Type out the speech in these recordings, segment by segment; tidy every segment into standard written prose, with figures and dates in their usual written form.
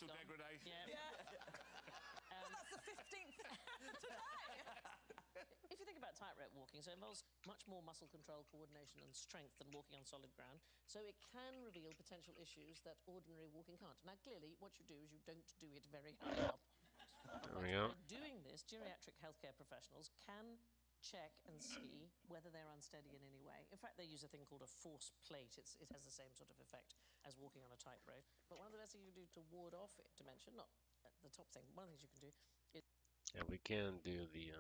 Social gone. degradation. Yeah. Well, that's the 15th today. If you think about tightrope walking, so it involves much more muscle control, coordination, and strength than walking on solid ground. So it can reveal potential issues that ordinary walking can't. Now, clearly, what you do is you don't do it very high up. There we go. By doing this, geriatric healthcare professionals can check and see whether they're unsteady in any way. In fact, they use a thing called a force plate. It has the same sort of effect as walking on a tightrope. But one of the best things you can do to ward off dementia, not the top thing, one of the things you can do is... Yeah, we can do the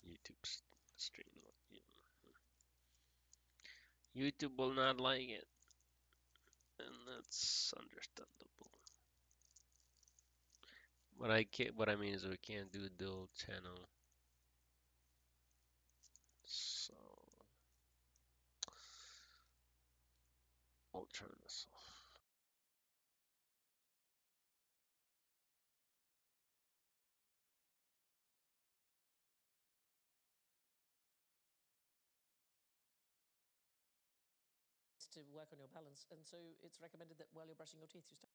YouTube stream. YouTube will not like it, and that's understandable. What I mean is we can't do dual channel. So I'll turn this off. to work on your balance, and so it's recommended that while you're brushing your teeth, you start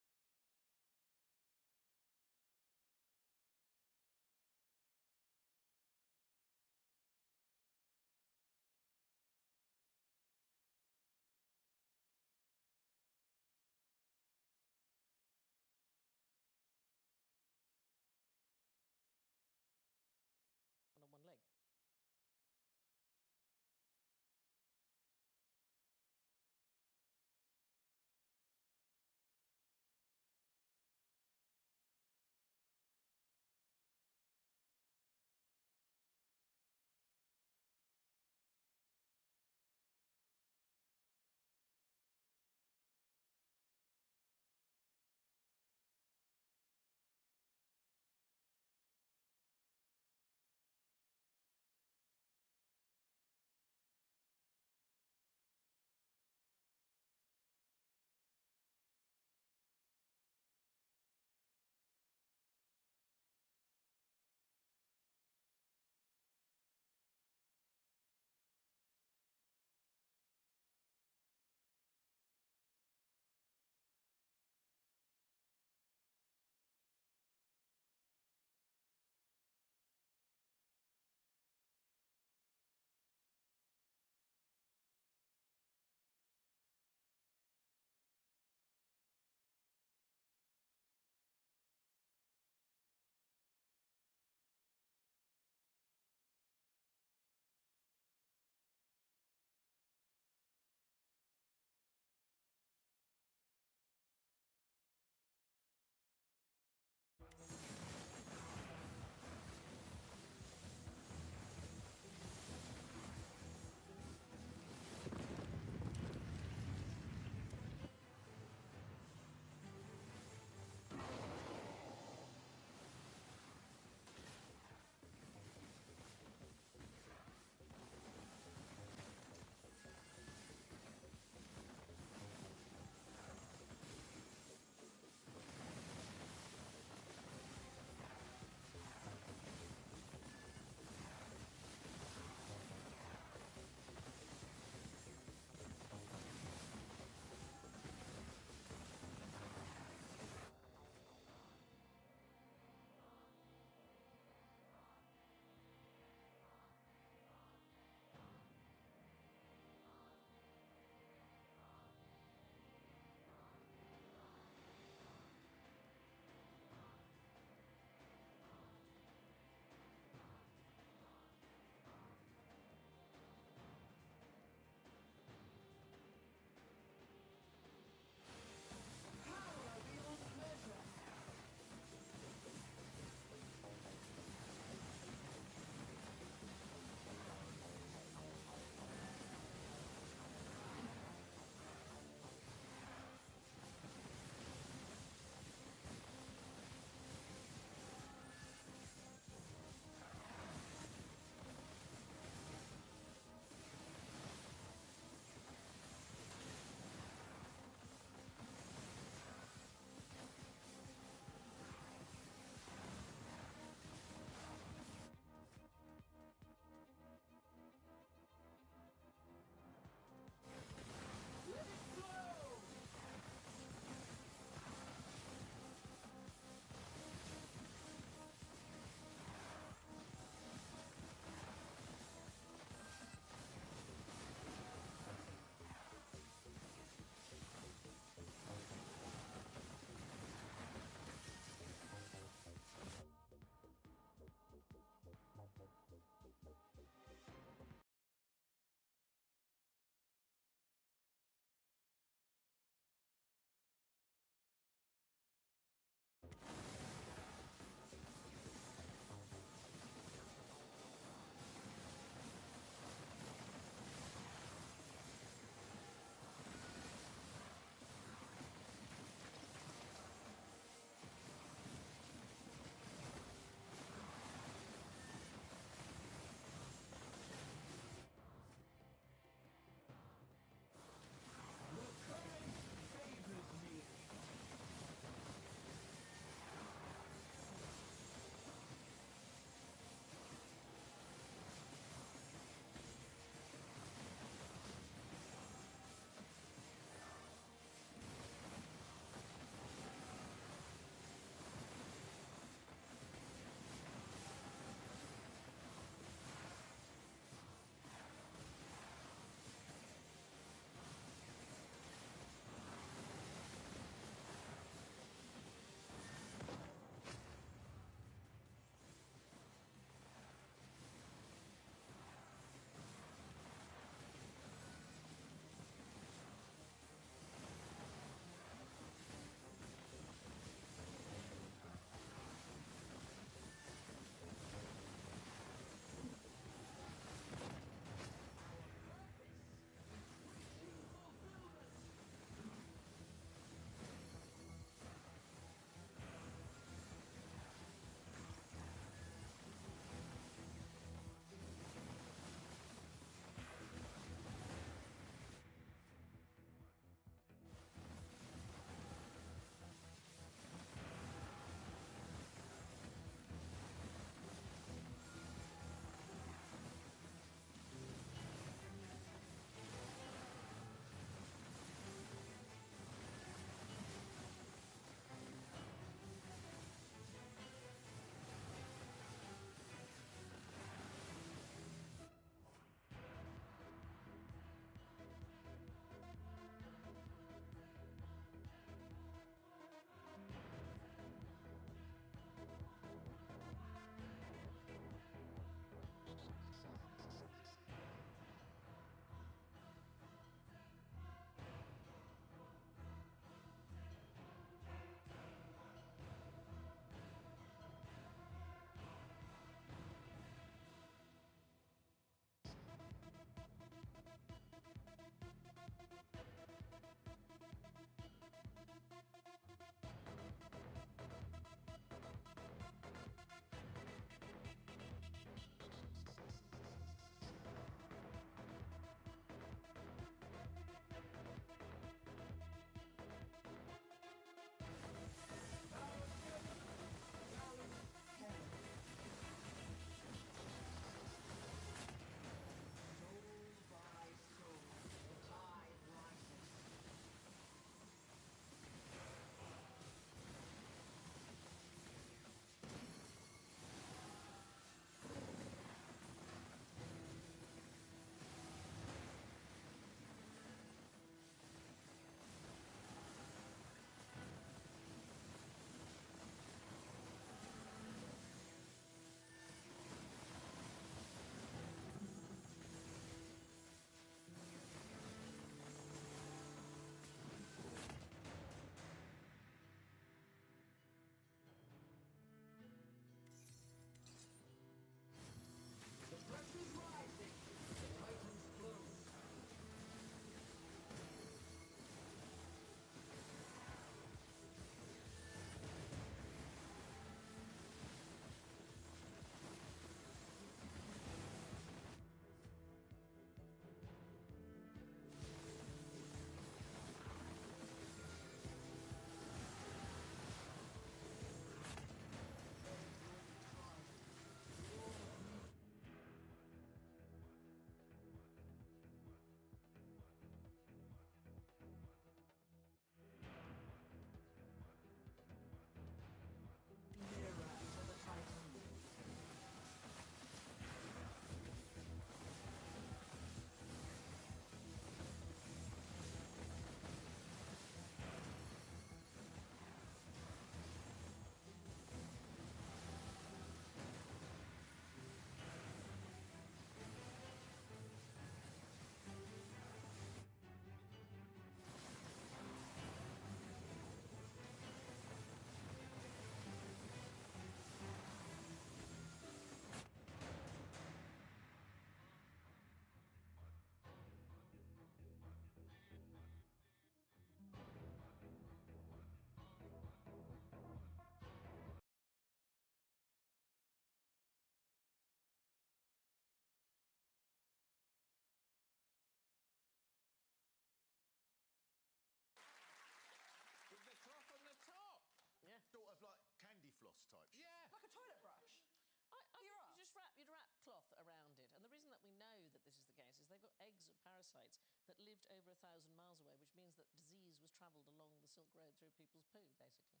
you'd wrap cloth around it. And the reason that we know that this is the case is they've got eggs of parasites that lived over 1,000 miles away, which means that disease was travelled along the Silk Road through people's poo, basically.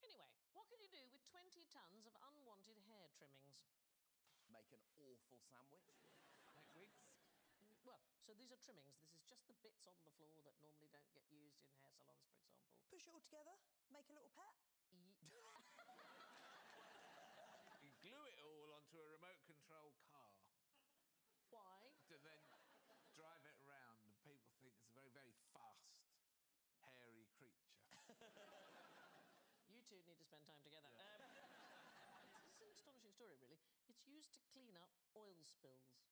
Anyway, what can you do with 20 tons of unwanted hair trimmings? Make an awful sandwich. Make wigs. Well, so these are trimmings. This is just the bits on the floor that normally don't get used in hair salons, for example. Push it all together, make a little pet. You glue it all onto a remote control car. Why? To then drive it around, and people think it's a very, very fast, hairy creature. You two need to spend time together. Yeah. This is an astonishing story, really. It's used to clean up oil spills.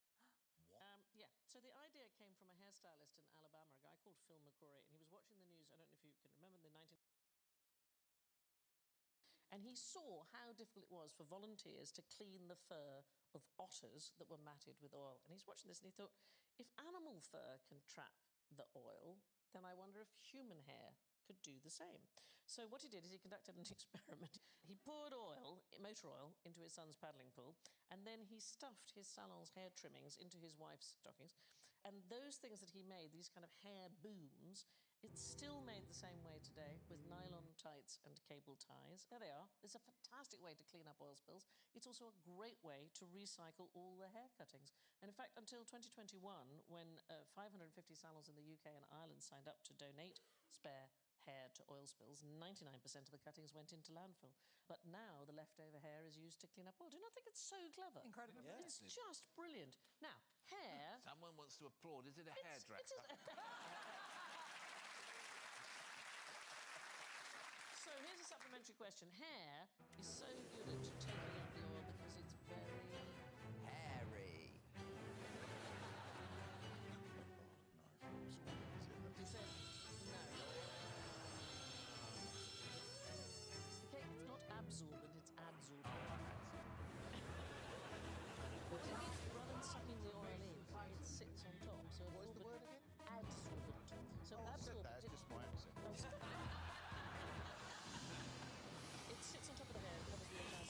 What? Yeah, so the idea came from a hairstylist in Alabama, a guy called Phil McCrory, and he was watching the news, I don't know if you can remember, in the 19... And he saw how difficult it was for volunteers to clean the fur of otters that were matted with oil. And he's watching this and he thought, if animal fur can trap the oil, then I wonder if human hair could do the same. So what he did is he conducted an experiment. He poured oil, motor oil, into his son's paddling pool, and then he stuffed his salon's hair trimmings into his wife's stockings. And those things that he made, these kind of hair booms, it's still made the same way today with nylon tights and cable ties. There they are. It's a fantastic way to clean up oil spills. It's also a great way to recycle all the hair cuttings. And in fact, until 2021, when 550 salons in the UK and Ireland signed up to donate spare hair to oil spills, 99% of the cuttings went into landfill. But now the leftover hair is used to clean up oil. Do you not think it's so clever? Incredible. Yeah. It's just brilliant. Now, hair... Someone wants to applaud. Is it a hairdresser? So here's a supplementary question. Hair is so good at taking up the oil because it's very... Hairy. You said no. Okay, it's not absorbent, it's adsorbent. Rather than sucking the oil in, it sits on top. So What is the word again? Adsorbent. So Oh, I said absorbent... that, it's just my accent. It sits on top of the hair and covers the entire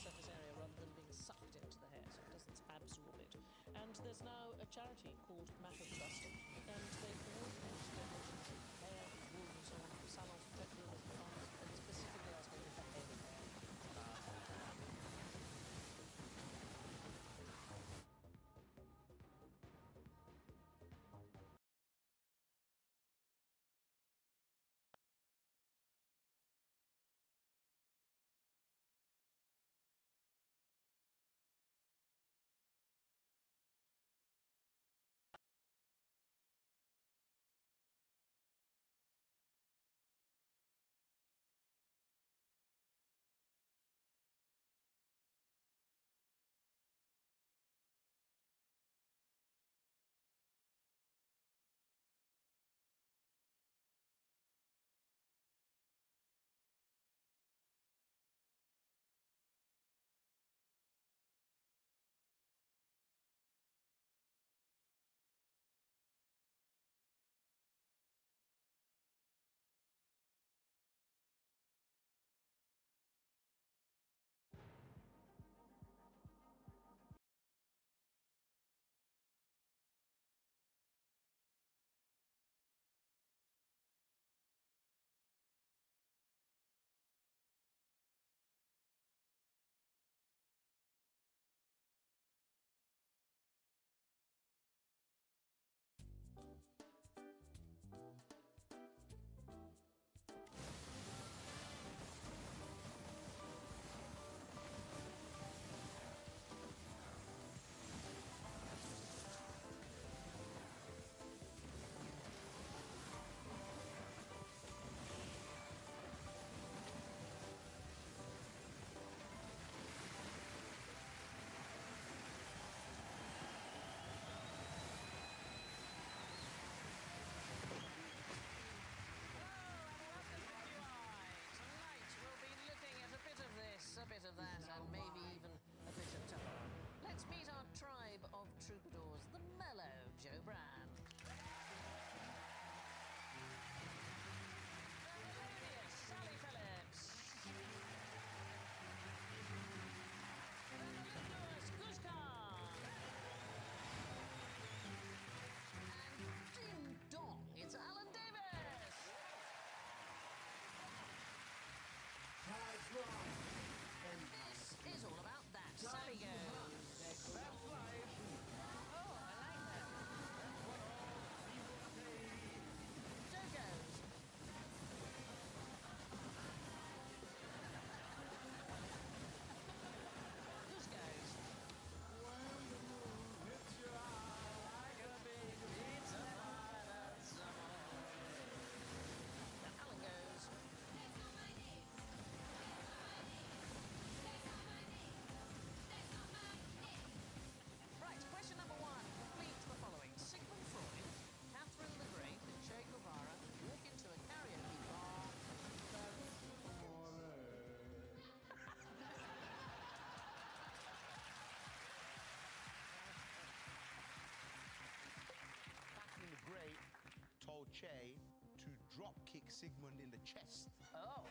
Che to drop kick Sigmund in the chest Oh.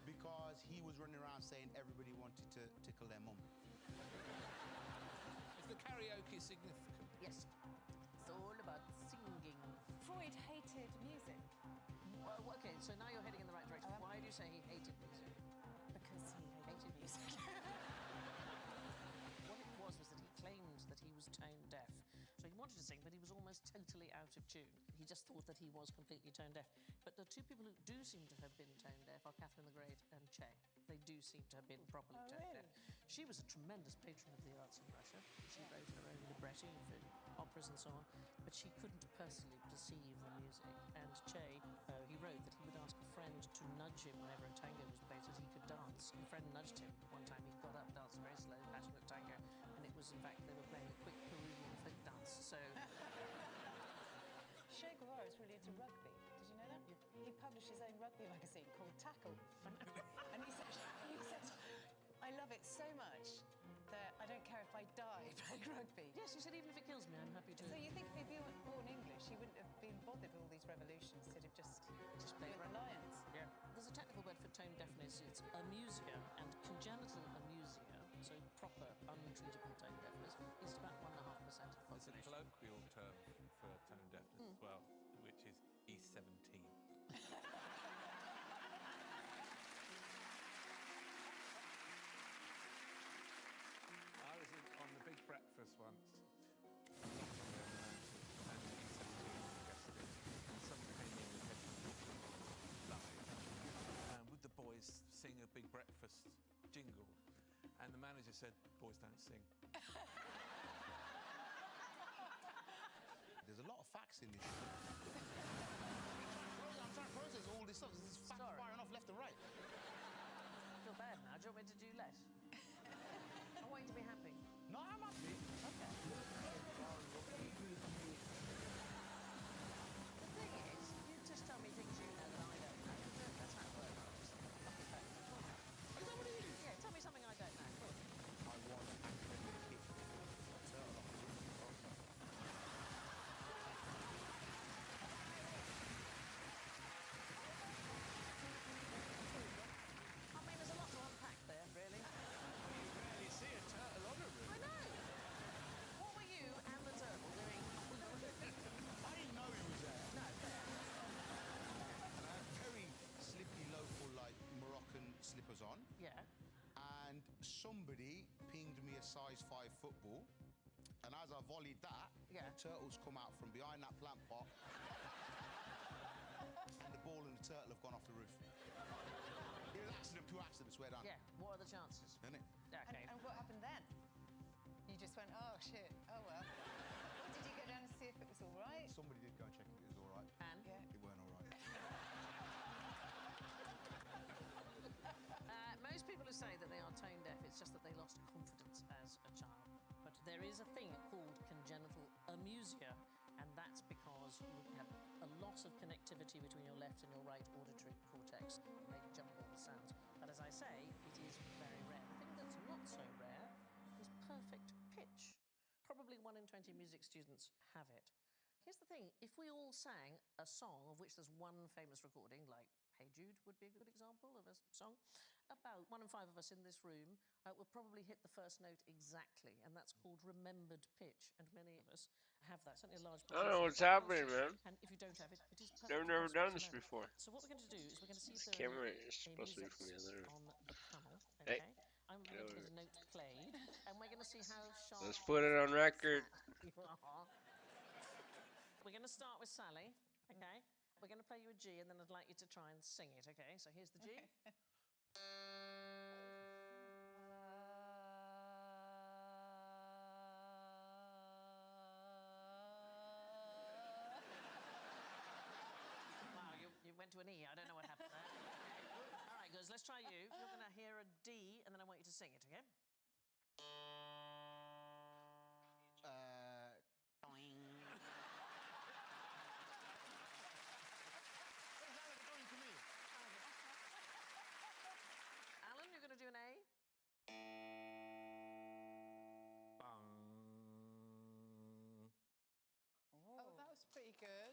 because he was running around saying everybody wanted to tickle their mum. Is the karaoke significant? Yes. It's all about singing. Freud hated music Well, okay, so now you're heading in the right direction. Why do you say he hated music? because he hated music. What it was that he claimed that he was tone deaf. So he wanted to sing, but he was almost totally out of tune. He just thought that he was completely tone deaf. But the two people who do seem to have been tone deaf are Catherine the Great and Che. They do seem to have been properly Oh, tone really? deaf. She was a tremendous patron of the arts in Russia. She wrote her own libretti for operas and so on, but she couldn't personally perceive the music. And Che, he wrote that he would ask a friend to nudge him whenever a tango was played so that he could dance. And a friend nudged him one time. He got up, danced a very slow, passionate tango, and it was in fact they were playing a quick Peruvian folk dance. So Che Guevara is really into rugby. Did you know that? He published his own rugby magazine called Tackle. And he said, I love it so much that I don't care if I die playing rugby. yes, he said even if it kills me, I'm happy to. So you think if he were born English, he wouldn't have been bothered with all these revolutions. He'd have just played joined the Lions. Yeah. There's a technical word for tone deafness. It's amusia, and congenital amusia, so proper untreatable tone deafness, is about 1.5% of the There's a population. colloquial term for tone deafness as well, which is E17. I was on the Big Breakfast once, and E17 suggested, and someone came in with headphones live, and would the boys sing a Big Breakfast jingle? And the manager said, boys don't sing. There's a lot of facts in this show. I'm trying to process all this stuff. This is fact Sorry. firing off left and right. I feel bad now. Do you want me to do less? I want you to be happy. No, I'm happy. Okay. The thing is, you just tell me things you know that I don't know. That's how it works. Just fucking fact. Is that what it is? Yeah, tell me something I don't know. Go on. I once accidentally kicked a turtle off the roof. I mean, there's a lot to unpack there, really. You rarely see a turtle on a roof. I know. What were you and the turtle doing? I didn't know he was there. No, fair. And I had very slippy local, like, Moroccan slippers on. Yeah. And somebody pinged me a size 5 football. And as I volleyed that, Yeah. turtles come out from behind that plant pot. And the ball and the turtle have gone off the roof. It was accident, pure accident, I swear down. Yeah. What are the chances? Isn't it? Okay. And what happened then? You just went, oh shit, oh well. Or did you go down to see if it was all right? Somebody did go and check if it was all right. And? Yeah. It weren't all right. Most people who say that they are tone deaf, it's just that they lost confidence as a child. But there is a thing called congenital amusia, and that's because you have a loss of connectivity between your left and your right auditory cortex. They jumble the sounds. But as I say, it is very rare. The thing that's not so rare is perfect pitch. Probably 1 in 20 music students have it. Here's the thing, if we all sang a song of which there's one famous recording, like Hey Jude would be a good example of a song, about 1 in 5 of us in this room will probably hit the first note exactly, and that's called remembered pitch, and many of us have that, certainly a large I don't know what's happening, man. And if you don't have it, it is I've perfectly never possible done to this learn. before. So what we're going to do is we're going to see if This there camera are is supposed to be from the other. on the panel, Hey, okay? I'm get going to over get a note played, and we're going to see how sharp Let's put it on record. you are. We're going to start with Sally, okay? We're going to play you a G, and then I'd like you to try and sing it, okay? So here's the G. Wow, you went to an E. I don't know what happened there. All right, guys, let's try you. You're going to hear a D, and then I want you to sing it, okay? Alan, you're going to do an A? Bung. Oh, that was pretty good.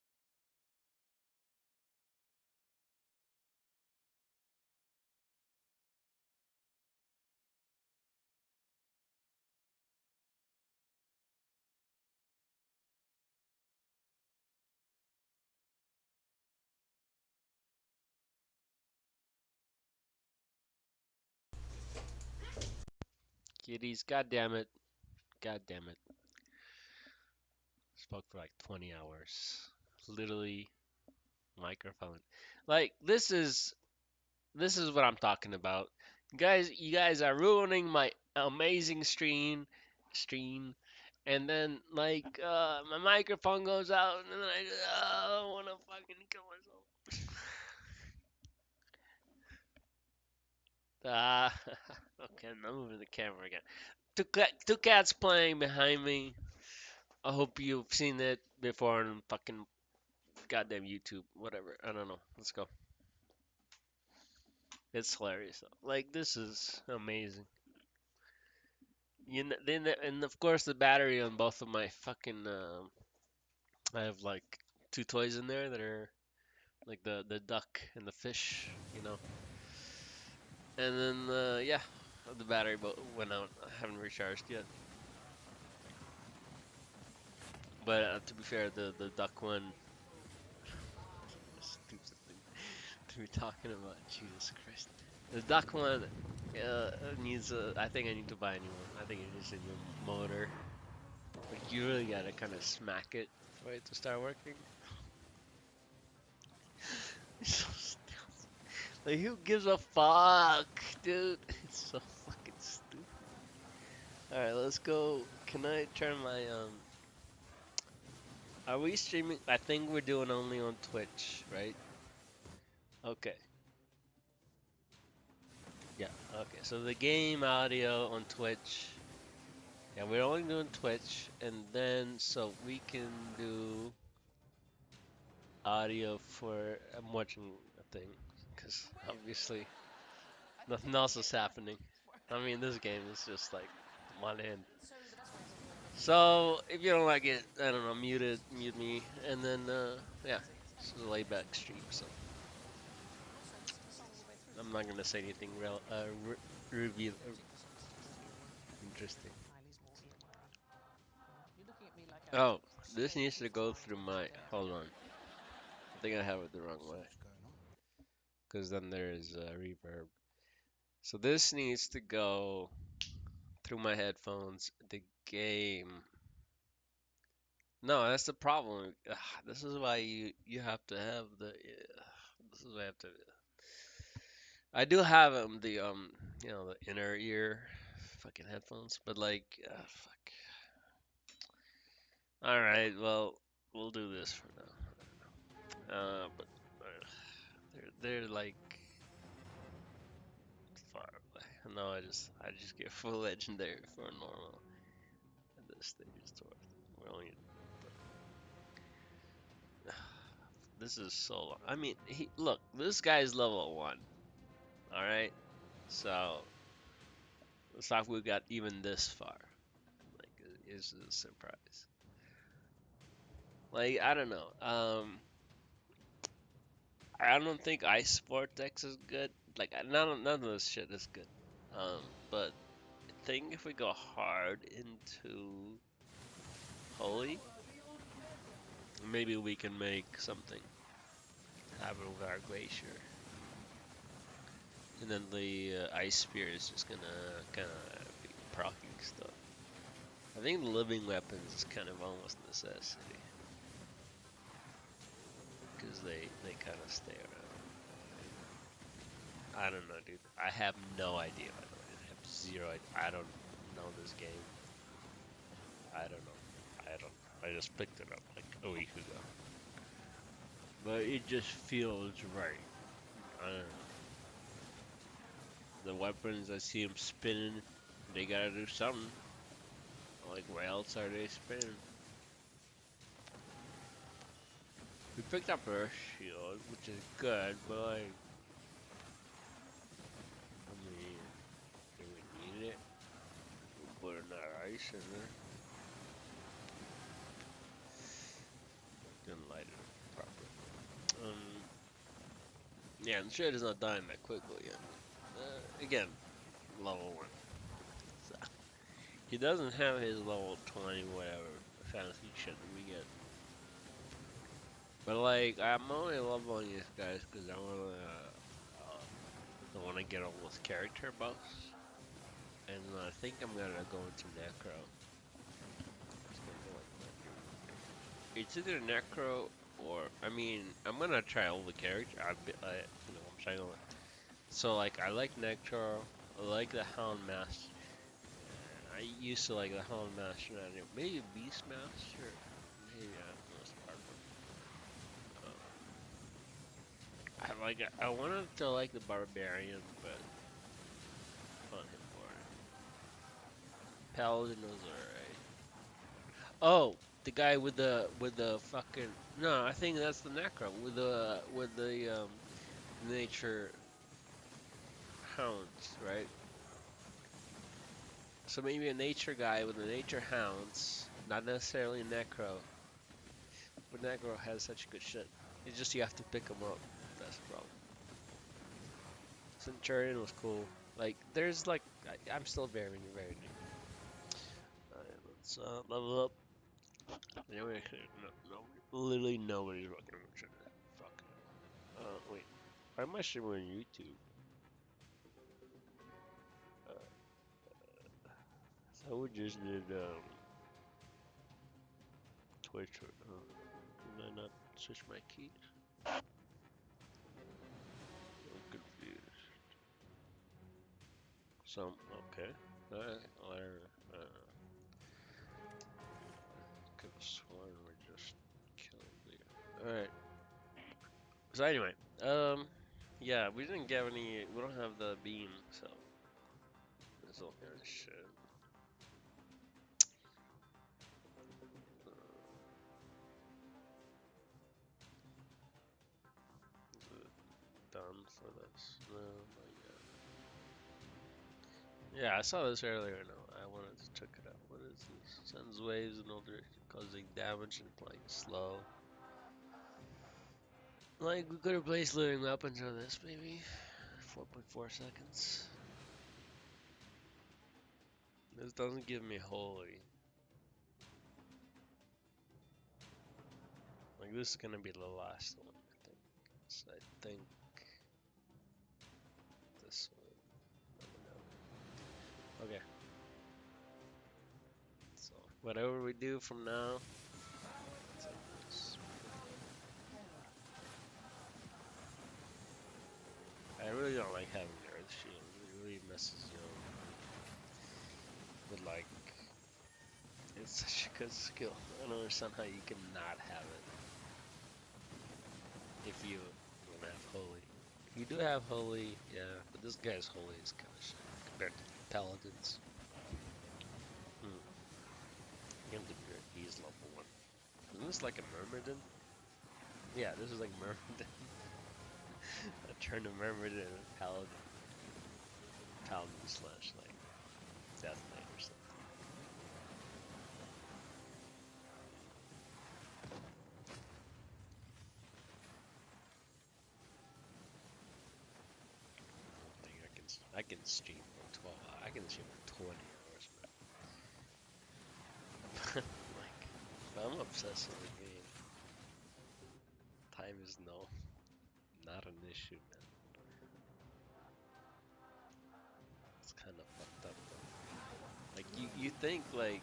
Kitties, god damn it. God damn it. Spoke for like 20 hours. Literally microphone. Like this is what I'm talking about. You guys are ruining my amazing stream and then like my microphone goes out and then I want to fucking kill myself. Ah, okay, I'm moving the camera again. Two cats playing behind me. I hope you've seen it before on fucking goddamn YouTube, whatever. I don't know. Let's go. It's hilarious though. Like this is amazing. Then and of course the battery on both of my fucking I have like two toys in there that are like the duck and the fish, you know. And then yeah, the battery went out. I haven't recharged yet. But to be fair, the duck one. Stupid thing to be talking about. Jesus Christ. The duck one needs a. I think I need to buy a new one. I think it needs a new motor. Like you really gotta kind of smack it for it to start working. It's so stupid. Like who gives a fuck, dude? It's so fucking stupid. All right, let's go. Can I turn my Are we streaming? I think we're doing only on Twitch, right? Okay. Yeah. Okay. So the game audio on Twitch. Yeah, we're only doing Twitch, and then so we can do audio for. I'm watching a thing, because obviously nothing else is happening. I mean, this game is just like one end. So if you don't like it, I don't know, mute me, and then yeah, it's a laid back stream. So I'm not gonna say anything reveal interesting. Oh, this needs to go through my. Hold on. I think I have it the wrong way. Because then there is reverb. So this needs to go through my headphones. The game. No, that's the problem. Ugh, this is why you have to have the. This is why I have to. I do have the inner ear fucking headphones, but like, fuck. All right, well, we'll do this for now. But they're like far away. No, I just get full legendary for normal at this stage. We're only. This is so long. I mean, look. This guy's level 1. All right, so it's like we got even this far. Like, it's a surprise. Like, I don't know. I don't think Ice Vortex is good. Like, none of this shit is good. But I think if we go hard into Holy, maybe we can make something happen with our Glacier. And then the Ice Spear is just gonna kind of be proccing stuff. I think the Living Weapons is kind of almost a necessity. Because they kind of stay around. I don't know, dude. I have no idea, by the way. I have zero idea. I don't know this game. I don't know. I just picked it up like a week ago. But it just feels right. I don't know. The weapons, I see them spinning. They gotta do something. Like, where else are they spinning? We picked up our shield, which is good, but like, I mean, do we need it? We'll put another ice in there. Didn't light it up properly. Yeah, the shit is not dying that quickly yet. Again, level 1. So, he doesn't have his level 20 whatever fantasy shit that we get. But like, I'm only leveling these guys because I wanna get all those character buffs, and I think I'm gonna go into Necro. Just gonna go like that. It's either Necro or I mean I'm gonna try all the characters. I'm trying to. So like I like Necro. I like the Hound Master. I used to like the Hound Master. Maybe Beastmaster. Maybe I don't know. It's hard one. I wanted to like the Barbarian, but on him for it. Paladin was alright. Oh, the guy with the fucking no, I think that's the Necro with the nature hounds, right? So maybe a nature guy with the nature hounds, not necessarily a Necro. But Necro has such good shit. It's just you have to pick him up. That's the problem. Centurion was cool. Like, there's like, I'm still very new. Alright, let's level up. Anyway, literally nobody's fucking watching that. Fuck. Wait. Why am I streaming on YouTube? So we just did Twitch. Did I not switch my keys? I'm confused. So okay. Alright. Could have sworn we just killed the. Alright. So anyway, yeah, we didn't get any. We don't have the beam, so this all kind of shit. Is it done for this? No, not yet. Yeah, I saw this earlier. No, I wanted to check it out. What is this? Sends waves in all directions, causing damage and playing slow. Like we could have placed living weapons on this, maybe 4.4 seconds. This doesn't give me holy. Like this is gonna be the last one, I think. So I think this one. Let me know. Okay. So whatever we do from now, it's like this. I really don't like having the Earth Shield. It really messes you up. But like, it's such a good skill. I don't understand how you can not have it. If you don't have Holy. You do have Holy, yeah, but this guy's Holy is kind of shit compared to Paladins. Him to be he's level 1. Isn't this like a Myrmidon? Yeah, this is like Myrmidon. I turned a Myrmidon into a Paladin. Paladin slash like Death Knight or something. I can stream for 12. I can stream for 20 hours, bro. Like, I'm obsessed with the game. Time is not an issue, man. It's kind of fucked up, though. Like you think like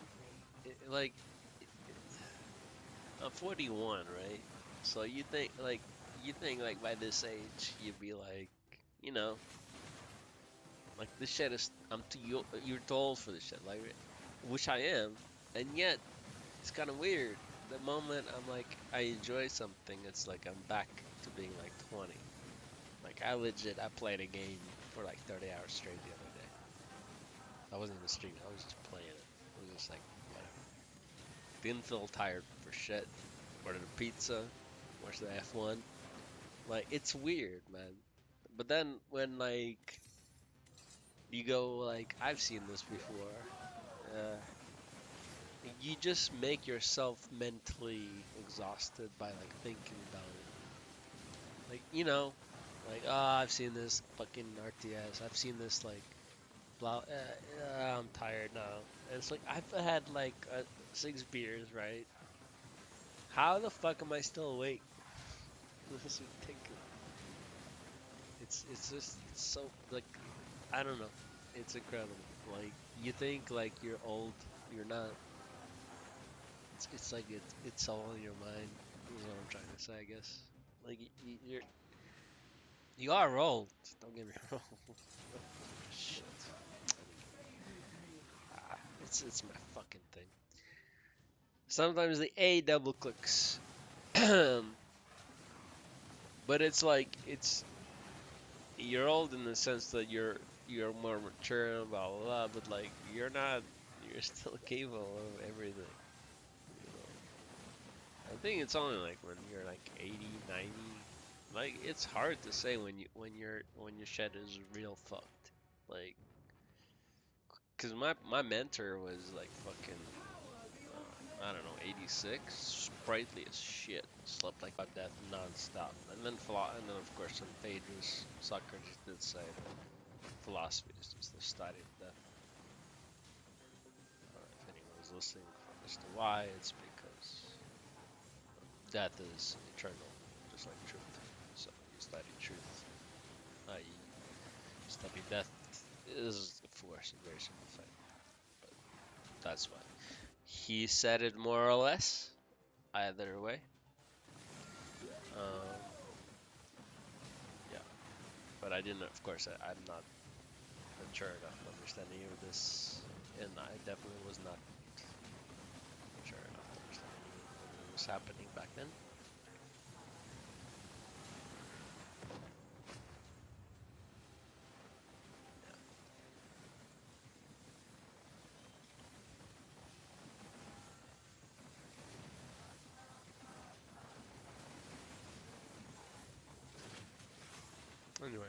I'm 41, right? So you think like by this age you'd be like, you know. Like this shit is, you're too old for this shit, like, which I am, and yet it's kind of weird. The moment I'm like, I enjoy something, it's like I'm back to being like 20. Like I played a game for like 30 hours straight the other day. I wasn't even streaming, I was just playing it. It was just like, whatever. Didn't feel tired for shit. Ordered a pizza, watched the F1. Like, it's weird, man. But then when like, you go like, I've seen this before. You just make yourself mentally exhausted by like thinking about it. Like, you know, like, oh, I've seen this fucking RTS. I've seen this like, blah. I'm tired now. And it's like I've had like 6 beers, right? How the fuck am I still awake? This is ridiculous. It's just, it's so like, I don't know. It's incredible. Like you think like you're old, you're not. It's like it's all in your mind. Is what I'm trying to say, I guess. Like you are old. Don't get me wrong. Shit. It's my fucking thing. Sometimes the A double clicks. But it's like you're old in the sense that you're more mature and blah blah blah, but like you're still capable of everything. You know? I think it's only like when you're like 80, 90. Like it's hard to say when your shed is real fucked. Like, cause my mentor was like fucking I don't know, 86, sprightly as shit, slept like about death non-stop. And then of course on Phaedrus, Socrates did say that philosophy is just the study of death. If anyone's listening as to why, it's because death is eternal, just like truth. So you study truth, i.e., study death is, of course, a very simple thing. But that's why. He said it more or less, either way. Um, yeah, but I didn't. Of course, I'm not mature enough to understand any of this, and I definitely was not mature enough to understand any of what was happening back then. Anyway.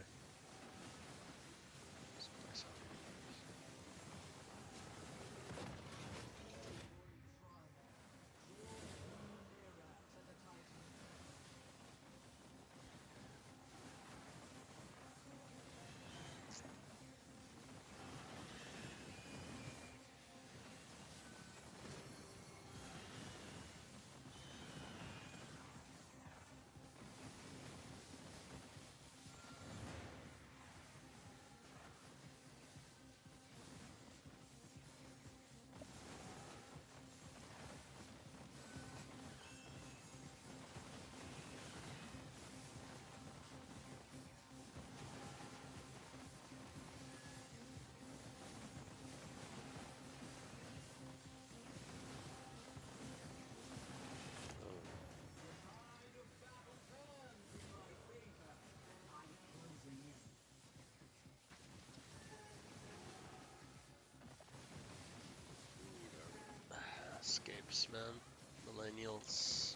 Escapes, man. Millennials.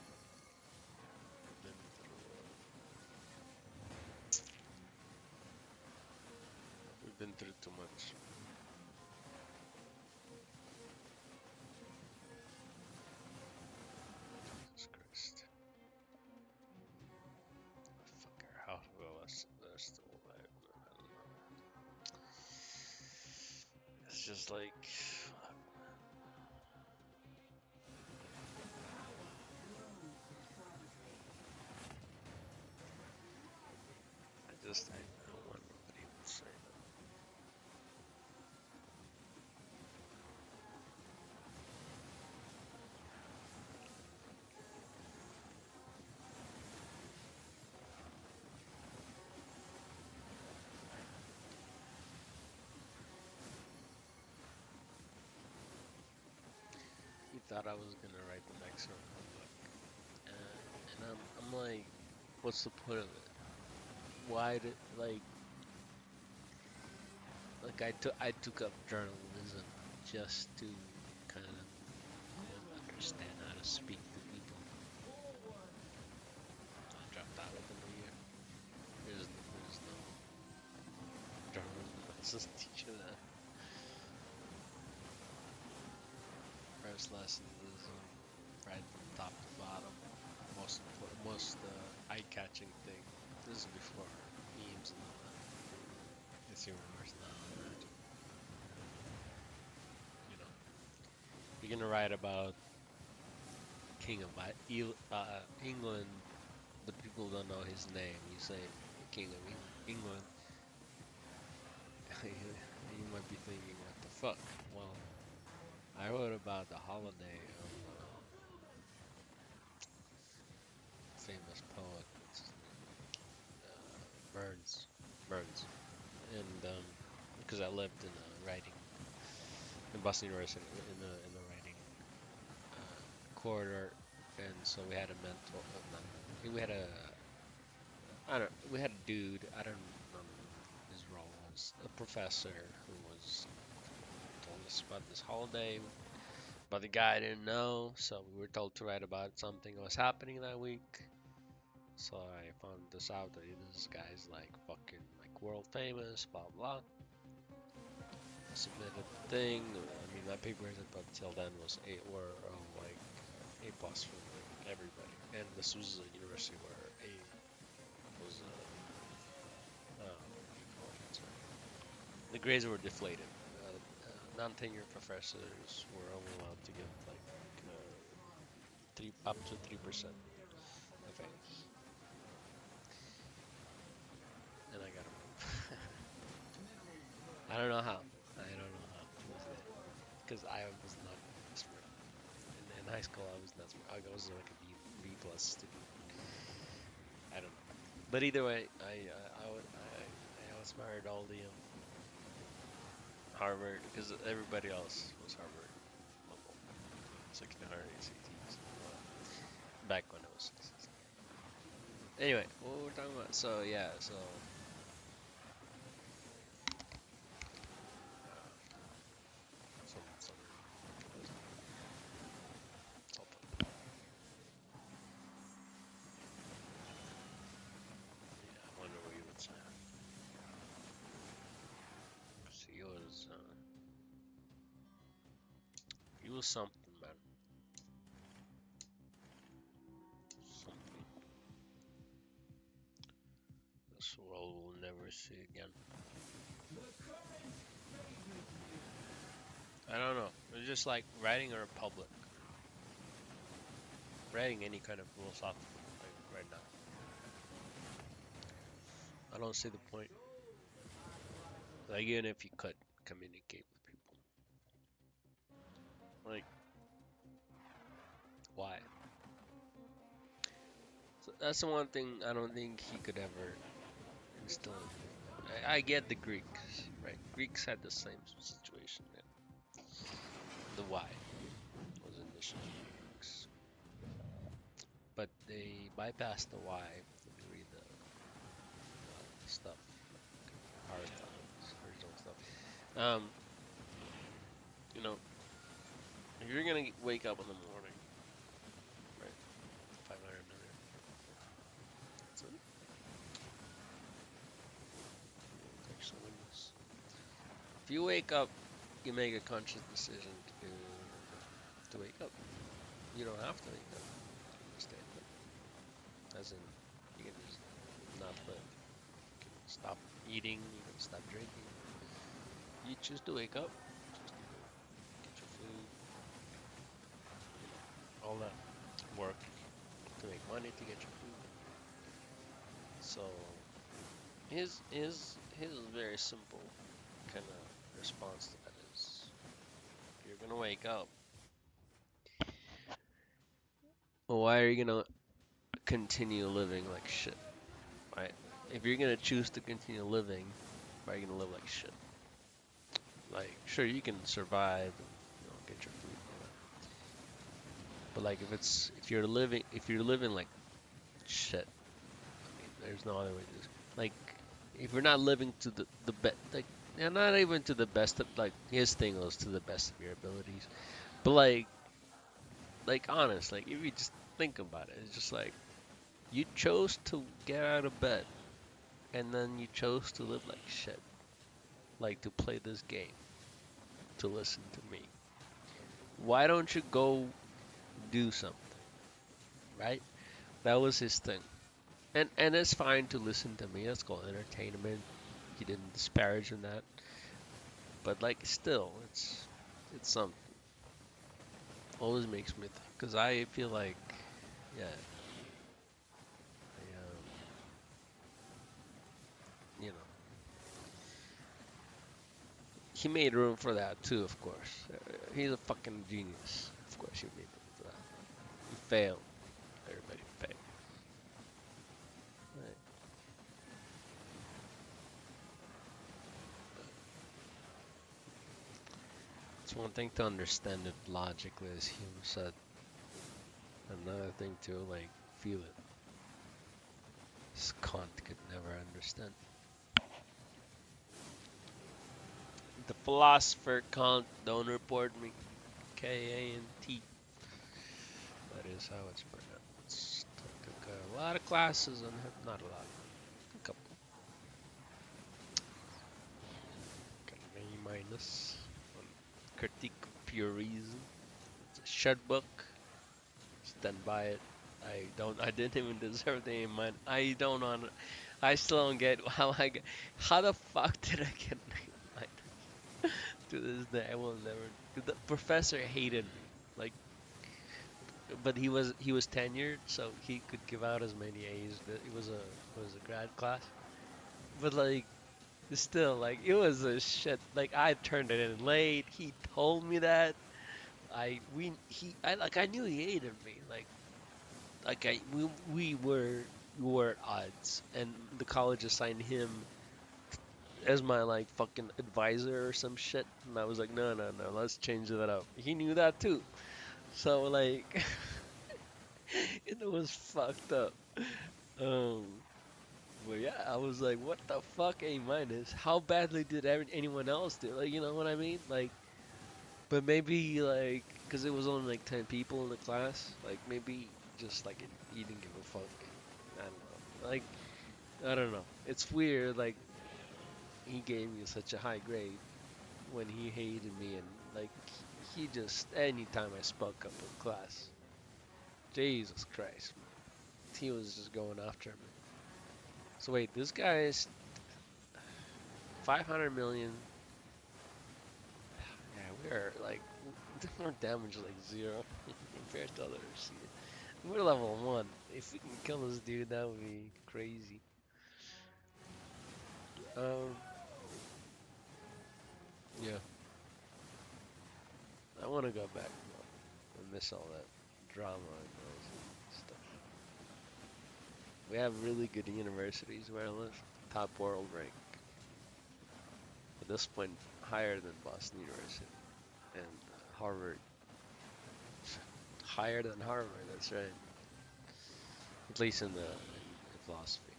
Been we've been through too much. Jesus Christ. Fucker, how well they're still alive. I don't know. It's just like. I don't want nobody to say that. He thought I was gonna write the next book, and I'm like, what's the point of it? Why did like I took up journalism just to kind of understand how to speak to people. I dropped out within a year. There's no journalism that doesn't teach you that. First lesson is right from top to bottom. Most eye-catching thing. This is before memes and all that. It's humorous now. You know, you're gonna write about King of England, but people don't know his name. You say King of England, you might be thinking, what the fuck. Well, I wrote about the holiday of famous poet Burns. Burns. And because I lived in writing in Boston University in the writing corridor, and so we had a mentor. We had a I don't. We had a dude. I don't remember what his role was. A professor who was told us about this holiday, but the guy didn't know, so we were told to write about something that was happening that week. So I found this out that this guy's like fucking like world famous, blah blah. I submitted the thing. I mean, my papers up till then was like A plus for like, everybody, and this was a university where A was the grades were deflated. Non-tenured professors were only allowed to give like up to 3% of A, and I got a I don't know how. I don't know how. Because I was not smart. In high school, I was not smart. I was like a B plus student. I don't know. But either way, I outsmarted all the Harvard because everybody else was Harvard level. 1600 ACTs. Back when it was 16. Anyway, what were we talking about? So yeah, so some yeah, I wonder what you would say. 'Cause he was something, man. Something. This world will never see again. I don't know. It's just like writing a republic. Writing any kind of philosophical thing right now. I don't see the point. Like, even if you could communicate with people. Like, why? So that's the one thing I don't think he could ever instill. I get the Greeks, right? Greeks had the same situation. The why was an issue for Greeks. But they bypassed the why. Let me read the stuff. Aristotle stuff. You know, if you're gonna wake up in the morning, right? 500 million. That's it. Actually, if you wake up, you make a conscious decision to wake up. You don't have to wake up. You can stay up. As in, you can just not live. You can stop eating. You can stop drinking. You choose to wake up. Choose to get your food. All that work to make money to get your food. So his very simple kind of response to that is, you're gonna wake up. Well, why are you gonna continue living like shit, right? If you're gonna choose to continue living, why are you gonna live like shit? Like, sure, you can survive and get your food and all that. But like, if you're living like shit, I mean, there's no other way to. Like, if you're not living to the best, like, and not even to the best of, like, his thing was to the best of your abilities, but like honest, like if you just think about it, it's just like you chose to get out of bed, and then you chose to live like shit, like to play this game, to listen to me. Why don't you go do something, right? That was his thing. And it's fine to listen to me. That's called entertainment. He didn't disparage in that. But like, still, it's something. Always makes me think. Cause I feel like, yeah, you know, he made room for that too, of course. He's a fucking genius. Of course, he made room for that. He failed. Everybody failed. Right. It's one thing to understand it logically, as Hume said. Another thing to like feel it. This Kant could never understand. The philosopher Kant, don't report me. K-A-N-T. That is how it's pronounced. I took a lot of classes on him. Not a lot. A couple. Got an A minus on Critique of Pure Reason. It's a short book. Stand by it. I didn't even deserve the A minus. I still don't get how the fuck did I get an A minus? To this day, I will never. The professor hated me. Like, but he was tenured, so he could give out as many A's. It was a grad class, but like still like it was a shit. Like I turned it in late. He told me that. I knew he hated me. We were at odds, and the college assigned him as my like fucking advisor or some shit, and I was like, no, let's change that up. He knew that too, so like. It was fucked up. Um, but yeah, I was like, what the fuck, A minus? How badly did anyone else do? Like, you know what I mean? Like, but maybe like, cause it was only like 10 people in the class. Like maybe just like he didn't give a fuck. I don't know. Like, I don't know. It's weird. Like he gave me such a high grade when he hated me, and like he just anytime I spoke up in class, Jesus Christ. He was just going after me. So wait, this guy is 500 million. Yeah, we are like our damage is like 0 compared to others. We're level 1. If we can kill this dude, that would be crazy. Yeah. I want to go back though. I miss all that drama and all that stuff. We have really good universities where I live. Top world rank. At this point, higher than Boston University and Harvard. Higher than Harvard, that's right. At least in philosophy.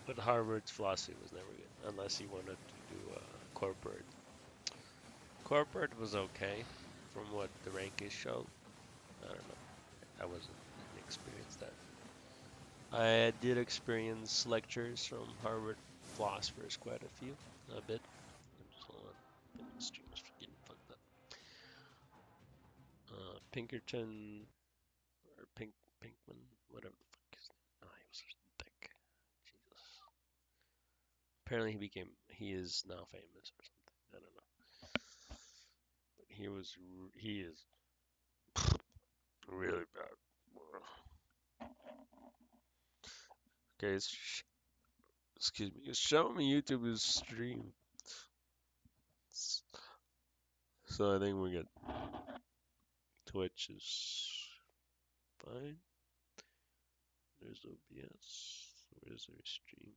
But Harvard's philosophy was never good, unless you wanted to do corporate. Corporate was okay, from what the rankings showed. I don't know. I didn't experience that. I did experience lectures from Harvard philosophers, quite a few, a bit. Hold on, the stream is getting fucked up. Pinkerton or Pinkman, whatever the fuck his name. Oh, he was such a dick. Jesus. Apparently he is now famous or something. I don't know. But he is really bad. Okay, excuse me. Show me YouTube's stream. So I think we get Twitch is fine. There's OBS. Where's their stream?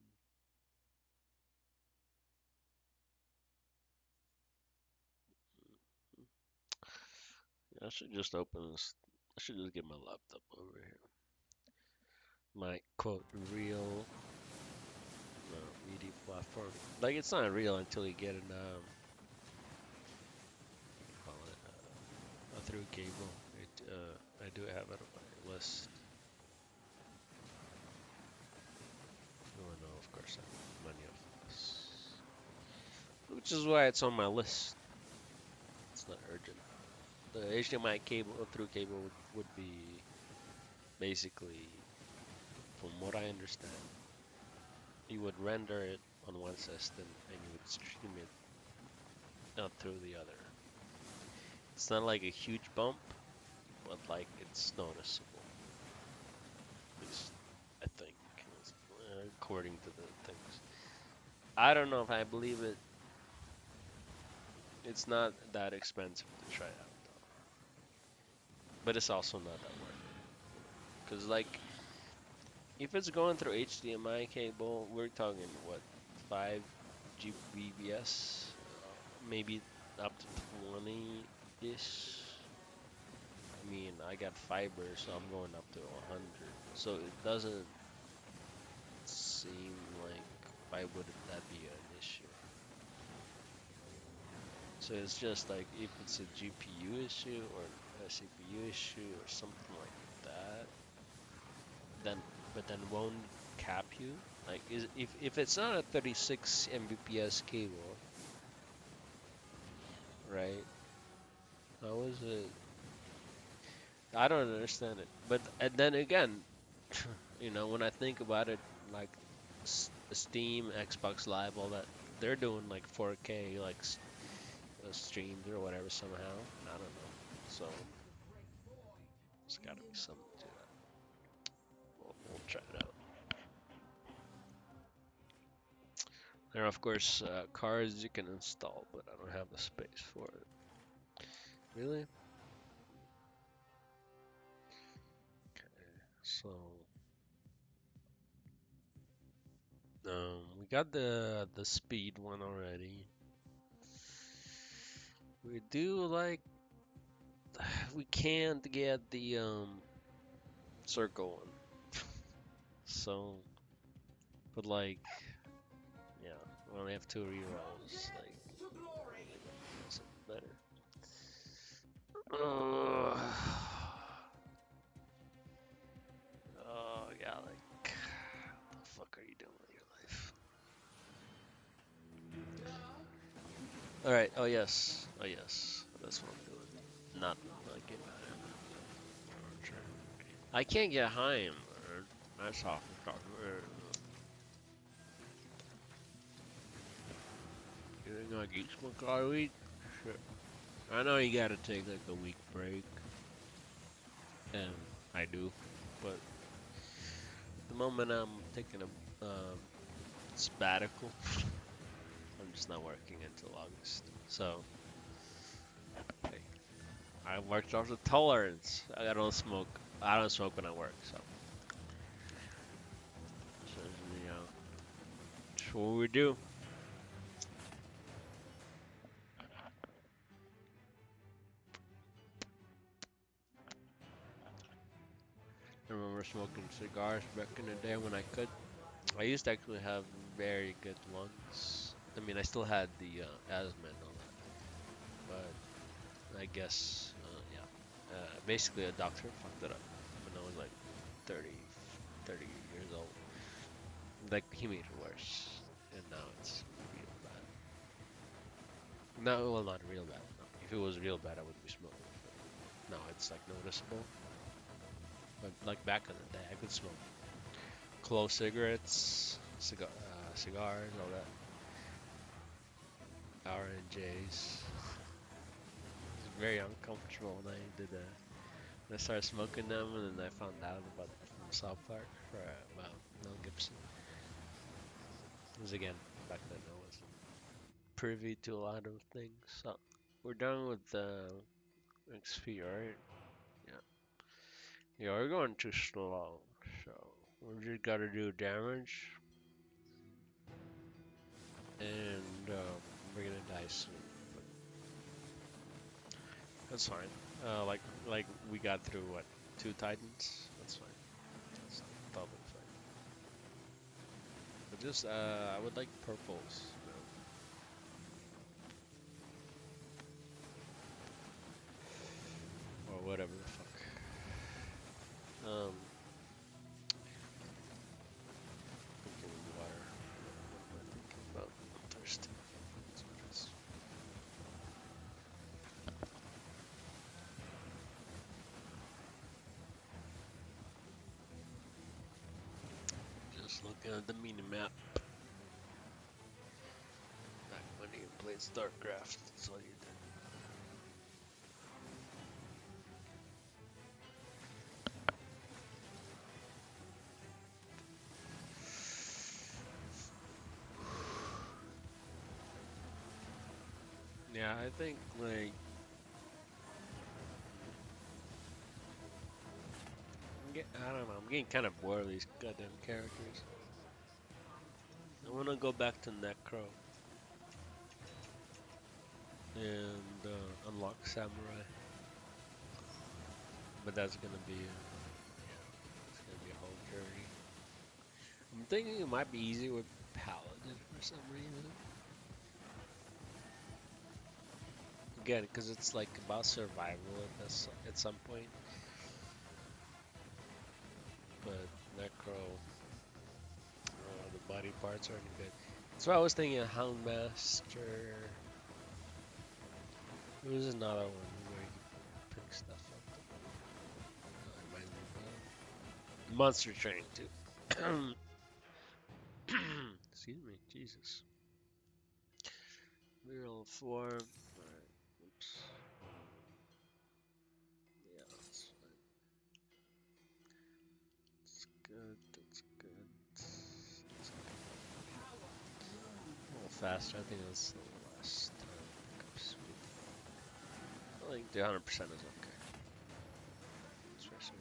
I should just open this. I should just get my laptop over here. My quote real media platform. Like it's not real until you get an call it a through cable. I do have it on my list. Oh no, of course I have money off this, which is why it's on my list. It's not urgent. The HDMI cable through cable would be basically, from what I understand, you would render it on one system and you would stream it out through the other. It's not like a huge bump, but like it's noticeable. At least I think, according to the things. I don't know if I believe it. It's not that expensive to try out, though. But it's also not that worth it. Cause like, if it's going through HDMI cable, we're talking what, 5 Gbps, maybe up to 20-ish. I mean, I got fiber, so I'm going up to 100. So it doesn't seem like why would that be an issue. So it's just like if it's a GPU issue or a CPU issue or something like that, then won't cap you. Like if it's not a 36 Mbps cable, right? How is it? I don't understand it. But and then again, you know, when I think about it, like Steam, Xbox Live, all that, they're doing like 4K, like streams or whatever somehow. I don't know. So there's got to be something to that. We'll try it out. There are of course cards you can install, but I don't have the space for it. Really? Okay, so we got the speed one already. We do like we can't get the circle one. So, but like, yeah, we only have 2 rerolls. Like, that's better. Oh, yeah, like, what the fuck are you doing with your life? Alright, oh yes, that's what I'm doing. Not get better. I can't get Heim. That's off the top. You think I eat smoke all week? Shit. I know you gotta take like a week break. And I do. But at the moment I'm taking a sabbatical. I'm just not working until August. So, hey, I worked off the tolerance. I don't smoke. I don't smoke when I work, so. You know, that's what we do. I remember smoking cigars back in the day when I could. I used to actually have very good lungs. I mean, I still had the asthma and all that. But I guess, yeah. Basically, a doctor fucked it up when I was like 30 years old. Like, he made it worse. And now it's real bad. No, well, not real bad. No. If it was real bad, I wouldn't be smoking. But now it's like noticeable. But like back in the day, I could smoke clove cigarettes, cigars, all that. R&Js. It's very uncomfortable when I did that. I started smoking them, and then I found out about from South Park about Mel Gibson. Because again, back then I was privy to a lot of things. So we're done with the XP, right? Yeah. Yeah, we're going too slow, so we just gotta do damage, and we're gonna die soon. But that's fine. Like we got through what, 2 Titans? That's fine. That's totally fine. But just I would like purples. Or whatever the fuck. Drinking water. What am I thinking about? I'm thirsty. That's what it is. Just looking at the mini map. Back when you played StarCraft, that's all you did. Yeah, I think like I don't know. I'm getting kind of bored of these goddamn characters. I want to go back to Necro and unlock Samurai, but that's gonna be it's gonna be a whole journey. I'm thinking it might be easier with Paladin for some reason. Again, because it's like about survival at some point. But Necro, the body parts aren't good. That's why I was thinking of Houndmaster. There was another one where you could pick stuff up. Reminds me of Monster Train too. Excuse me, Jesus. Real form. Alright, oops. Yeah, that's fine. That's good, that's good. That's good. A little faster, I think that's the last time. Speed. I think the 100% is okay. Especially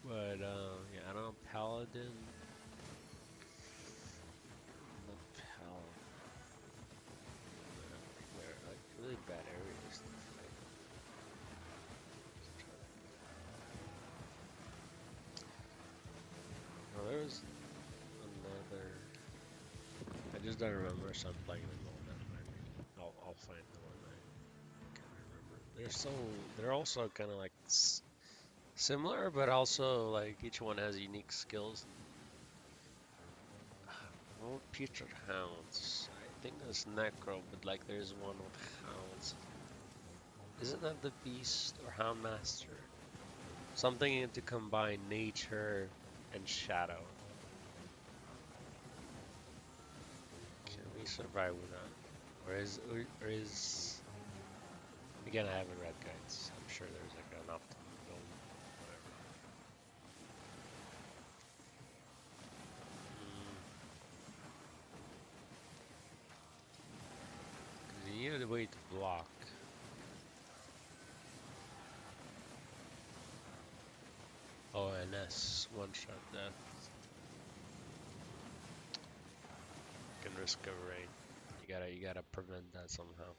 but yeah, I don't know, Paladin. Not Paladin. Where like really bad areas to fight. No, there was another. I just don't remember, so I'm playing them all that maybe. I'll find the one I can't remember. They're also kind of like similar, but also like each one has unique skills. Oh, Putrid Hounds. I think that's Necro, but like there's one with Hounds. Isn't that the Beast or Houndmaster? Something to combine nature and shadow. Can we survive with that? Or is again, I haven't read guides. I'm sure there's like an optimum build, whatever. Because you need a way to block. ONS, one-shot death. Can risk a rain. You gotta prevent that somehow.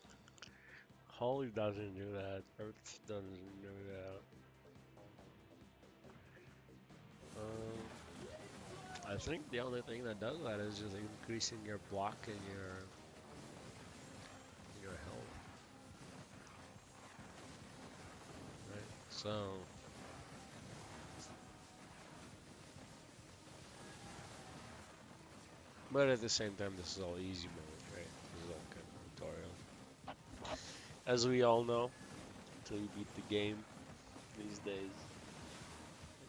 Holly doesn't do that. Earth doesn't do that. I think the only thing that does that is just increasing your block and your health. Right? So but at the same time this is all easy mode, right? This is all kind of tutorial. As we all know, until you beat the game these days.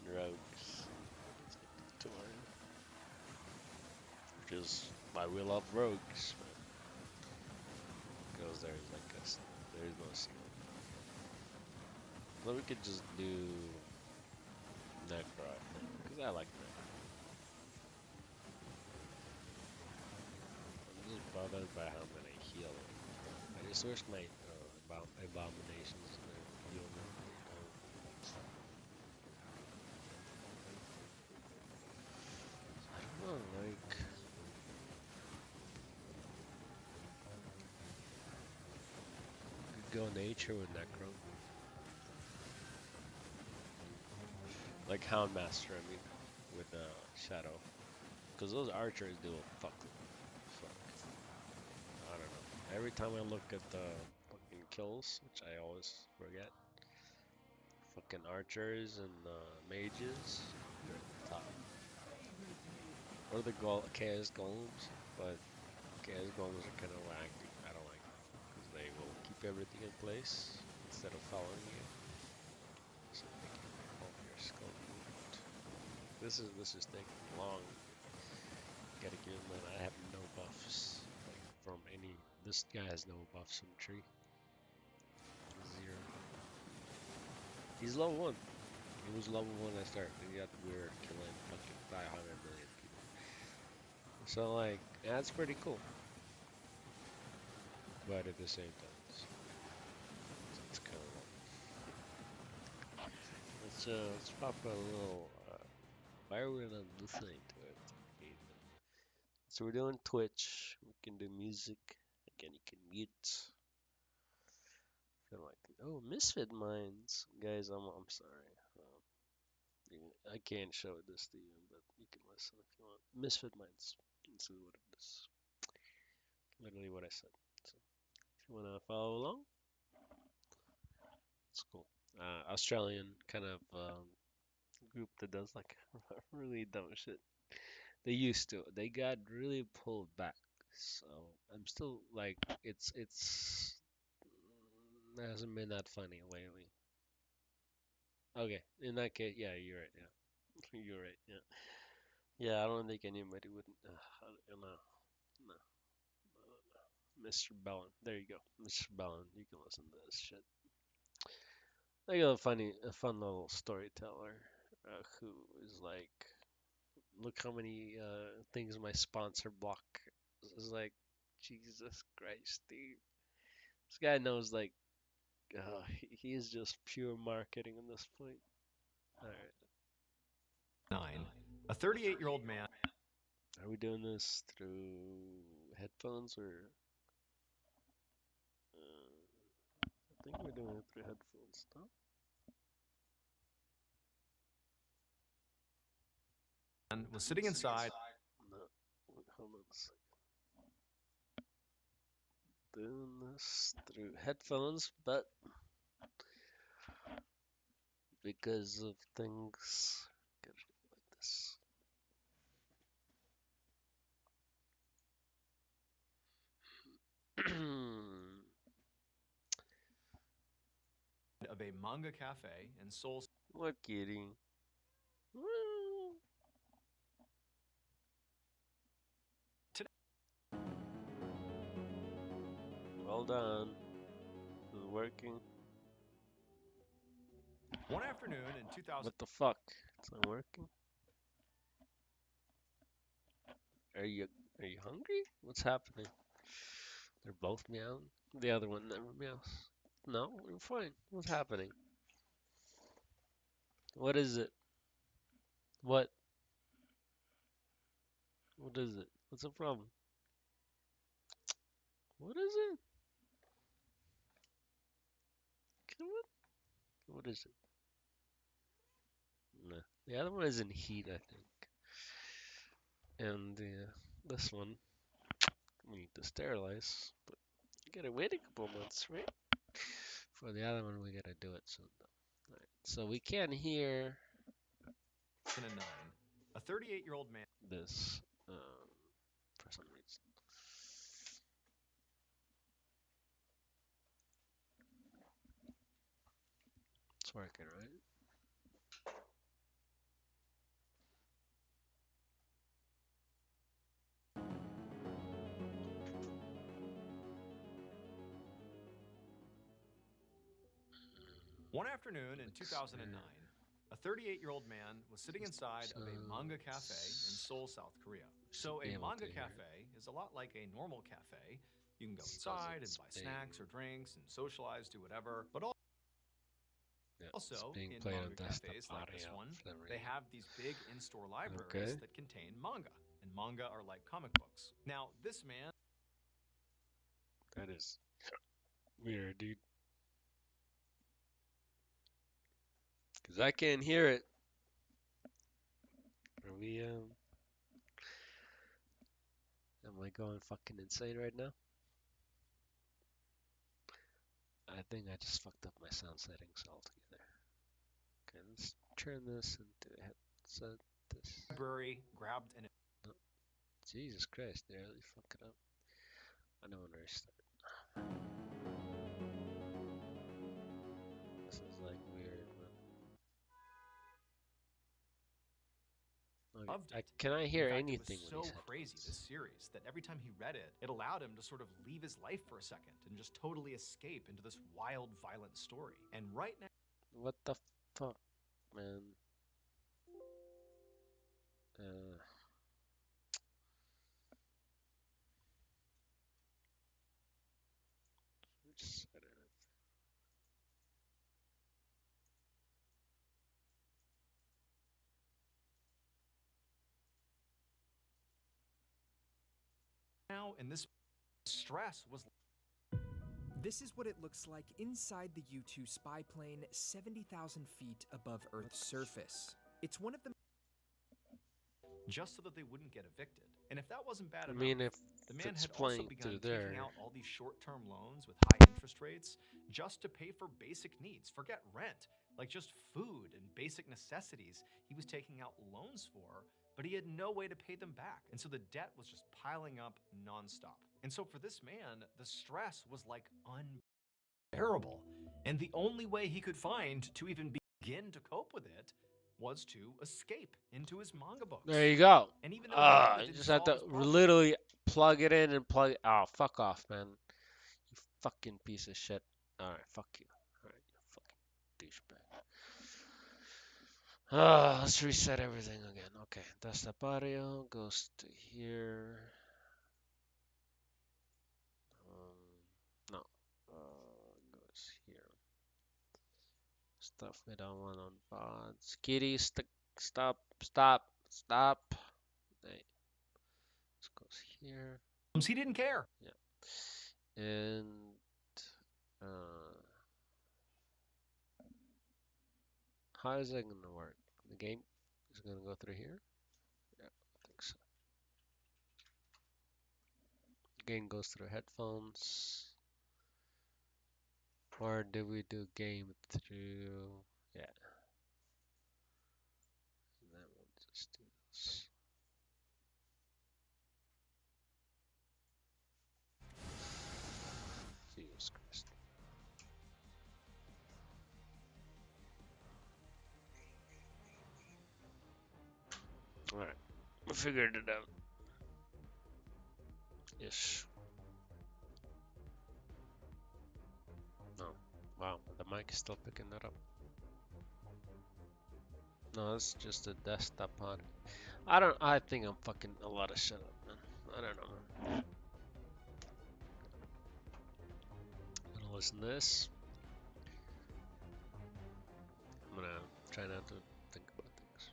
And rogues. It's like tutorial. Which is why we love rogues, because there's like there's no ceiling. But we could just do Necro, I think, because I like Necro. I'm just bothered by how many heal. I just wish my abominations would heal me. I don't know, like. Could go nature with Necro. Like Houndmaster, I mean, with Shadow. Because those archers do a fuck. I don't know. Every time I look at the fucking kills, which I always forget, fucking archers and mages, they're at the top. Or the Chaos Golems, but Chaos Golems are kind of wacky. I don't like them. Because they will keep everything in place instead of following you. So they can hold your skull movement. This is taking long. Gotta give him that. I have no buffs. Like from any. This guy has no buffs from tree. 0. He's level 1. He was level 1 at start. And yet we're killing fucking 500 million people. So like, that's pretty cool. But at the same time, it's kind of let's pop a little. Why are we not listening to it? Okay, so we're doing Twitch. We can do music. Again, you can mute. Feel like oh, Misfit Minds, guys. I'm sorry. I can't show this to you, but you can listen if you want. Misfit Minds. This is what it is. Literally what I said. So if you wanna follow along, it's cool. Australian kind of group that does like really dumb shit. They used to. They got really pulled back. So I'm still like it hasn't been that funny lately. Okay, in that case, yeah, you're right. Yeah, you're right. Yeah, yeah. I don't think anybody would. No, no, no, no. Mr. Bellin. There you go, Mr. Bellin. You can listen to this shit. I got a fun little storyteller who is like, look how many things my sponsor block. It's like, Jesus Christ, dude. This guy knows like, he is just pure marketing at this point. All right. 9. A 38-year-old man. Are we doing this through headphones or? I think we're doing it through headphones, no? Was sitting inside. No. Wait, hold on a second. Doing this through headphones, but because of things, gotta do it like this. Of a manga cafe in Seoul. What kidding? Well done. This is working. One afternoon in 2000. What the fuck? It's not working. Are you hungry? What's happening? They're both meowing. The other one never meows. No, we're fine. What's happening? What is it? What? What is it? What's the problem? What is it? Come on. What is it? No. The other one is in heat, I think. And this one, we need to sterilize. But you gotta wait a couple months, right? For the other one, we gotta do it soon, though. Alright, so we can't hear 2009. A 38-year-old man. this for some reason. It's working, right? One afternoon in 2009, a 38-year-old man was sitting inside of a manga cafe in Seoul, South Korea. So a manga cafe is a lot like a normal cafe. You can go inside and buy snacks or drinks and socialize, do whatever. But also, in manga cafes like this one, they have these big in-store libraries that contain manga. And manga are like comic books. Now, this man... That is weird, dude. Because I can't hear it. Are we, am I going fucking insane right now? I think I just fucked up my sound settings altogether. Okay, let's turn this into a headset. This. Library grabbed an... No. Jesus Christ, they really fuck it up. I don't want to restart. This is like weird, man. Okay. Can I hear anything? It was so crazy, this series, that every time he read it, it allowed him to sort of leave his life for a second and just totally escape into this wild, violent story. And right now... What the fuck, man? now, in this stress was This is what it looks like inside the U-2 spy plane 70,000 feet above Earth's surface. It's one of the just so that they wouldn't get evicted. And if that wasn't bad I enough, mean, if the man it's had also playing begun through taking there. out all these short-term loans with high interest rates just to pay for basic needs. Forget rent, like just food and basic necessities he was taking out loans for, but he had no way to pay them back. And so the debt was just piling up nonstop. And so for this man, the stress was like unbearable. And the only way he could find to even begin to cope with it was to escape into his manga books. There you go. And even though he knew that You didn't just have solve to his problem, literally plug it in and plug. Oh, fuck off, man. You fucking piece of shit. Alright, fuck you. Alright, you fucking douchebag. Let's reset everything again. Okay, desktop audio goes to here. No. Goes here. Stuff we don't want on bots. Kitty, stop. Hey, this goes here. he didn't care. Yeah. And how is that gonna work? The game is gonna go through here? Yeah, I think so. Game goes through headphones. Or did we do game through? Yeah. And then we'll just do this. Jesus Christ. Alright. We figured it out. Ish. No. Wow, the mic is still picking that up. No, it's just a desktop on. I think I'm fucking a lot of shit up, man. I don't know, man. I'm gonna listen to this. I'm gonna try not to think about things.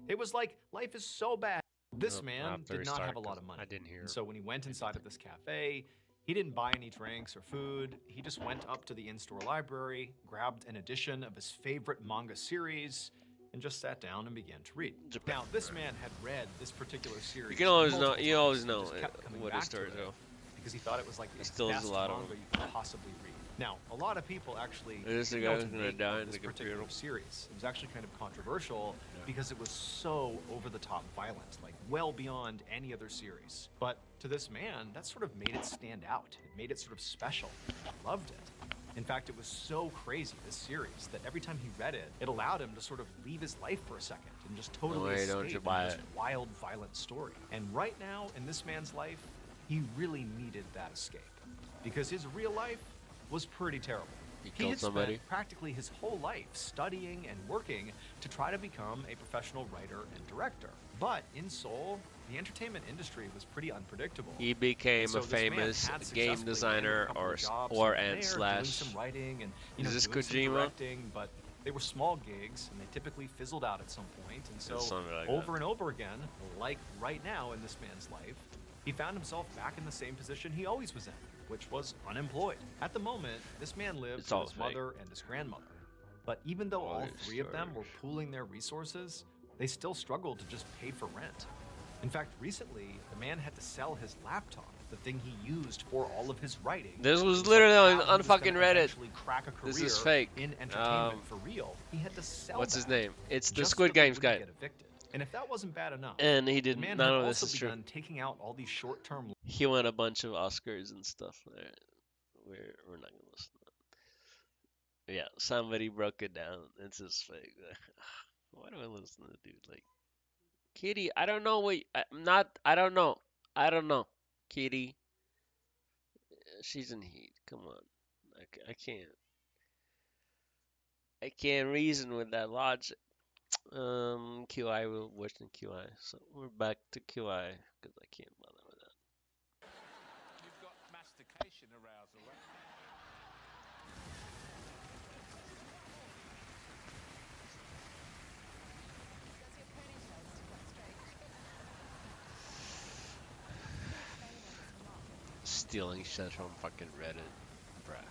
It was like, life is so bad. This Nope, man after did he not started, have a lot 'cause of money. I didn't hear And so when he went inside of this cafe, he didn't buy any drinks or food. He just went up to the in-store library, grabbed an edition of his favorite manga series, and just sat down and began to read. Japan. Now, this man had read this particular series. You can always know. multiple You times always and know just kept coming what back his to stories it are. because he thought it was like the still has best a lot of manga them. you could possibly read. Now, a lot of people actually Is the failed guy to gonna make die in this the computer? particular series. It was actually kind of controversial because it was so over-the-top violent, like well beyond any other series. But to this man, that sort of made it stand out. It made it sort of special. He loved it. In fact, it was so crazy, this series, that every time he read it, it allowed him to sort of leave his life for a second and just totally way, escape don't you into buy this it. wild, violent story. And right now, in this man's life, he really needed that escape because his real life was pretty terrible. He He killed had somebody. spent practically his whole life studying and working to try to become a professional writer and director. But in Seoul, the entertainment industry was pretty unpredictable. He became And so a this man famous had game successfully landed a designer couple or of jobs or here and there, slash. doing some writing and Is this doing some Kojima? directing, but they were small gigs and they typically fizzled out at some point. And so something like over that. and over again, like right now in this man's life, he found himself back in the same position he always was in, which was unemployed. At the moment, this man lived It's with all his fake. mother and his grandmother. But even though all All three of them were storage. pooling their resources, they still struggled to just pay for rent. In fact, recently, the man had to sell his laptop, the thing he used for all of his writing. This was It literally like on how he was unfucking gonna Reddit. eventually crack a This is career fake. in entertainment for real. He had to sell What's his that name? It's the just so Squid that they Games wouldn't guy. get evicted. And if that wasn't bad enough, And he the didn't. man None had of this also is true. begun taking out all these short-term He won a bunch of Oscars and stuff. We're not gonna listen to that. Yeah, somebody broke it down. It's just fake. Why do I listen to the dude? Like, Kitty, I don't know what. I'm not. I don't know. I don't know. Kitty. She's in heat. Come on. I can't. I can't reason with that logic. QI will worse than QI. So we're back to QI because I can't bother with that. You've got mastication arousal, right? Does your ponytail quite straight? stealing shit from fucking Reddit, bruh.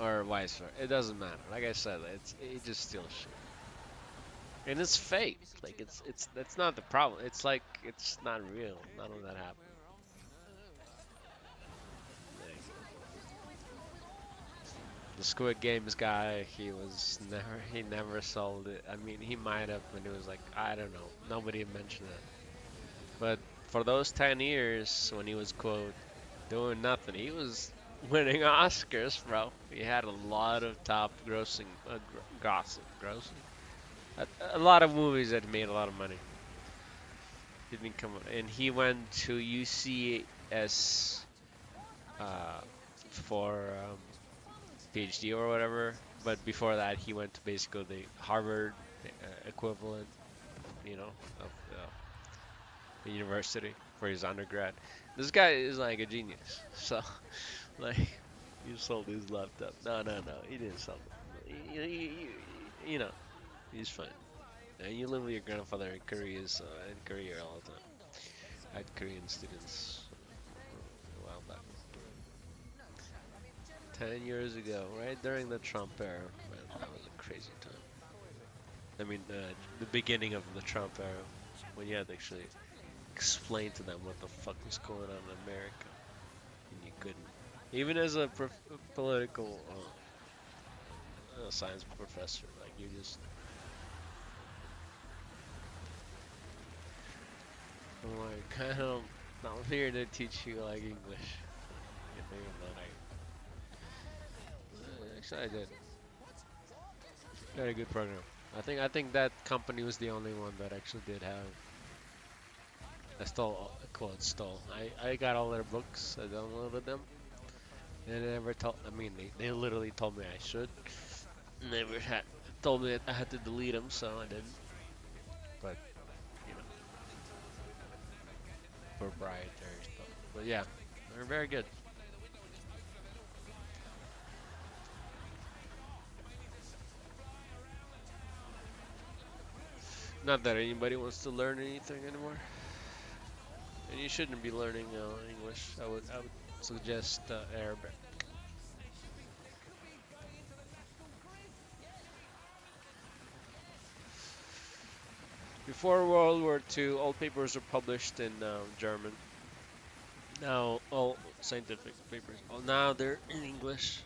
Or vice versa. It doesn't matter. Like I said, he just steals shit. And it's fake. Like it's that's not the problem. It's like it's not real. None of that happened. Like, the Squid Games guy, he never sold it. I mean, he might have, but it was like, I don't know. Nobody mentioned it. But for those 10 years when he was quote doing nothing, he was winning Oscars, bro. He had a lot of top grossing, grossing. A lot of movies that made a lot of money. Didn't come, and he went to UCS for PhD or whatever. But before that, he went to basically the Harvard equivalent, you know, of the university for his undergrad. This guy is like a genius. So, like, you sold his laptop. No, he didn't sell it. You know, he's fine. And you live with your grandfather in Korea, so in Korea all the time. I had Korean students a while back. 10 years ago, right during the Trump era, man, that was a crazy time. I mean, the beginning of the Trump era, when you had to actually explain to them what the fuck was going on in America, and you couldn't. Even as a political science professor, like you just. I'm like, I'm here to teach you like English. You know, actually, I did. Very good program. I think that company was the only one that actually did have. I stole, quote, stole. I got all their books. I downloaded them. They never told. I mean, they literally told me I should. Never had told me that I had to delete them, so I didn't. But you know, proprietary stuff. But yeah, they're very good. Not that anybody wants to learn anything anymore, and you shouldn't be learning English. I would suggest Arabic. Before World War II, all papers were published in German. Now all scientific papers, now they're in English.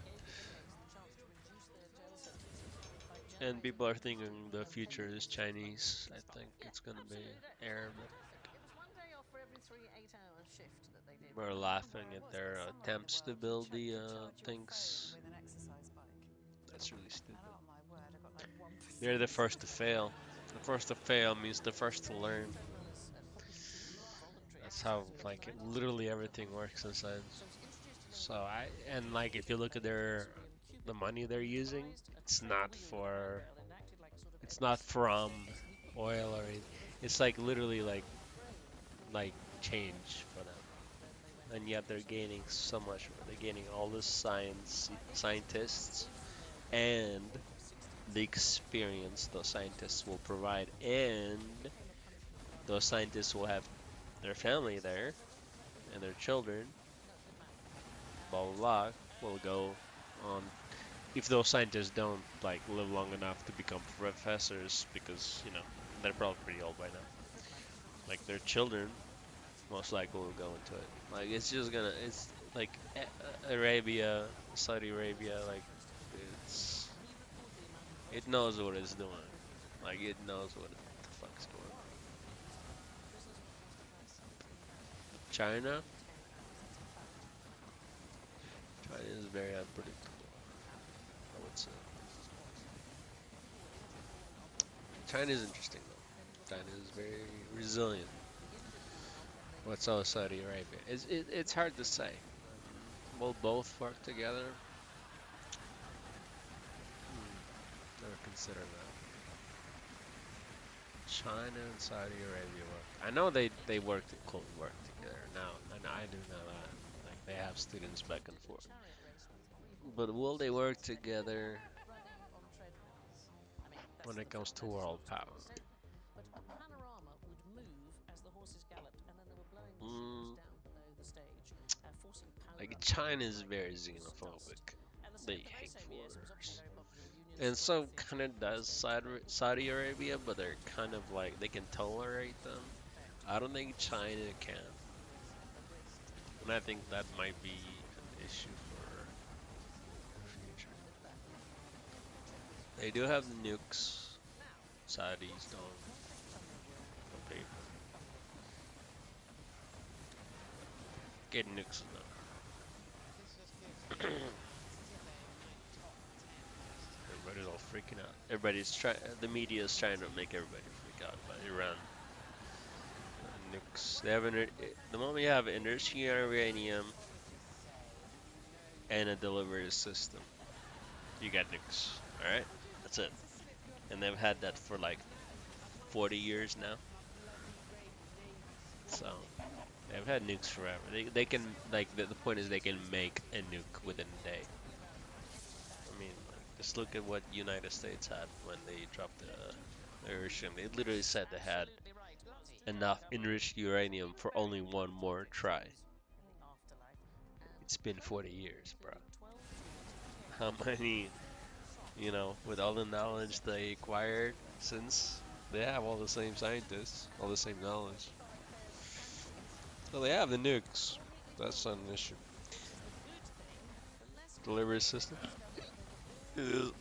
And people are thinking the future is Chinese. I think it's gonna be Arabic. We're laughing at their attempts to build the things. That's really stupid. They're the first to fail. The first to fail means the first to learn. That's how like literally everything works in science. So like if you look at the money they're using, it's not from oil or anything. It's like literally like change for them. And yet they're gaining so much. They're gaining all the scientists and the experience those scientists will provide, and those scientists will have their family there and their children. Blah blah blah. Will go on. If those scientists don't like live long enough to become professors, because you know they're probably pretty old by now. Like their children, most likely will go into it. Like it's like Arabia, Saudi Arabia, like it knows what it's doing. Like it knows what the fuck's going on. China is very unpredictable, I would say. China is interesting though. China is very resilient. What's so Saudi Arabia? It's hard to say. Will both work together? Never considered that. China and Saudi Arabia work. I know they work together now, and I do know that. Like they have students back and forth. But will they work together when it comes to world power? Like China is very xenophobic. And the They the hate post-Soviet was obviously foreigners. very popular. Unions And still so think kind of does Saudi Arabia, but they're kind of like they can tolerate them. I don't think China can, and I think that might be an issue for the future. They do have the nukes. Saudis don't on paper. Getting nukes is not hard. Everybody's all freaking out. Everybody's trying. The media is trying to make everybody freak out about Iran. Nukes. They have the moment you have enriched uranium and a delivery system, you got nukes. All right, that's it. And they've had that for like 40 years now. So they've had nukes forever. They can like the point is they can make a nuke within a day. I mean, like, just look at what United States had when they dropped the Hiroshima. They literally said they had enough enriched uranium for only one more try. It's been 40 years, bro. How many, with all the knowledge they acquired since, they have all the same scientists, all the same knowledge. So they have the nukes. That's not an issue. Delivery system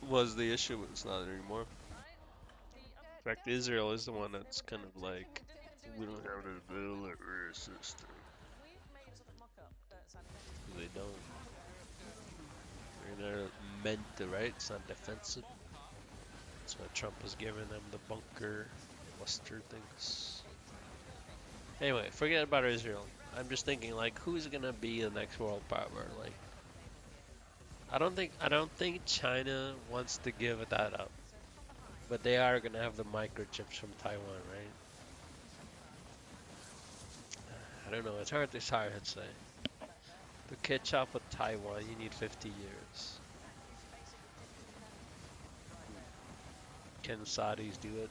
was the issue, but it's not anymore. In fact, Israel is the one that's kind of like, we don't have a delivery system. They don't. They're meant to, right? It's not defensive. That's why Trump was giving them the bunker mustard things. Anyway, forget about Israel. I'm just thinking, like, who's gonna be the next world power? Like, I don't think China wants to give that up, but they are gonna have the microchips from Taiwan, right? I don't know. It's hard to say. To catch up with Taiwan, you need 50 years. Can Saudis do it?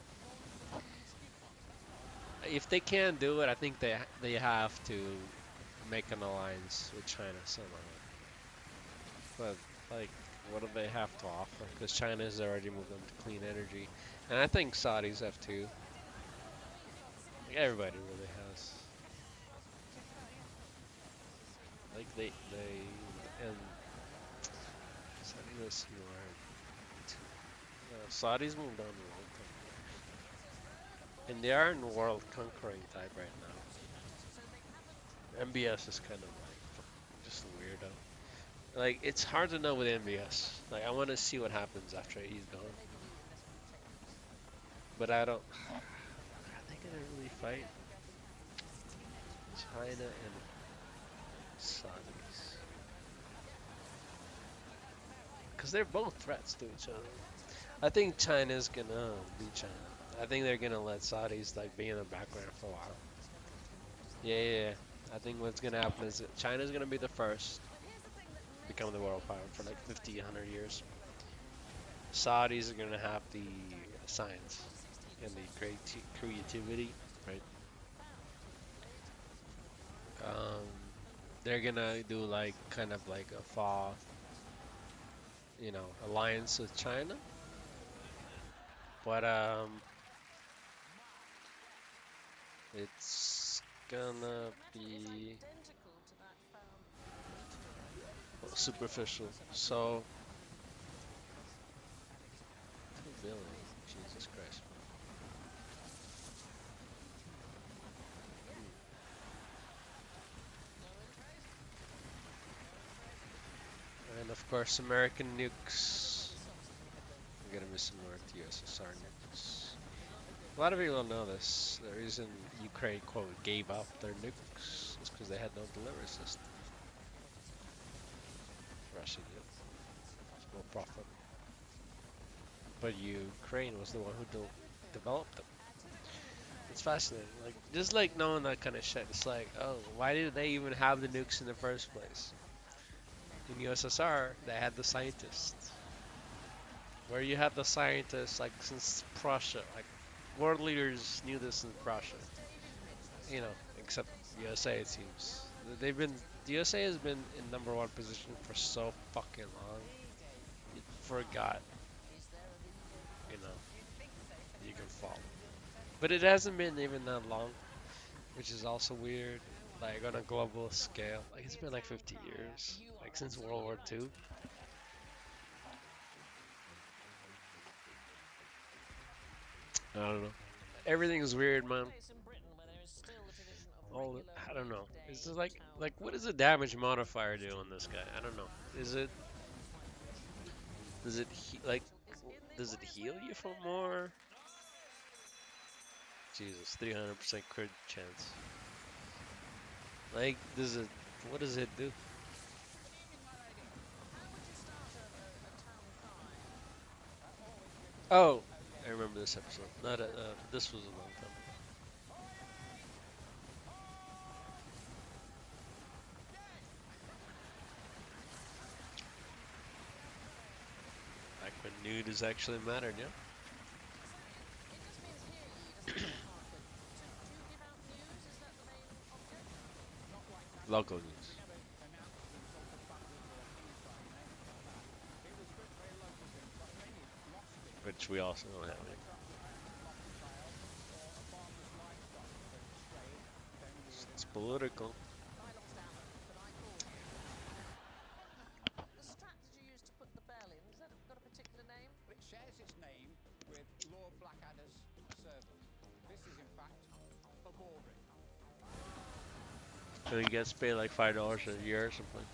If they can't do it, I think they have to make an alliance with China somehow. But like, what do they have to offer? Because China has already moved on to clean energy, and I think Saudis have too. Like everybody really has. Like they and Saudi, let's see where Saudis moved on a long time ago. And they are in world conquering type right now. MBS is kind of like just a weirdo. Like it's hard to know with MBS. Like I want to see what happens after he's gone. But I don't. Are they gonna really fight? China and Saudis. Because they're both threats to each other. I think China's gonna beat China. I think they're gonna let Saudis like be in the background for a while. Yeah. I think what's gonna happen is that China's gonna be the first to become the world power for like 50, 100 years. Saudis are gonna have the science and the creativity, right? They're gonna do like kind of like a fall, alliance with China. But it's gonna be superficial. So 2 billion, Jesus Christ. And of course, American nukes. We're gonna be similar to USSR nukes. A lot of people don't know this. The reason Ukraine, quote, gave up their nukes is because they had no delivery system. Russia did. There's no profit. But Ukraine was the one who developed them. It's fascinating. Like, just like knowing that kind of shit. It's like, oh, why did they even have the nukes in the first place? In USSR, they had the scientists. Where you had the scientists, like, since Prussia, like, world leaders knew this in Prussia. Except USA, it seems. they've been the USA has been in #1 position for so fucking long. You forgot, you know, you can fall. But it hasn't been even that long, which is also weird. Like on a global scale, like it's been like 50 years, like since World War II. I don't know. Everything's weird, man. All I don't know. It's just like what does the damage modifier do on this guy? I don't know. Is it does it like does it heal you for more? Jesus, 300% crit chance. Like does it what does it do? Oh, I remember this episode. Not this was a long time ago. Back when nude actually mattered, yeah. Local news. Which we also don't have any. It's political. The strap that you use to put the bell in, has that got a particular name? It shares its name with Lord Blackadder's servant. This is, in fact, a boring. And he gets paid like $5 a year or something.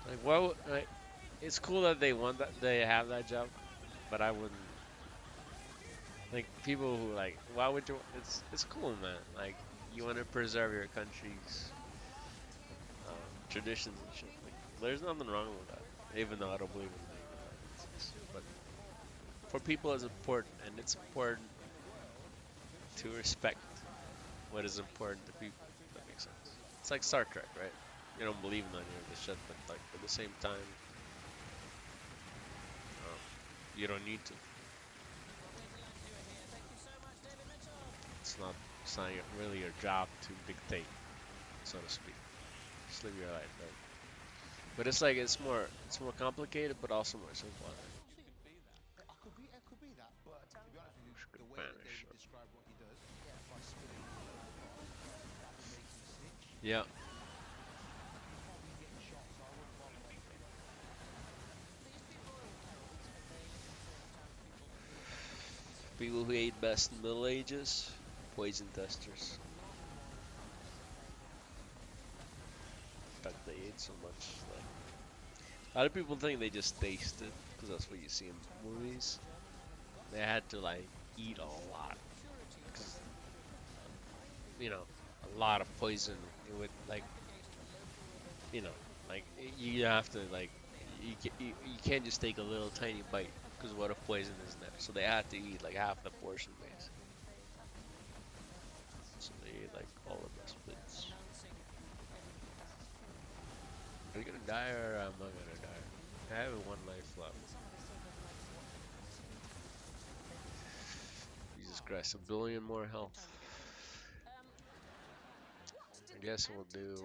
Like, well, like, it's cool that they want that they have that job, but I wouldn't. Like people who like, why would you? It's cool, man. Like you want to preserve your country's traditions and shit. Like, there's nothing wrong with that, even though I don't believe in it. But for people, it's important, and it's important to respect what is important to people. If that makes sense. It's like Star Trek, right? You don't believe in any of this shit, but like at the same time, you don't need to. It's not really your job to dictate, so to speak. Just live your life, right? But it's like it's more complicated, but also more simple. It could be that, but to be honest with you, the way that David described what he does, by spilling that would make him sick. Yeah. People who ate best in the Middle Ages, poison testers. In fact, they ate so much. Like, a lot of people think they just tasted, because that's what you see in movies. They had to like eat a lot, cause, you know, a lot of poison. It would like, you know, like you have to like, you can't just take a little tiny bite. Because what if poison is there? So they had to eat like half the portion, basically. So they ate like all of the splits. Are you gonna die or am I gonna die? I have one life left. Jesus Christ, 1 billion more health. I guess we'll do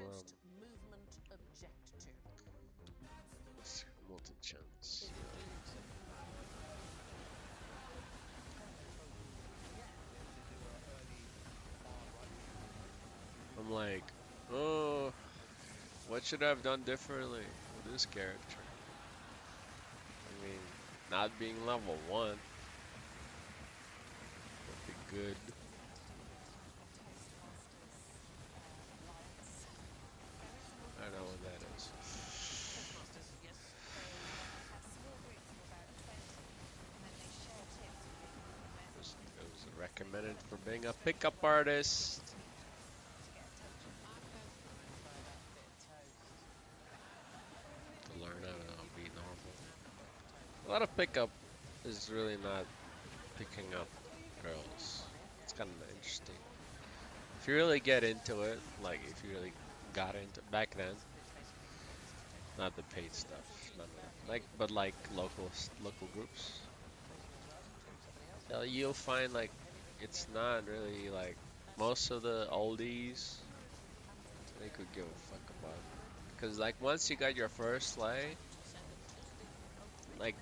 multi-chance. I'm like, oh, what should I have done differently with this character? I mean, not being level 1 would be good. I don't know what that is. It was recommended for being a pickup artist. A lot of pickup is really not picking up girls. It's kind of interesting. If you really get into it, like if you really got into it back then, not the paid stuff, but like local groups, you'll find like it's not really like most of the oldies, they could give a fuck about. Because like once you got your first like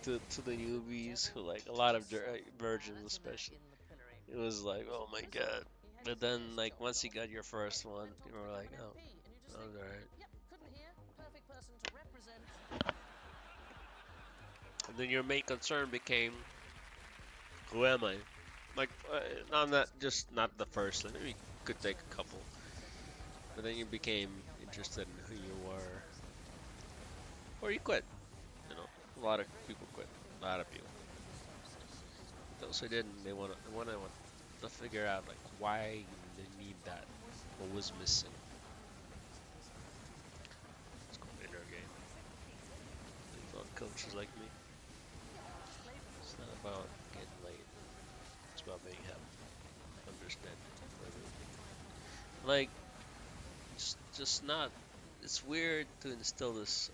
to the newbies who like a lot of virgins especially, it was like oh my god. But then like once you got your first one, you were like oh, that was alright. And then your main concern became who am I? Like not that just not the first. Like, maybe you could take a couple, but then you became interested in who you were, or you quit. You know, a lot of people quit. A lot of people. Those who didn't, they want to figure out like why they need that, what was missing. Let's go inner game. They thought coaches like me. It's not about getting laid. It's about being happy, understanding everything. Like, just not. It's weird to instill this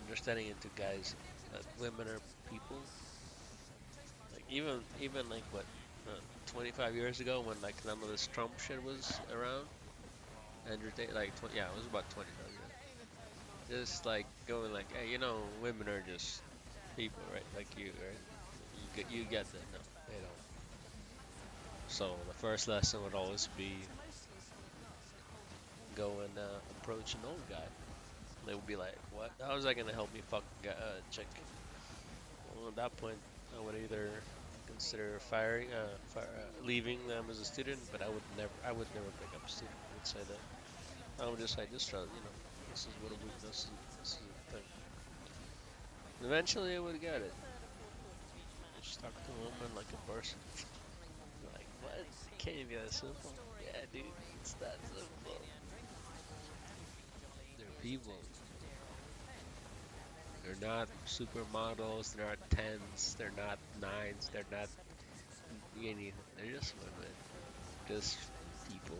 understanding into guys that women are people. Like even like what 25 years ago when like none of this Trump shit was around. Andrew Tate, like yeah, it was about 25 years. Just like going like, hey, you know, women are just people, right? Like you, right? You get that? No, they don't. So the first lesson would always be go and approach an old guy. They would be like, what? How is that gonna help me fuck a chick? Well, at that point, I would either consider leaving them as a student, but I would never pick up a student. I would say that. I would just say, just try, you know, this is what this is the thing. And eventually, I would get it. Just talk to a woman like a person. Like, what? Can't you be that simple? Yeah, dude, it's that simple. They're people. They're not supermodels, they're not 10s, they're not 9s, they're not anything. They're just women. Just people.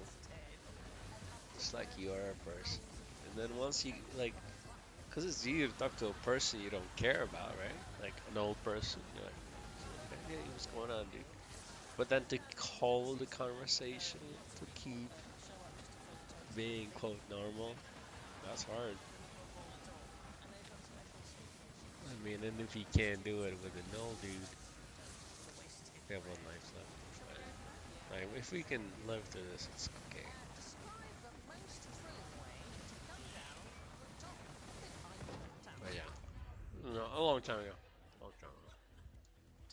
Just like you are a person. And then once you, like, because it's easier to talk to a person you don't care about, right? Like an old person. You're like, hey, what's going on, dude? But then to hold the conversation, to keep being, quote, normal, that's hard. I mean, and if he can't do it with an old dude, we have one life left. Fine. Like, if we can live through this, it's okay. But yeah, no, a long time ago. Long time ago.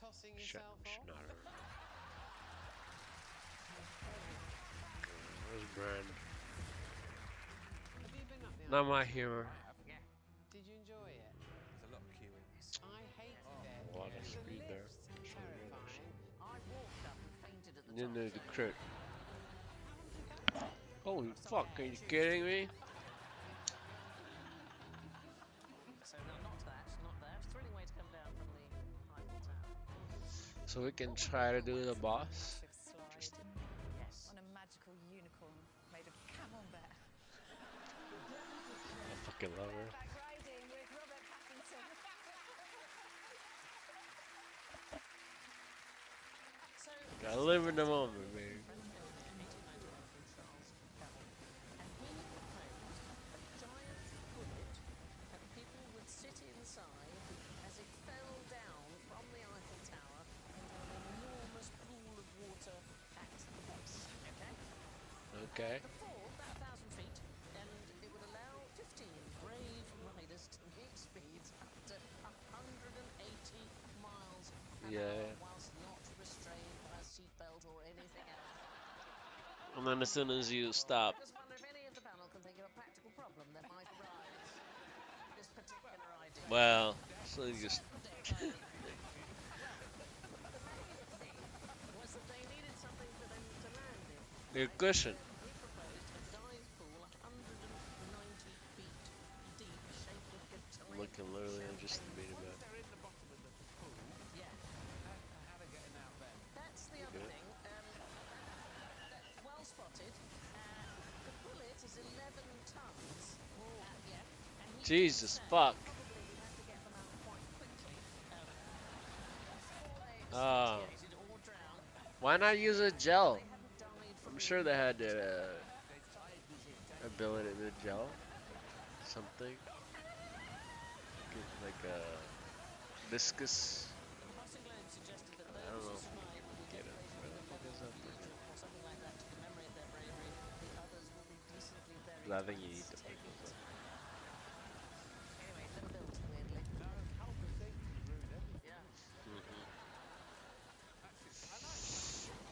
Tossing Shit, yourself off. not her. Where's Brand? Have you been up the Not my island? humor. Did you enjoy it? There's a lot of queuing. I hated A it. lot of The speed there. lifts, That's really good. terrifying. Didn't know the crit. Holy fuck, are you kidding me? So not that, not that. Thrilling way to come down from the Eiffel Tower. So we can try to do the boss. Slide Yes. on a magical unicorn made of camembert. I fucking love her. Back riding with Robert Pattinson. So Gotta live in the moment, baby. and he proposed a giant bullet that people would sit inside as it fell down from the Eiffel Tower into an enormous pool of water at the base. Okay? Okay. The fall, about 1,000 feet, and it would allow 15 brave riders to reach speeds up to 180 miles an Yeah. hour whilst not restrained by a seatbelt or anything else. And then as soon as you stop, I just wonder if any of the panel can think of a practical problem that might arise. This particular idea. well, so you just Was that they needed something for them to land in. your cushion. He proposed a dive pool 190 feet deep, shaped like a tiny Looking literally interested in being about. They're in the bottom of the pool. Yeah, How are they getting out then? that's the other Good. thing. Well spotted. The bullet is 11 tons. Yeah. And he Jesus said fuck. probably we have to get them out quite quickly. Before they Ah. asphyxiated or drowned. Why not use a gel? They hadn't died from I'm sure they had ability to gel something. Get like a viscous. Crossing suggested that I those don't who know. survive will be Get it. Where the fuck is that thing? or something like that to commemorate their bravery. The others will be decently buried. I think you need to pick those up. Anyway, never built, weirdly. Health and safety ruined everything. Yeah.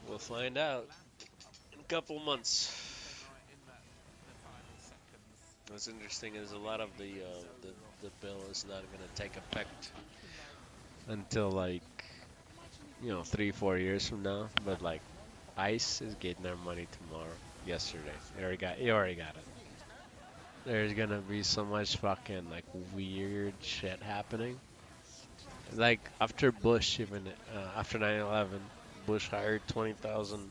We'll find out in a couple months. What's interesting is a lot of the bill is not going to take effect until like 3-4 years from now. But like ICE is getting their money tomorrow. Yesterday, he already got it. There's gonna be so much fucking like weird shit happening. Like after Bush, even after 9/11, Bush hired 20,000.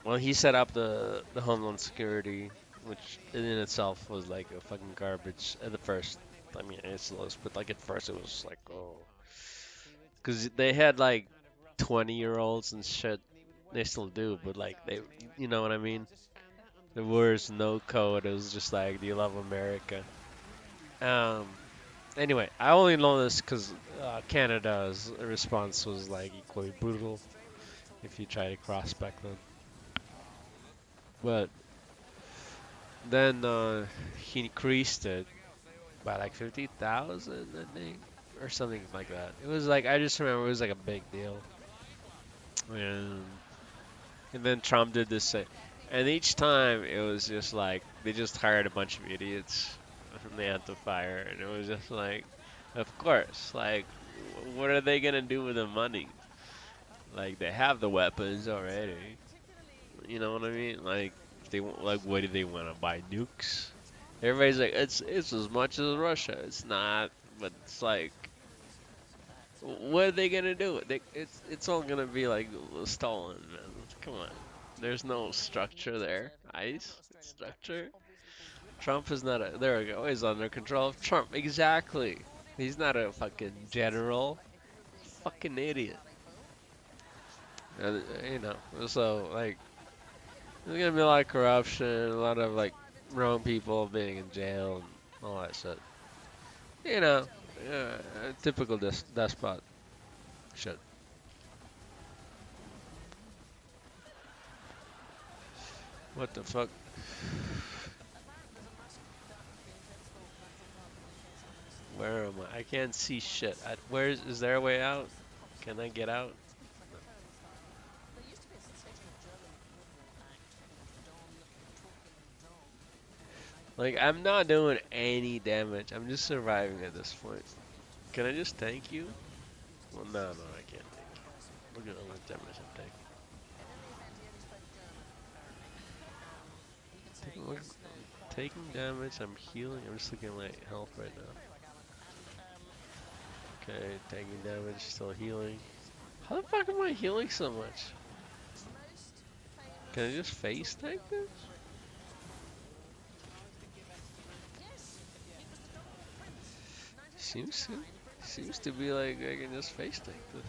Well, he set up the Homeland Security, which in itself was like a fucking garbage at the first. I mean, it's low, but like at first it was like, oh, because they had like 20-year-olds and shit. They still do, but like they, you know what I mean? There was no code. It was just like, do you love America? Anyway, I only know this because Canada's response was like equally brutal if you try to cross back then. But then he increased it by like 50,000, I think, or something like that. It was like, I just remember it was like a big deal. And then Trump did this, and each time it was just like they just hired a bunch of idiots and they had to fire, and it was just like, of course, like, what are they gonna do with the money? Like, they have the weapons already. You know what I mean? Like, if they like, what do they want to buy nukes? Everybody's like, it's as much as Russia. It's not, but it's like, what are they gonna do? It's all gonna be like stolen, man. Come on. There's no structure there. ICE structure. Trump is not a. There we go. He's under control of Trump. Exactly. He's not a fucking general. Fucking idiot. So like, there's gonna be a lot of corruption, a lot of like wrong people being in jail and all that shit. Typical despot shit. What the fuck? Where am I? I can't see shit. Is there a way out? Can I get out? Like, I'm not doing any damage. I'm just surviving at this point. Can I just tank you? Well, no, I can't tank you. Look at all the damage I'm taking. I'm taking damage, I'm healing. I'm just looking at my health right now. Okay, taking damage, still healing. How the fuck am I healing so much? Can I just face tank this? Seems to be like I can just face tank this.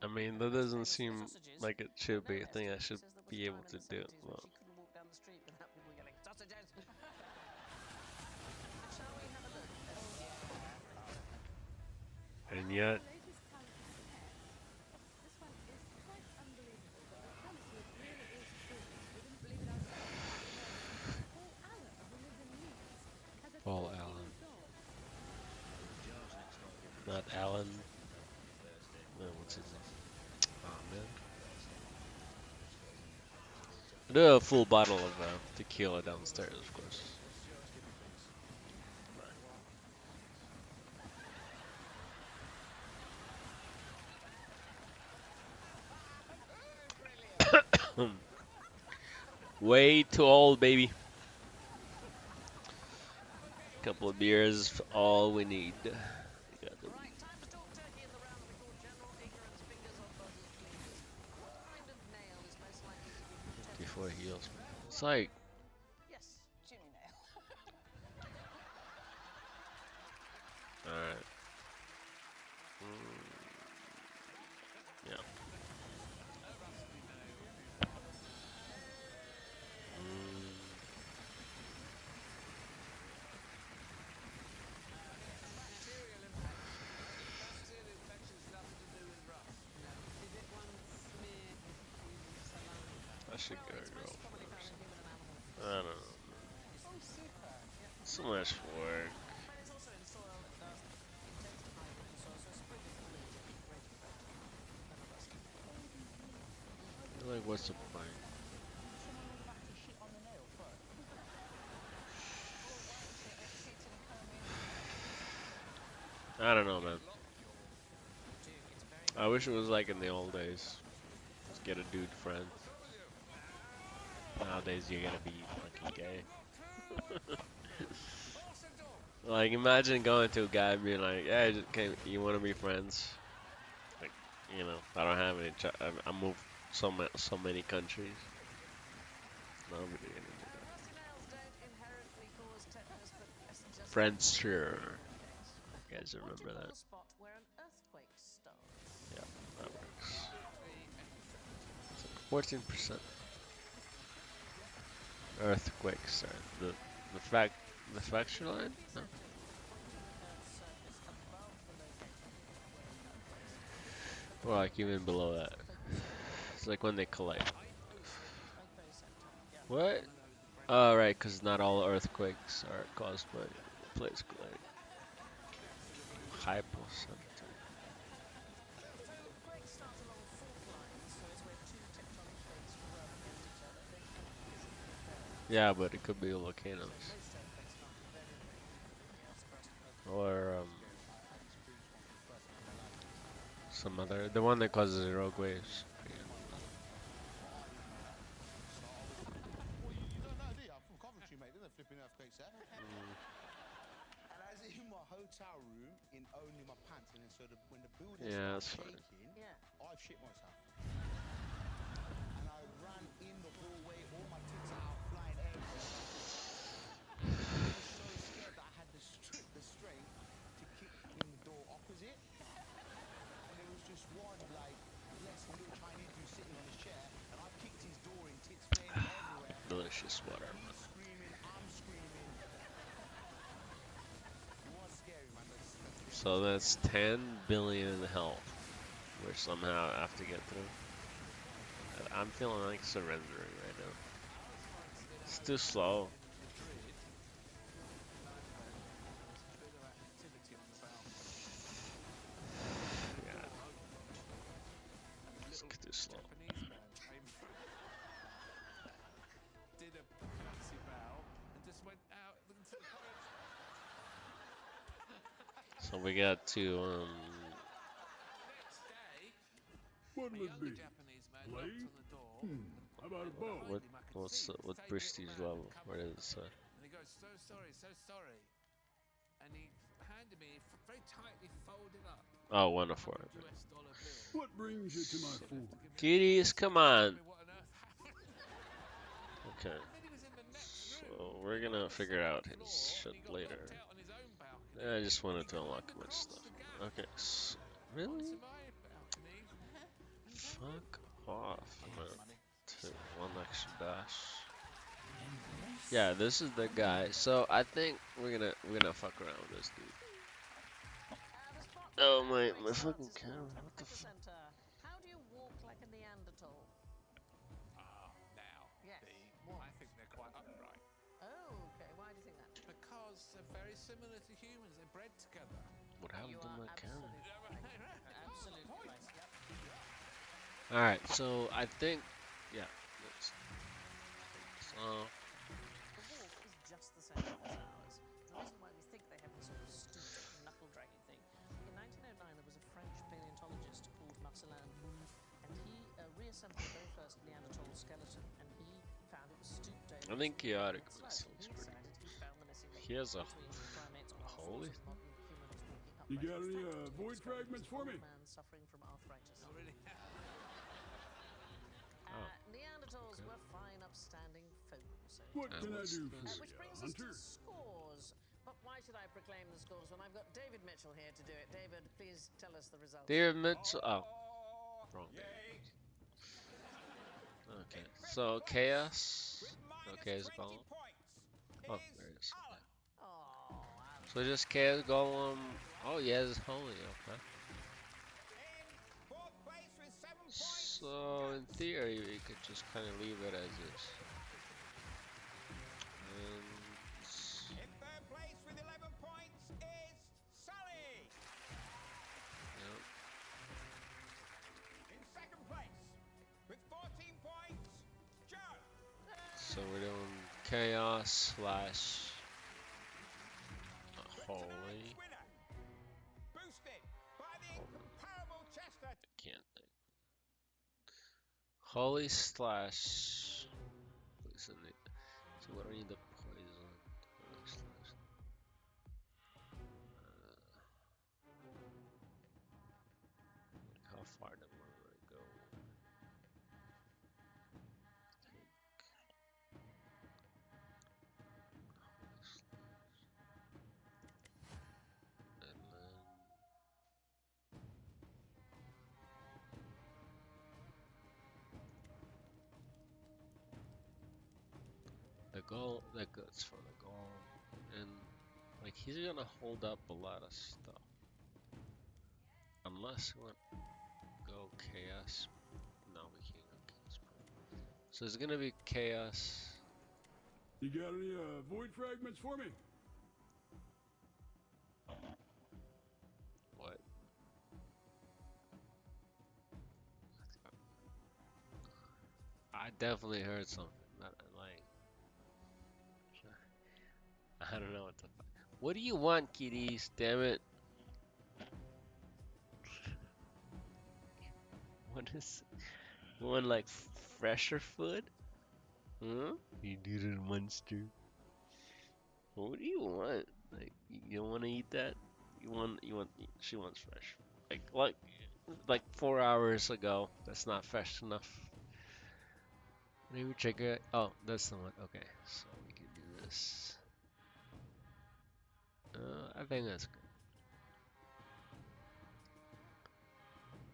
I mean, that doesn't seem like it should be a thing I should be able to do. Well. And yet, Paul Allen. Not Allen. No, what's his name? Oh, man. I do have a full bottle of tequila downstairs, of course. Way too old, baby. Couple of beers, all we need. Before he heals. It's like. Yes, Jimmy Nail. Alright. should go It's most girl commonly found first. in human and animal I don't know. Oh, super. So much work. But it's also in soil that does intends to hide in the soil, so spring is really a great effect than a rust. Like, what's the point? Someone would have actually shit on the nail first. Or wipe it, exit and comb in. I don't know, man. Dude, it's very I wish it was like in the old days. Just get a dude friend. Nowadays, you gotta be fucking gay. Like, imagine going to a guy and being like, "Hey, you want to be friends?" Like, you know, I don't have any. I moved so many countries. Nobody gonna do that. rusty nails don't inherently cause tetanus, but just Friends, sure. You guys What do remember you call that? the spot where an earthquake starts? Yeah, that works. 14%. Earthquakes are the fracture line? No. Or like even below that. It's like when they collide. What? Oh, right, because not all earthquakes are caused by plates colliding. Hypocenter. Yeah, but it could be volcanoes. Or some other, the one that causes rogue waves. Well, you don't know, do you? I'm from Coventry, mate. There's no flipping earthquakes there. And I was in my hotel room in only my pants, and then so when the building Yeah, started that's fine. shaking, I shit myself. And I ran in the hallway, all my tits are out, flying everywhere. I was so scared that I had the strength to kick in the door opposite. And there was just one, like, blessed little Chinese dude sitting on his chair, and I kicked his door in, tits flying everywhere. Delicious water. He's screaming, I'm screaming. It was scary, man. So that's 10 billion health, which somehow I have to get through. I'm feeling like surrendering right now. It's too slow. Yeah. It's too slow. Japanese man came through, did a massive bow, and just went out into the corridor. So we got to Next day, What a would younger be? Japanese man Play? knocked on the door. How about a bow? what what prestige level? What is it? And he goes, so sorry, so sorry. And he handed me a very tightly folded up Oh, one of four. $100 bill. What brings you to my fort? Kitties, come on. What on earth happened? Okay. And then he was in the next room. So we're gonna figure out his Floor, shit and he got later. knocked out on his own balcony. I just wanted to unlock a bunch of stuff. Okay. Really? Onto my balcony. Fuck off, man. One extra dash. Yeah, this is the guy. So I think we're gonna fuck around with this dude. Oh my fucking camera. What the fuck? How do you walk like a Neanderthal? Now, Yes. I think they're quite upright. Oh, okay. Why do you think that? Because they're very similar to humans. They're bred together. What happened to my camera? Absolutely right. Yep. Alright, so I think, yeah. So, The walk is just the same as ours. The reason why we think they have this sort of stooped, knuckle-dragging thing. In 1909, there was a French paleontologist called Marcelin Mouve, and he reassembled the very first Neanderthal skeleton, and he found it was stooped over. I think chaotic He sounds pretty. decided he found the missing link He has a between primates on all holy. fours and modern humans walking You upright. got In any fact, he void described fragments this for me? old man suffering from arthritis. Oh, really? Neanderthals were fine, upstanding folk. So What can I do for which you, brings us to Hunter? scores. But why should I proclaim the scores when I've got David Mitchell here to do it? David, please tell us the results. David Mitchell. Oh, wrong David. Okay, so chaos. Okay, is golem. Oh, there it is. Okay. Oh, So just chaos golem. Oh, yeah, it's holy. Okay. So in theory, we could just kind of leave it as is. And In third place with 11 points is Sully. yep. In second place with 14 points, Joe. So we're doing chaos slash holy. Tonight's winner, boosted by the incomparable Chester. Can't think. Holy slash poison. So what do we need the poison? Holy slash. Like how far do I want to go? Take holy slash. And then the goal that goes for the goal, and like he's gonna hold up a lot of stuff unless we want to go chaos. No, we can't go chaos. So it's gonna be chaos. You got any void fragments for me? What? I definitely heard something. Not like I don't know what the fuck. What do you want, kiddies? Damn it! What is? You want like fresher food? Huh? You little monster. What do you want? Like you don't want to eat that? You want? She wants fresh. Like 4 hours ago. That's not fresh enough. Maybe check it. Oh, that's the one. Okay, so we can do this. I think that's good.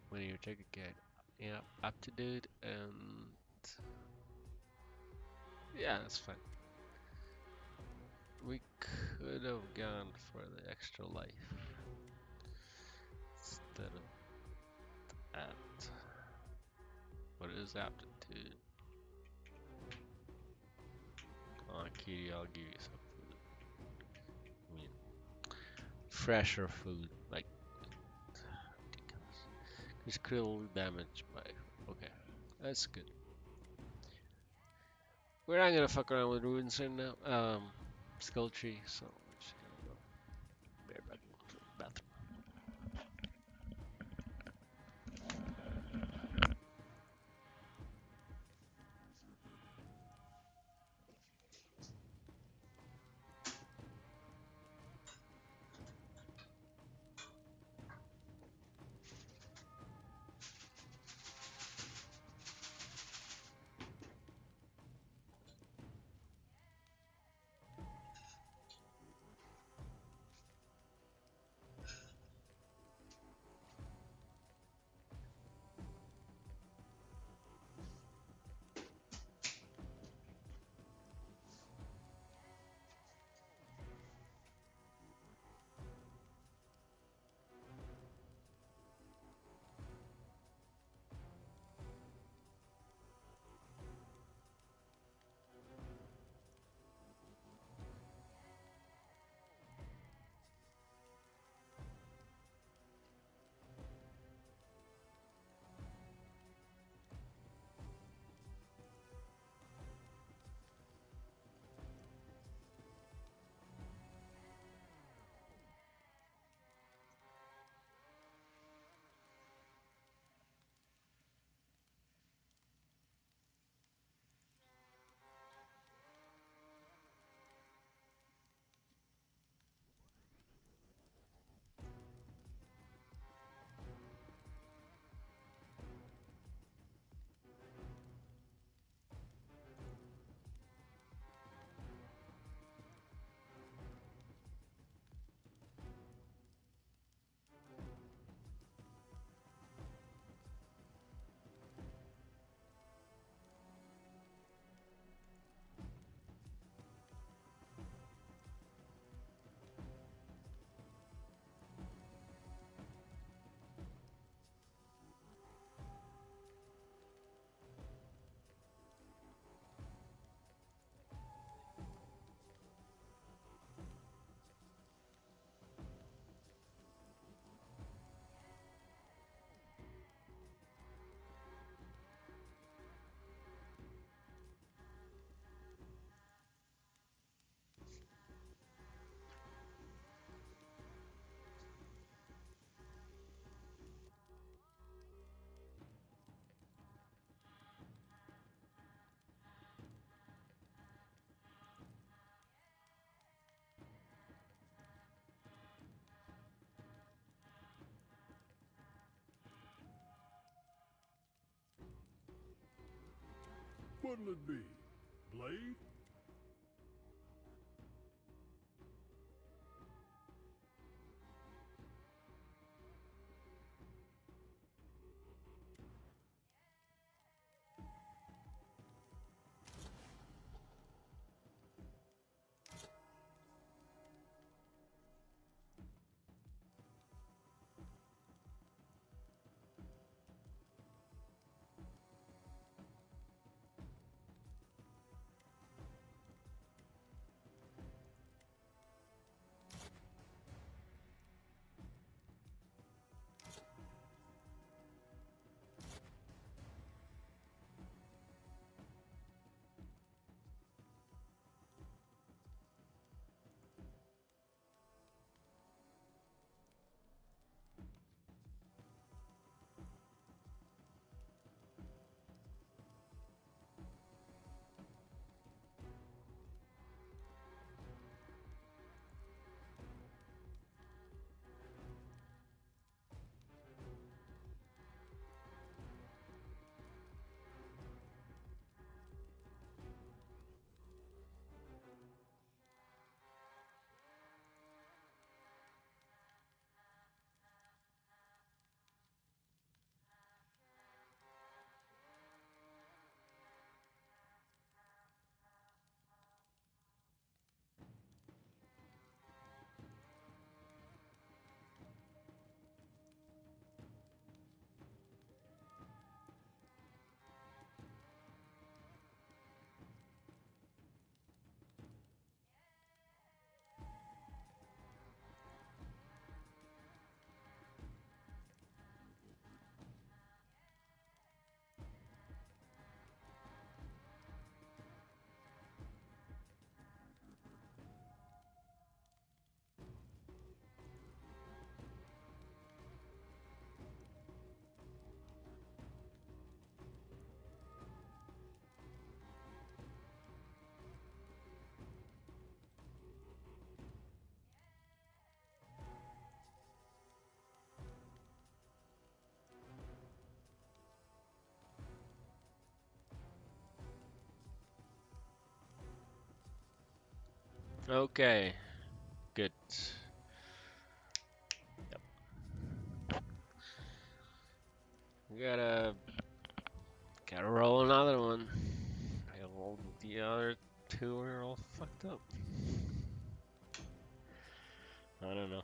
When you check again, yeah, up to date, and yeah, that's fine. We could have gone for the extra life instead of that. What is aptitude? Oh, Kitty, I'll give you some food. I mean, fresher food, like it's critical damage by. Okay, that's good. We're not gonna fuck around with ruins right now. Skill tree, so we're just gonna go bareback to the bathroom. what'll it be? Blade? Okay, good. Yep. We gotta roll another one. The other two are all fucked up. I don't know.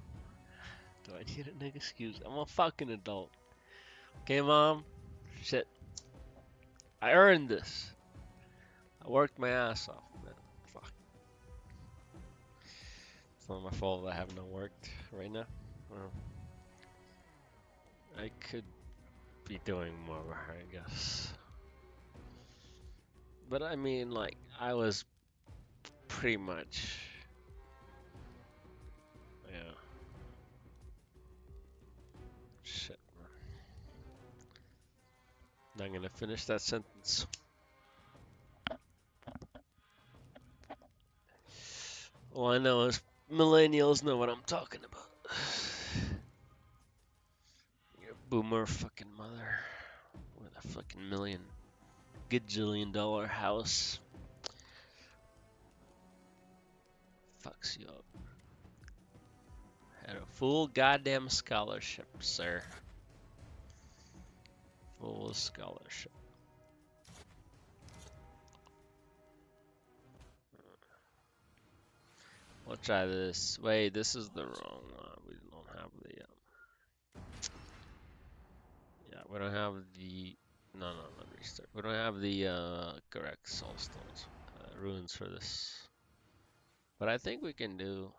Do I need an excuse? I'm a fucking adult. Okay, Mom? Shit. I earned this. I worked my ass off, man. Fuck. It's not my fault I haven't worked right now. Well, I could be doing more, I guess. But I mean, like, I was pretty much... Yeah. Shit, man. Not gonna finish that sentence. All I know is millennials know what I'm talking about. Your boomer fucking mother with a fucking gajillion-dollar house fucks you up. Had a full goddamn scholarship, sir. Full scholarship. We'll try this. Wait, this is the wrong one. We don't have the. Yeah, we don't have the. No, let me restart. We don't have the correct soulstones runes for this. But I think we can do.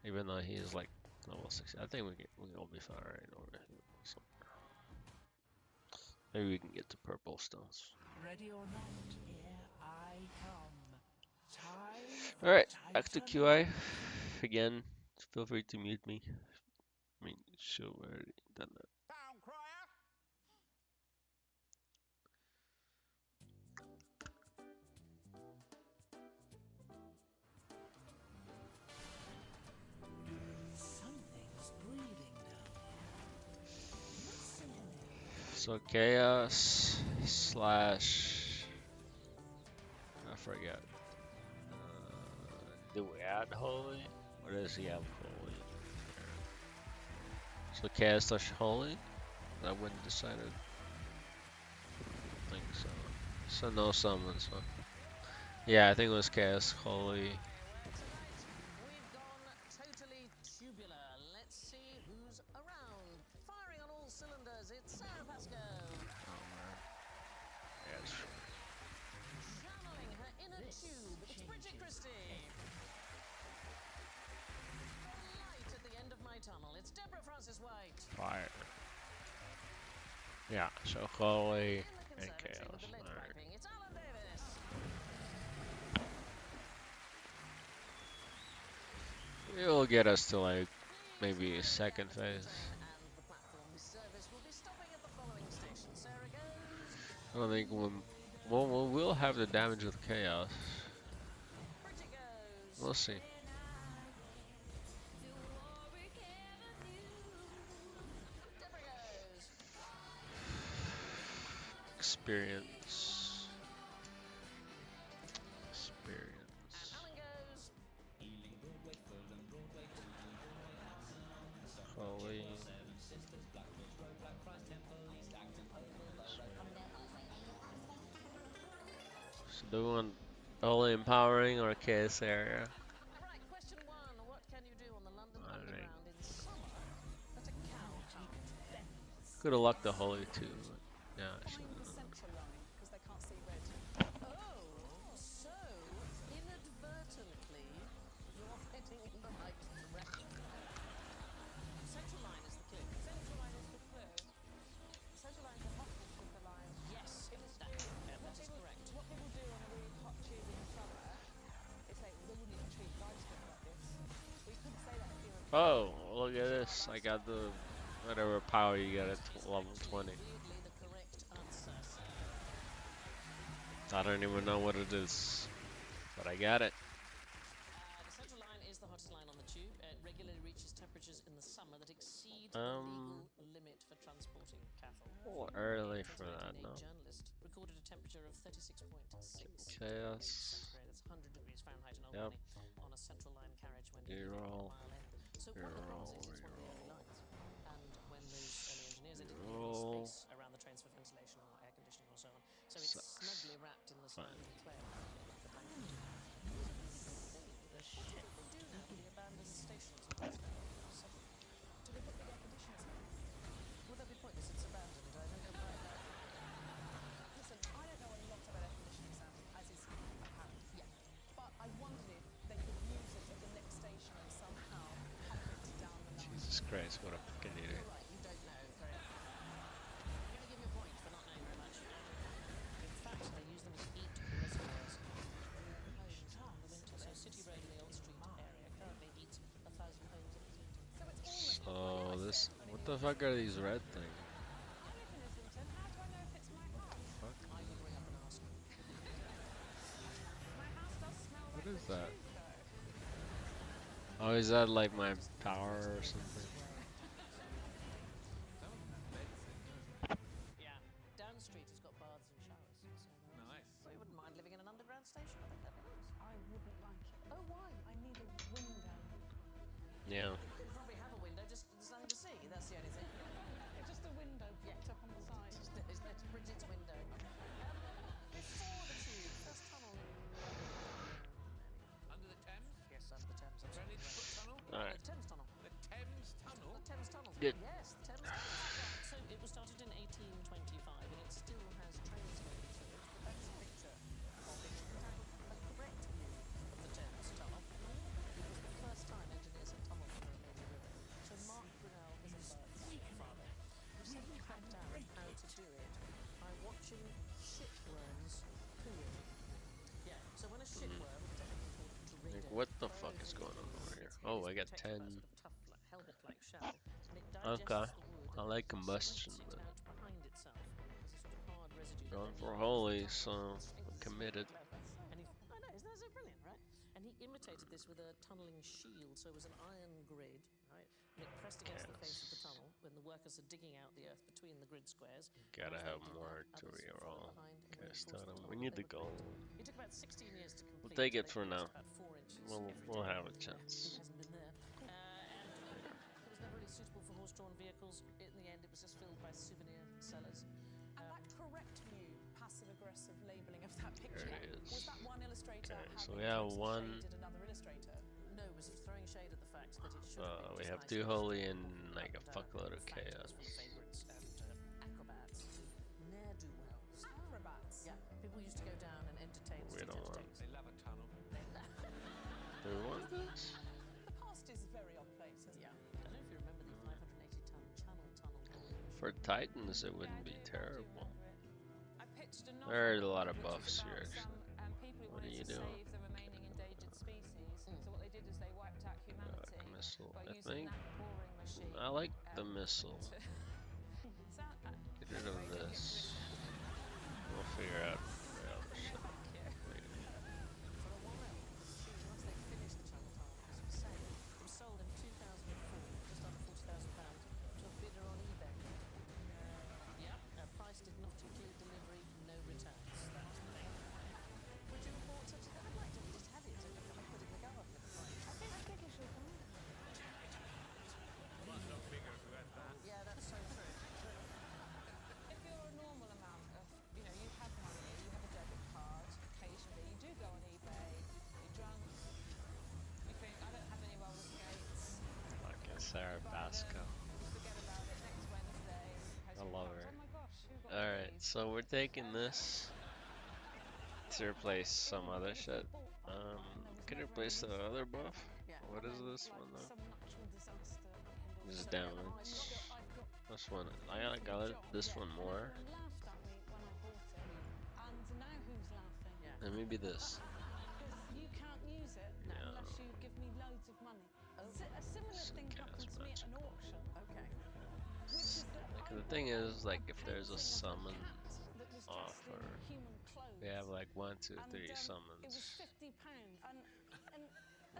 Even though he is like level 60, I think we'll be fine right over here. So maybe we can get to purple stones. Ready or not, here I come. Time. All right, back to QI again. Feel free to mute me. I mean, sure, we already done that. Town crier. Something's breathing down here. So chaos. slash. I forget. Do we add holy? Or does he have holy? So chaos slash holy? That wouldn't decided. I think so. So no summons, huh? Yeah, I think it was chaos holy. We've gone totally tubular. Let's see who's around. Firing on all cylinders, it's Sarah Pascoe. Yes. Channeling her inner tube, it's Bridget Christie. Light at the end of my tunnel, it's Deborah Francis White. Fire. Yeah, so holy In the and conservatory chaos. with the lead Alright. piping, it's Alan Davis. It'll get us to like maybe a second phase. And the platform service will be stopping at the following station. Sarah goes. I don't think we'll have the damage with chaos. Bridget goes. We'll see. Deborah goes. Experience. Experience. And Alan goes. Holy. So do we want holy empowering or chaos area? Right, question one. What can you do on the London Alright. Underground in summer that a cow can't? Could have lucked the holy too. But yeah, I should Find the central line, because they can't see red. Oh, so inadvertently you're heading in the right direction. Central line is the clue. Central line is the clue. Central line is the hottest of the lines. Yes, It is that, true. that is correct. What people do on a really hot tube in summer is say, they wouldn't even treat livestock like this. We couldn't say that if you were. Oh, look at this. I got the whatever power you get at level 20. Weirdly, the correct answer. I don't even know what it is, but I got it. The central line is the hottest line on the tube. It regularly reaches temperatures in the summer that exceed the legal limit for transporting cattle. A little early for that, 2008 no. journalist recorded a temperature of 36.6 Chaos. centigrade. That's 100 degrees Fahrenheit in Old Yep. Money on a central line carriage when Reroll. mile end. So what the problem is, it's one of the early lines. And when those early engineers, they didn't leave Reroll. any space around the trains for ventilation or air conditioning or so on. So it's snugly wrapped in the sand and clay. The blanket. What do they do now with the abandoned stations and things like that? Do they put the air conditioners in? Would that be pointless? It's abandoned. I don't know about that. Listen, I don't know a lot about air conditioning, Sam, as is apparent. Yeah. But I wondered if they could use it at the next station and somehow pump it down the line. Jesus Christ, what a fucking idiot. You're right, you don't know. Very I'm going to give you a point for not knowing very much. In fact, they use them as heat reservoirs in homes in the winter. So City Road in the Old Street area currently heats 1,000 homes in its winter. So it's almost So this, what the fuck are these red things? I live in Islington. How do I know if it's my house? Fuck. I would ring up and ask. My house does smell What like is the that? tube, though. Oh, is that like my power or something? Yeah. Down Street has got baths and showers. So Nice. So you wouldn't mind living in an underground station? I think that'd be nice. I wouldn't like it. Oh, why? I need a window. Yeah. You could probably have a window, just there's nothing to see. That's the only thing. Just a window propped up on the side. It's Bridget's window. Before the tube, first tunnel in Under the Thames? Yes, under the Thames. Bradley Foot Tunnel? Alright. The Thames Tunnel. The Thames Tunnel? The Thames Tunnel. Good. Yes, the Thames Tunnel. So it was started in 1825 and it still has trains going through it. But that's a picture of it. A correct view of the Thames Tunnel. It was the first time engineers had tunnelled under a major river. So Mark Brunel is Bert's father. Who said he cracked out how to do it by watching shipworms pooing. Yeah, so when a shipworm, technically called a Like, dorado, what the fuck is going on over here? Oh, I got 10. tough, helmet-like shell, and it Okay. digests the wood I and like smokes combustion, it but out behind itself as a sort of hard residue. that going then for he holy, uses so to I'm strengthen committed. the leather. And he, I know, isn't that so brilliant, right? And he imitated this with a tunnelling shield, so it was an iron grid, right? and it pressed against the face of the tunnel when the workers are digging out the earth between the grid squares. Gotta Once they have did more that, to others would follow reroll. behind and Okay, reinforce start the 'em. tunnel We need they the were gold. creating. It took about 16 years to complete. We'll take it They for produced now. about 4 inches We'll every day. have a Who chance. hasn't been there? And it was never really suitable for horse-drawn vehicles. In the end, it was just filled by souvenir sellers. And that correct view, passive-aggressive labelling of that picture, There it was is. that one illustrator Okay, so having we have close one. shaded another illustrator? No, it was throwing shade at the fact that it should have been We just have nice two pictures holy of and people like a up and down. fuckload of In fact, it chaos. was full of favourites and acrobats, ne'er-do-wells. Acrobats? Yeah, people used to go down and entertain We street don't want- entertainers. They love a tunnel. Do we want this? The past is a very odd place, isn't Yeah, it? I don't know if you remember the 580-ton channel tunnel. For Titans, it wouldn't be terrible. I pitched a There are a novel lot of which was buffs about here, some, actually. people who What are wanted you to doing? save the remaining endangered species. So what they did is they wiped out humanity Missile, by I using think. that boring machine. I like the missile. To Get rid of this. We'll figure out the other shit later. For a while, once they finished the channel tunnel, as was saying, it was sold in 2004, just under £40,000, to a bidder on eBay. Yep, a price did not include delivery, no returns. That was the thing. Would you have bought such a thing? I'd like to just have it and put it in the garden if it's like. I think you should. Yeah, that's so true. If you're a normal amount of, you have money, you have a debit card, occasionally you do go on eBay, you're drunk, you think, I don't have any roller skates, Fucking Sarah Basco. you forget about it next Wednesday, I love her. oh my gosh, who got Alright, these? so we're taking this to replace some other shit. Can you replace the other buff? Yeah. What is this one though? Some natural disaster. This is damage. This one, I like this one more. Everyone laughed at me when I bought it, and now who's laughing? Yeah. And maybe this. Because you can't use it unless you give me loads of money. A similar thing happened to me at an auction. Okay. Which is that I The thing bought is, like, if a there's a painting of summon cat that was dressed offer, in human clothes. we have like 1, 2, 3 And, it was summons. £50, and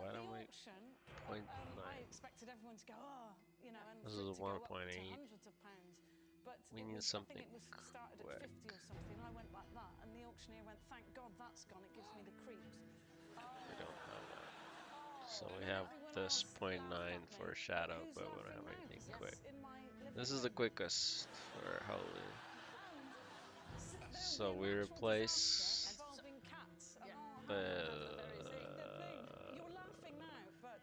Why at the don't we auction, 0.9? I expected everyone to go, and This for is it to go up to 1.8. hundreds of pounds. But We it need was, something I think it was started at quick. 50 or something. I went like that, and the auctioneer went, "Thank God that's gone. It gives me the creeps." We don't have that. So we have this 0.9 for shadow, but we don't have anything quick. This is the quickest for Holy. So we replace Involving cats. Yeah. You're laughing now, but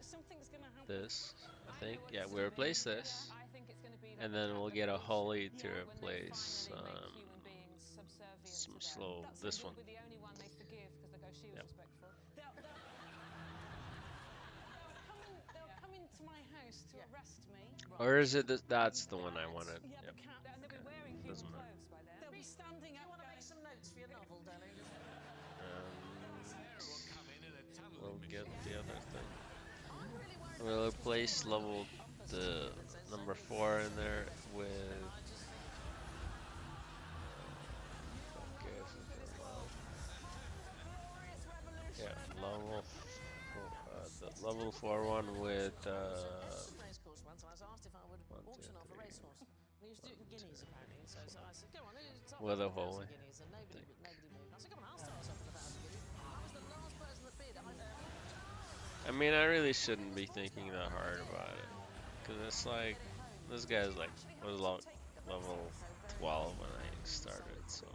something's going to happen. this, I think. Yeah, we replace this, I think it's going to be and then we'll get a Holy to replace some slow. This one. Be the only one they forgive because they go, she was Yep. respectful. They'll come into my house to arrest me. Or is it that's the one I wanted? Yeah, Yep. the cat, and they'll be Okay, wearing human doesn't matter. clothes by then. They'll be standing You up want to make going, some notes for your novel, darling? We'll get the other thing. We'll replace level the number 4 in there with. Yeah, the level 4 one with Racecourse once, and I was asked if I would 1, 2, auction off a 3. racehorse. We used to do it in guineas, apparently. So I said, "Come on, it's up With to a 1,000 Holy. guineas," and nobody moved. I said, "Come on, I'll start us off with 1,000 guineas." I was the last person that bid. I mean, I really shouldn't be thinking that hard about it, cause it's like this guy's like was level 12 when I started, so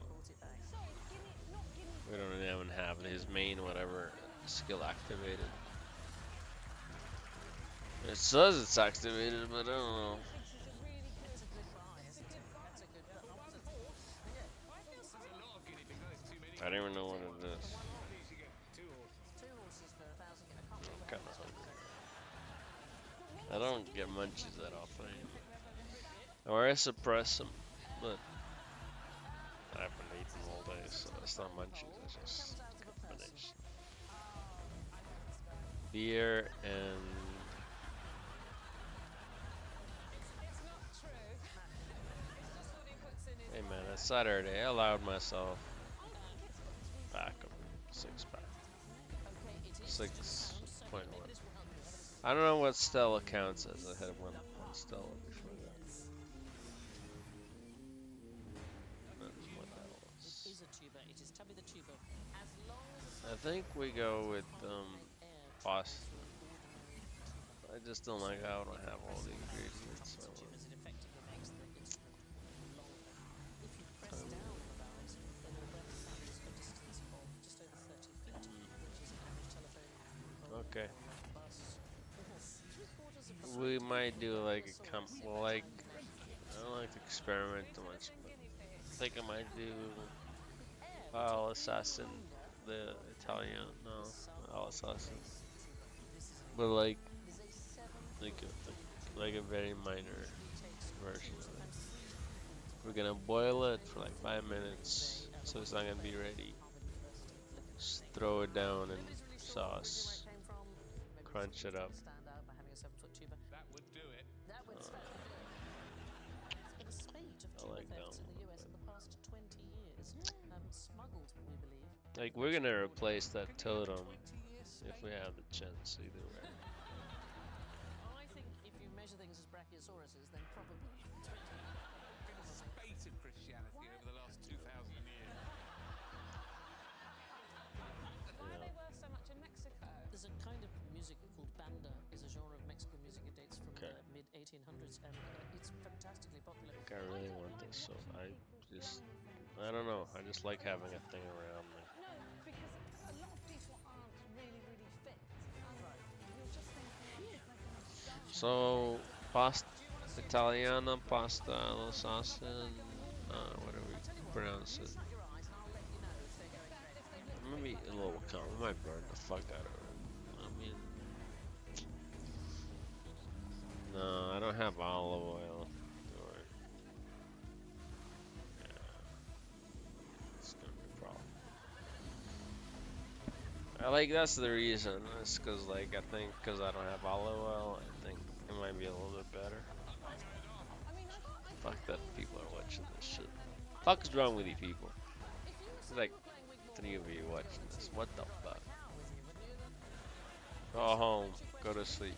we don't even have his main whatever skill activated. It says it's activated, but I don't know. I don't even know what it is. Two horses for 1,000 guineas. I can't remember. Kind of hungry. I don't get munchies that often anymore. Or I suppress them, but I haven't eaten all day, so it's not munchies, it's just combination. Beer and hey man, it's Saturday. I allowed myself back a 6-pack. 6.1. I don't know what Stella counts as. I had one Stella before that. That's what that was. Is a tuber. It is Tubby the tuber. As long as I think we go with boss. I just don't like how I don't have all the ingredients. So it effectively makes the instrument longer. If you press down the valves, then your breath travels a distance of just over 30 feet, which is an average telephone pole, okay. bus, or 3/4 of a We might do like a well, like I don't like to experiment too much, but I think I might do Al Assassin, the Italian, no, Al Assassin, but like a very minor version of it. We're gonna boil it for like 5 minutes, so it's not gonna be ready. Just throw it down in sauce, crunch it up. That would do it. That would start. There's been a spate of I tuber like that thefts in the US in the past 20 years. Smuggled, we believe. Like we're gonna replace that totem if we have the chance either way. I think if you measure things as brachiosauruses, then probably 20. Been a spate of Christianity over the last 2,000 years. Why are they worth so much in Mexico? There's a kind of music called banda. It's a genre of Mexican music. It dates from Okay. the mid 1800s, and it's fantastically popular. I really want this, so I don't know. I just like having a thing around me. No, because a lot of people aren't really, really fit. And you're just thinking, So, pasta Italiana, pasta all'assassin, whatever we pronounce it. Maybe a little calm. We might burn the fuck out of it. I mean, no, I don't have olive oil. Or, yeah, it's gonna be a problem. That's the reason. It's because, like, I think because I don't have olive oil, I think it might be a little bit better. Fuck that people are watching this shit. Fuck is wrong with you people? There's like 3 of you watching this. What the fuck? Go home. Go to sleep.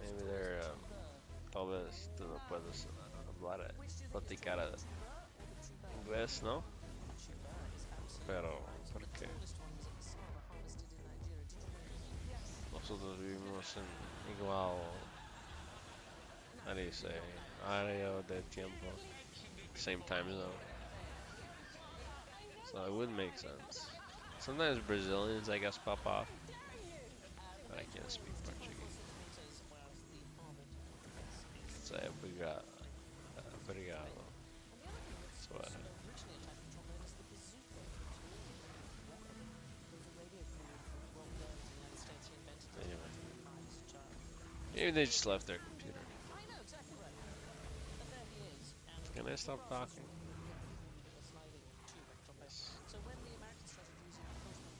Maybe they're tal vez tú no puedes hablar platicar inglés, ¿no? Pero ¿por qué? Nosotros vivimos en igual, how do you say, área de tiempo, same time zone. So it would make sense. Sometimes Brazilians, I guess, pop off, but I can't speak Portuguese. So obrigado. So, anyway. Maybe they just left their computer. Can I stop talking? So when the Americans started using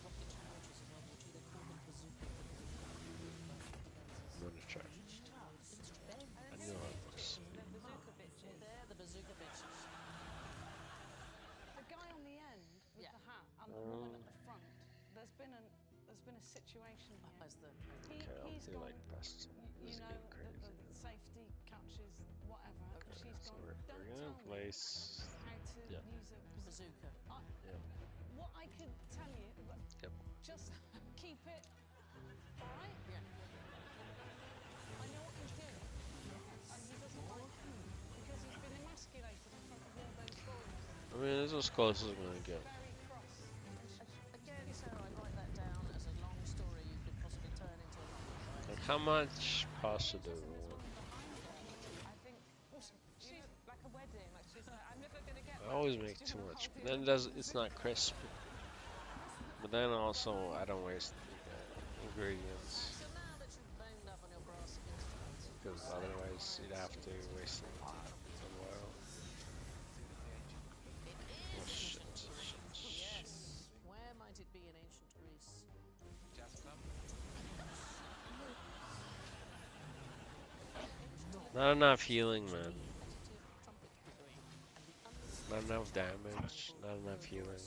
rocket launchers in World War II, they called them bazooka. I'm gonna try. I know how it works. bazooka bitches. They're the bazooka bitches. The guy on the end with the hat and the woman at the front. There's been a situation here. Okay, I'll He's do gone, like pests. you This is know, getting crazy. the safety catches, whatever. Okay, She's so gone, we're don't gonna tell me place. how to Yep. use a Bazooka. Yep. What I could tell you, Yep. just keep it, all right? Yeah. I know what he's doing, and he doesn't like it because he's been emasculated in front of all those boys. I mean, it's as close as I'm gonna get. Very cross. Again, Sarah, I write that down as a long story you could possibly turn into a novel. Like, how much pasta do we want? I think she's like a wedding. Like she's like, I'm never gonna get. I always make too much, but then it's not crisp. But then also, I don't waste ingredients. So now that you've boned up on your brass instruments, Because otherwise you'd have to waste some oil. Oh shit, shit. yes. Where might it be in ancient Greece? Not enough healing, man. Not enough damage, not enough healing.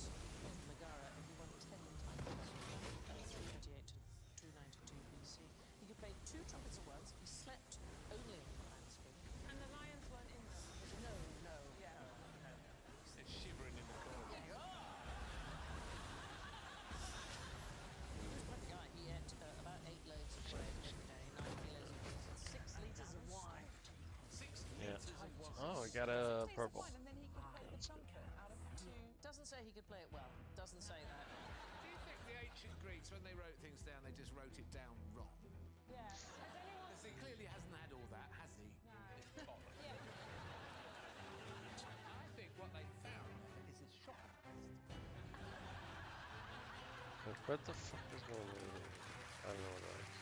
got a purple. And then he could play the trumpet out of two. Doesn't say he could play it well. Doesn't say that. Do you think the ancient Greeks, when they wrote things down, they just wrote it down wrong? Yeah. Has anyone Because he clearly hasn't had all that, has he? No. Yeah. I think what they found is his shop. What the fuck is going on? I don't know what that is.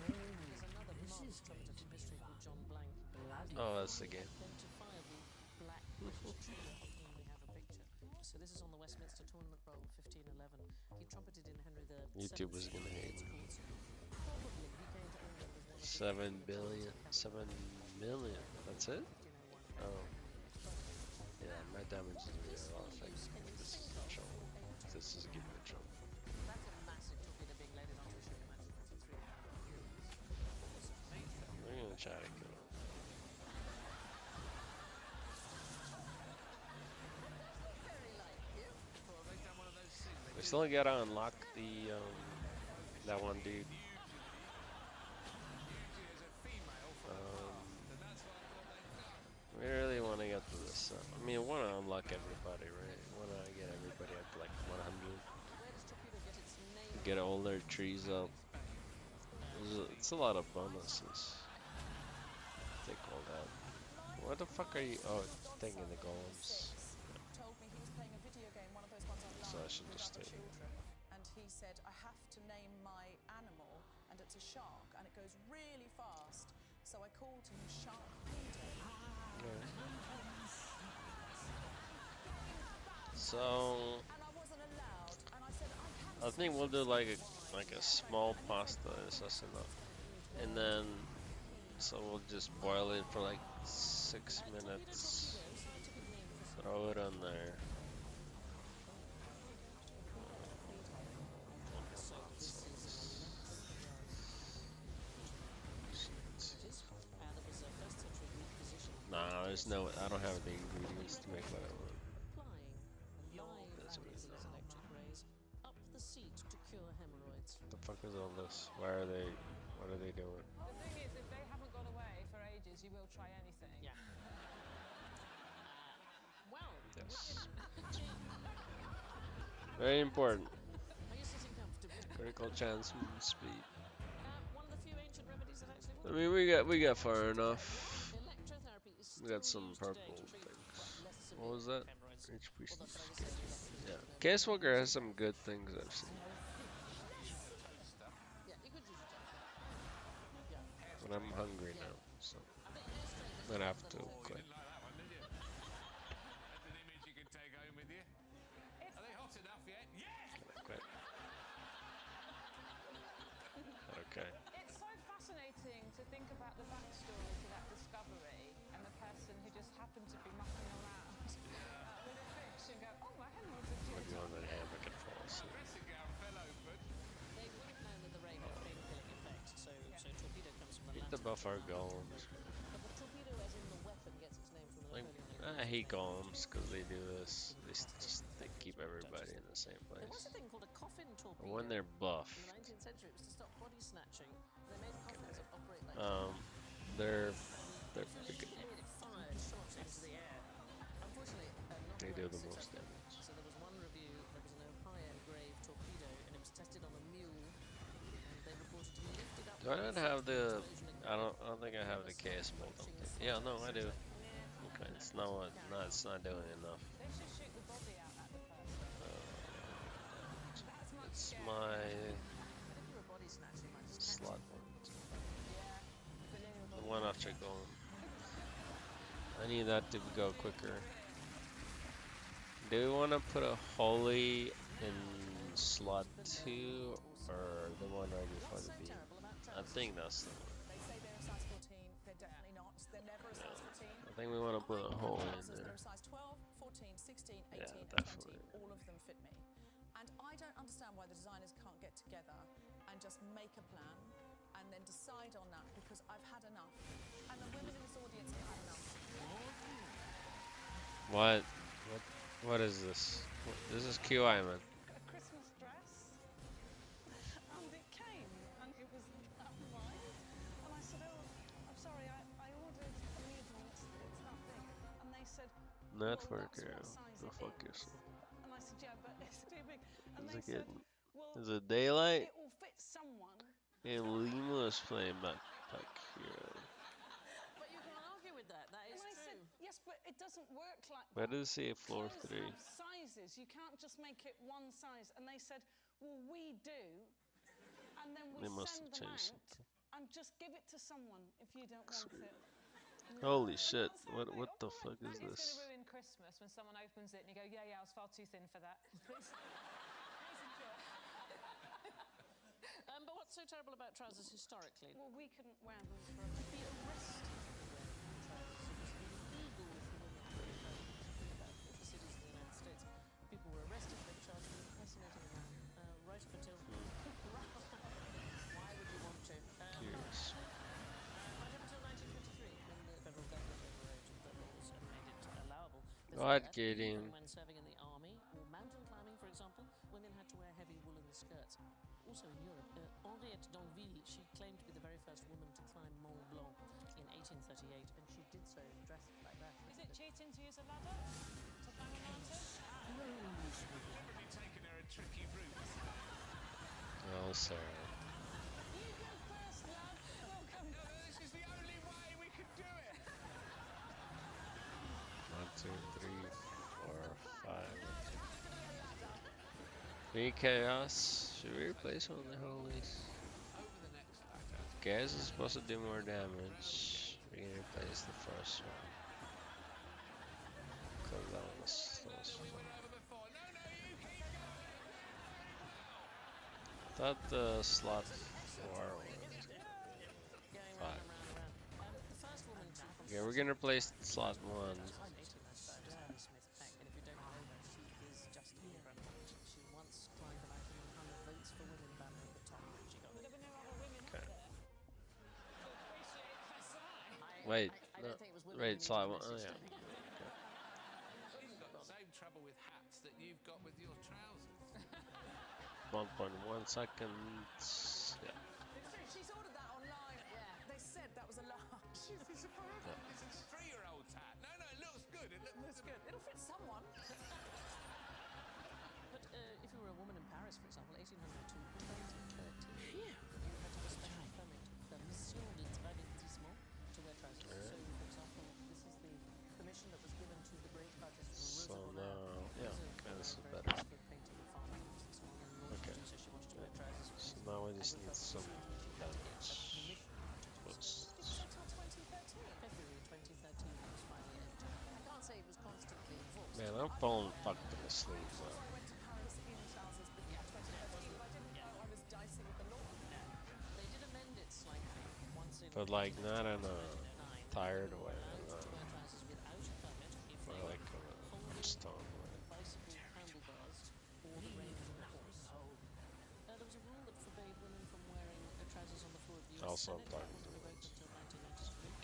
There's another Mars trumpeter from history called John Blank. Oh, that's the game. Identifiable black British trumpeter of whom we have a picture. So this is on the Westminster Tournament Roll 1511. He trumpeted in Henry the YouTube is gonna hate me. Probably he came to England as one of the 7 billion, 7 million. That's it? Oh. Yeah, my damage is really a lot of things. This is a show. This is giving me trouble. That's a massive torpedo being loaded onto a ship. Imagine 43. We're gonna try to kill it. We still gotta unlock the that one dude. We really want to get to this. I mean, we want to unlock everybody, right? We want to get everybody up to like 100. Get all their trees up. It's a lot of bonuses. Take all that. What the fuck are you? Oh, taking the golems. Told me he was playing a video game, one of those ones online. So I should just with other take it. children. And he said, I have to name my animal, and it's a shark, and it goes really fast. So I called him Shark Peter. So And I wasn't allowed. And I said, I I think we'll do like a small pasta. That's enough. And then so we'll just boil it for like 6 minutes. Throw it on there. Nah, there's no. I don't have the ingredients to make what I want. That's what it is. Electric rays up the seat to cure hemorrhoids. What the fuck is all this? Why are they? What are they doing? The thing is, if they haven't gone away for ages, you will try anything. Yeah. Well. Yes. Very important. Are you sitting comfortably? Critical chance speed. One of the few ancient remedies that actually I mean, we got far enough. We got some purple things. What was that? HP. Yeah. Case Walker has some good things I've seen. But I'm hungry now, so I'm gonna have to quit. That's an image you can take home with you. Are they hot enough yet? Yes! Quit. Okay. It's so fascinating to think about the backstory to that discovery and the person who just happened to be mucking around with a fish and go, oh, my hemorrhoids are due. Maybe on that hammock and fall asleep. Dressing gown fell open. They would have known that the ray had pain-killing effect, so torpedo comes from the Need Latin. to buff our golems. But the torpedo, as in the weapon, gets its name from the Like, Napoleonic I hate golems because they do this. They keep everybody in the same There was place. a thing called a coffin torpedo. But when they're buff, In the 19th century, it was to stop body snatching. They made coffins that operate like they're it fired shots into the air. Unfortunately, not they do very the most successful. damage. So there was one review. There was an Ohio grave torpedo, and it was tested on a mule. And they reported he lifted up. Do I not have the? I don't think I have the case bolt. Yeah, no, I do. Okay, it's not what. No, it's not doing enough. They should shoot the body out at the person. It's my But if you're a body snatcher, you might just slot one. The one after golem. I need that to go quicker. Do we want to put a holy in slot 2 or the one right before the beam? I think that's the one. They say they're a size 14. They're definitely not. They're never a size 14. I think we want to put a hole in Trousers that there. are a size 12, 14, 16, 18, Yeah, and definitely. 20. All of them fit me. And I don't understand why the designers can't get together and just make a plan and then decide on that, because I've had enough. And the women in this audience have had enough. What? What is this? This is QI, man. A Christmas dress. And it came, and it was that wide. And I said, oh, I'm sorry, I ordered Not well, for that's girl. what size Go it fuck is. yourself. And I said, yeah, but it's too big. And Is they it said, getting? well, Is it daylight? it will fit someone. And Lima is playing Backpack Hero. But you can't argue with that. That is And I true. said, yes, but it doesn't work like Why that. does it say floor Clothes 3? have sizes. You can't just make it one size. And they said, well, we do. And then we They must send have them changed out and just give it to someone if you don't want it. Holy shit! That's how What they the fuck is operate. It's going this? to ruin Christmas when someone opens it and you go, yeah, I was far too thin for that. Please enjoy. But what's so terrible about trousers historically? Well, we couldn't wear them for You'd be arrested for wearing trousers. It was illegal if a woman wore trousers. Think about 40 cities in the United States. People were arrested, they were charged with impersonating a man. Right up until... Why would you want to? Curious. Right up until 1923, when the federal government overrode the laws and made it allowable. God, Before that, Gideon. even when serving in the army or mountain climbing, for example, women had to wear heavy woolen skirts. Also in Europe, Henriette d'Anville, she claimed to be the very first woman to climb Mont Blanc in 1838, and she did so dressed like that. Is it cheating to use a ladder to climb a mountain? Probably taking her a tricky route. Oh, sorry. You go first, love. Welcome. This is the only way we could do it. 1, 2, 3, 4, 5. 3 chaos. Should we replace one of the holies? Over the next ladder. Gas is supposed to do more damage. We're gonna replace the first one. Cause that one was so We went over before. No, you keep going. I thought the slot 4 was Going 5. round and round and round. The first woman to Okay, we're gonna replace slot 1. Annie Smith Peck, and if you don't know her, she is just incredible. She once climbed the mountain and hung a Votes for Women banner at the top. She got There were no other women Okay. up there. To appreciate her side. Wait, I don't think it was women wait, who slot needed 1. Oh, message yeah. sending. She's got the same trouble with hats that you've got with your trousers. 1.1 seconds. Yeah. She's ordered that online. Yeah. They said that was a large. It's a 3-year-old's hat. No, it looks good. It looks good. It'll fit someone. But if you were a woman in Paris, for example, 1800 to 1913, you had to have a special permit, the Mission de Travestissement, to wear trousers. So, for example, this is the permission that was given to the great artist So Rosa Bonheur. now, yeah, Rosa okay, this is Bonheur, better. very famous for painting farmlands and so on, and in order Okay. to do so, she wanted to wear trousers. So now we just need some damage. What's Until 2013. February 2013 was finally entered. I can't say it was constantly enforced. Man, I'm falling fucked in the sleeves I now. went to Paris in trousers before 2013, but I didn't know I was dicing with the law. They did amend it slightly once in But like not in a 1999. tired way, Allowed to wear trousers without a permit if or they were like a holding stone way. bicycle handlebars or the reins of a horse. There was a rule that forbade women from wearing trousers on the floor of the US Also, I'm Senate. talking That to was revoked until 1993.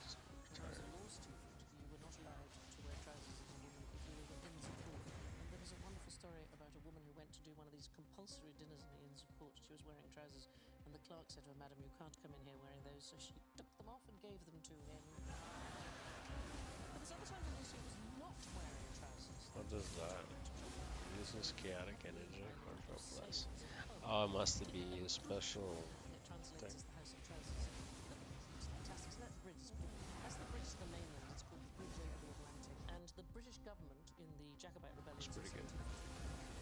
When there was a law student, you were not allowed to wear trousers as a woman if you were in the Inns of Court. And there was a wonderful story about a woman who went to do one of these compulsory dinners in the Inns of Court. She was wearing trousers, and the clerk said to her, "Madam, you can't come in here wearing those." So she took them off and gave them to him. But there's other times when she was not wearing trousers. What is that? Uses chaotic energy. Control plus. Oh, it must be a special It translates thing. as the House of Trousers. It's fantastic. So that's British. That's the British to the mainland. It's called the Bridge over the Atlantic. And the British government in the Jacobite rebellion It's pretty good.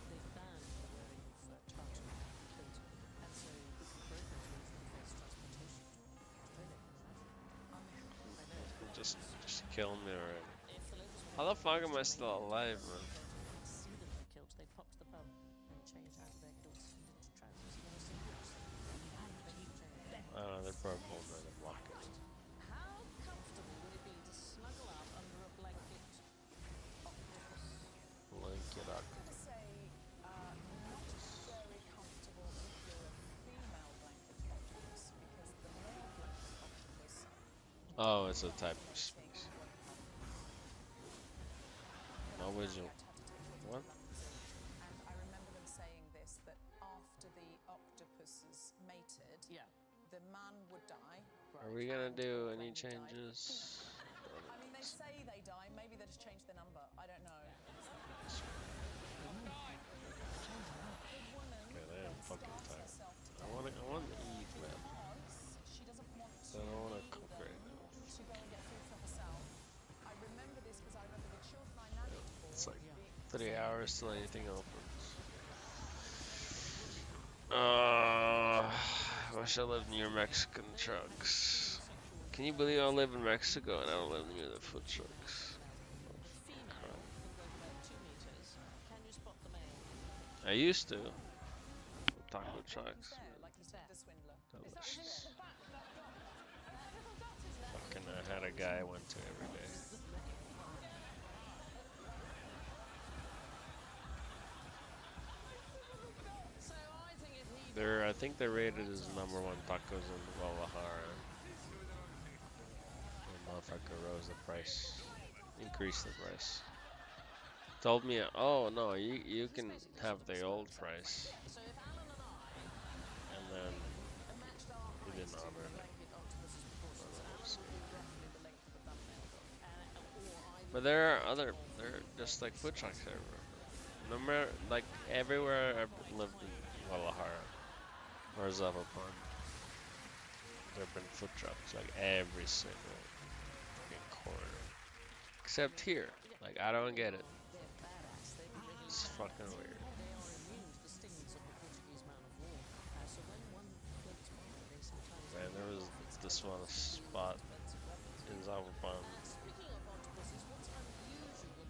they banned the wearing of tartan coat. And so if you broke those rules, you faced transportation to Australia. I know. Just kill me already. If the locals How the fuck am I still alive, man? see them in kilts, they popped the pub and changed out of their kilts and into trousers. You never see boots. I don't know, they're purple and they're black. How comfortable would it be to snuggle up under a blanket octopus? Blanket up. I'm going to say not very comfortable if you're a female blanket octopus, because the male blanket octopus Oh, it's a type of species. What would you? What? And I remember them saying this, that after the octopuses mated, Yeah. the man would die. Are we gonna and do when any he died, changes? I mean, they say they die, maybe they just change the number. I don't know. God, I am fucking tired. I want to eat, man. She doesn't want I don't want to cook right now. to go and get food for herself. I remember this because I remember the children I nannied for. It's like 3 hours till anything opens. I wish I lived near Mexican trucks. Can you believe I live in Mexico and I don't live near the food trucks? I used to. Taco trucks. Delicious. Fucking, I had a guy I went to every day. I think they're rated as #1 tacos in Guadalajara. The motherfucker rose the price, increased the price. Told me, oh no, you can have the old price. And then he didn't honor it. But there are just like food trucks everywhere. No matter, like everywhere I've lived in Guadalajara or Zapopan, there have been food trucks like every single fucking corner. Except here, like I don't get it. It's fucking weird. Man, there was this one spot in Zapopan.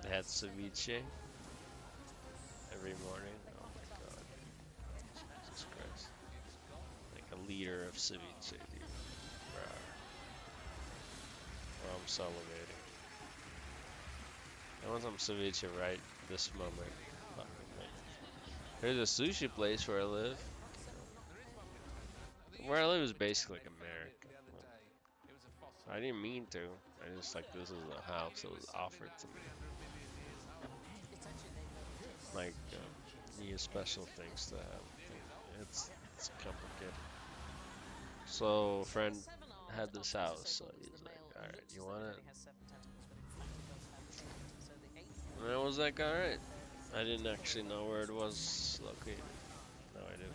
They had ceviche every morning. Oh my god. Jesus Christ. Like a liter of ceviche, dude. Bruh. Well, I'm salivating. I want some ceviche right this moment. There's a sushi place where I live. Where I live is basically like America. I didn't mean to. I just like this is a house that was offered to me. Like need special things to have. It's complicated. So a friend had this house, so he's like, alright, you want it? And I was like, alright. I didn't actually know where it was located. Now I do.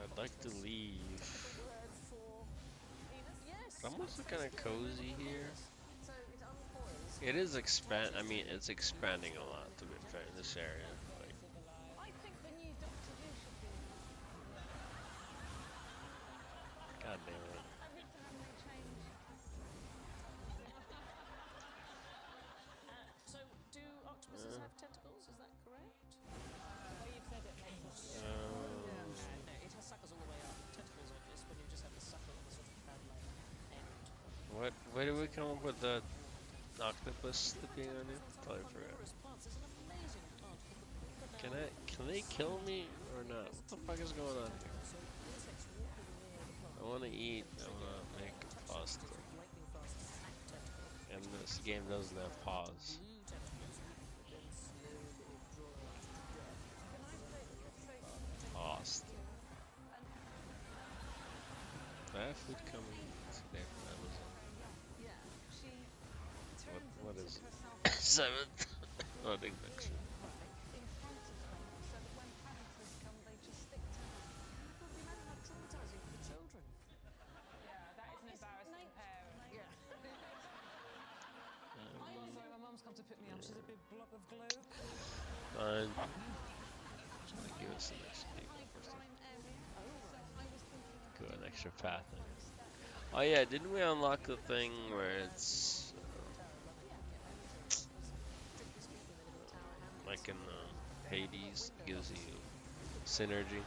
I'd like to leave. It's almost kind of cozy here. It is I mean, it's expanding a lot, to be fair, in this area. Like, God damn it. So, do octopuses have tentacles? Is that correct? It has suckers all the way up. Tentacles are just when you just have the sucker on the sort of crab-like end. Where did we come up with the octopus being on it? Totally forgot. Can they kill me or not? What the fuck is going on here? I want to eat. I want to make pasta. And this game doesn't have pause. Pasta. I have food coming today from Amazon. What is it? 7th? Oh, big picture. To put me on, she's a big blob of glue. Fine. Trying to give us an extra people. Go an extra path. Oh yeah, didn't we unlock the thing where it's like in Hades, gives you synergy?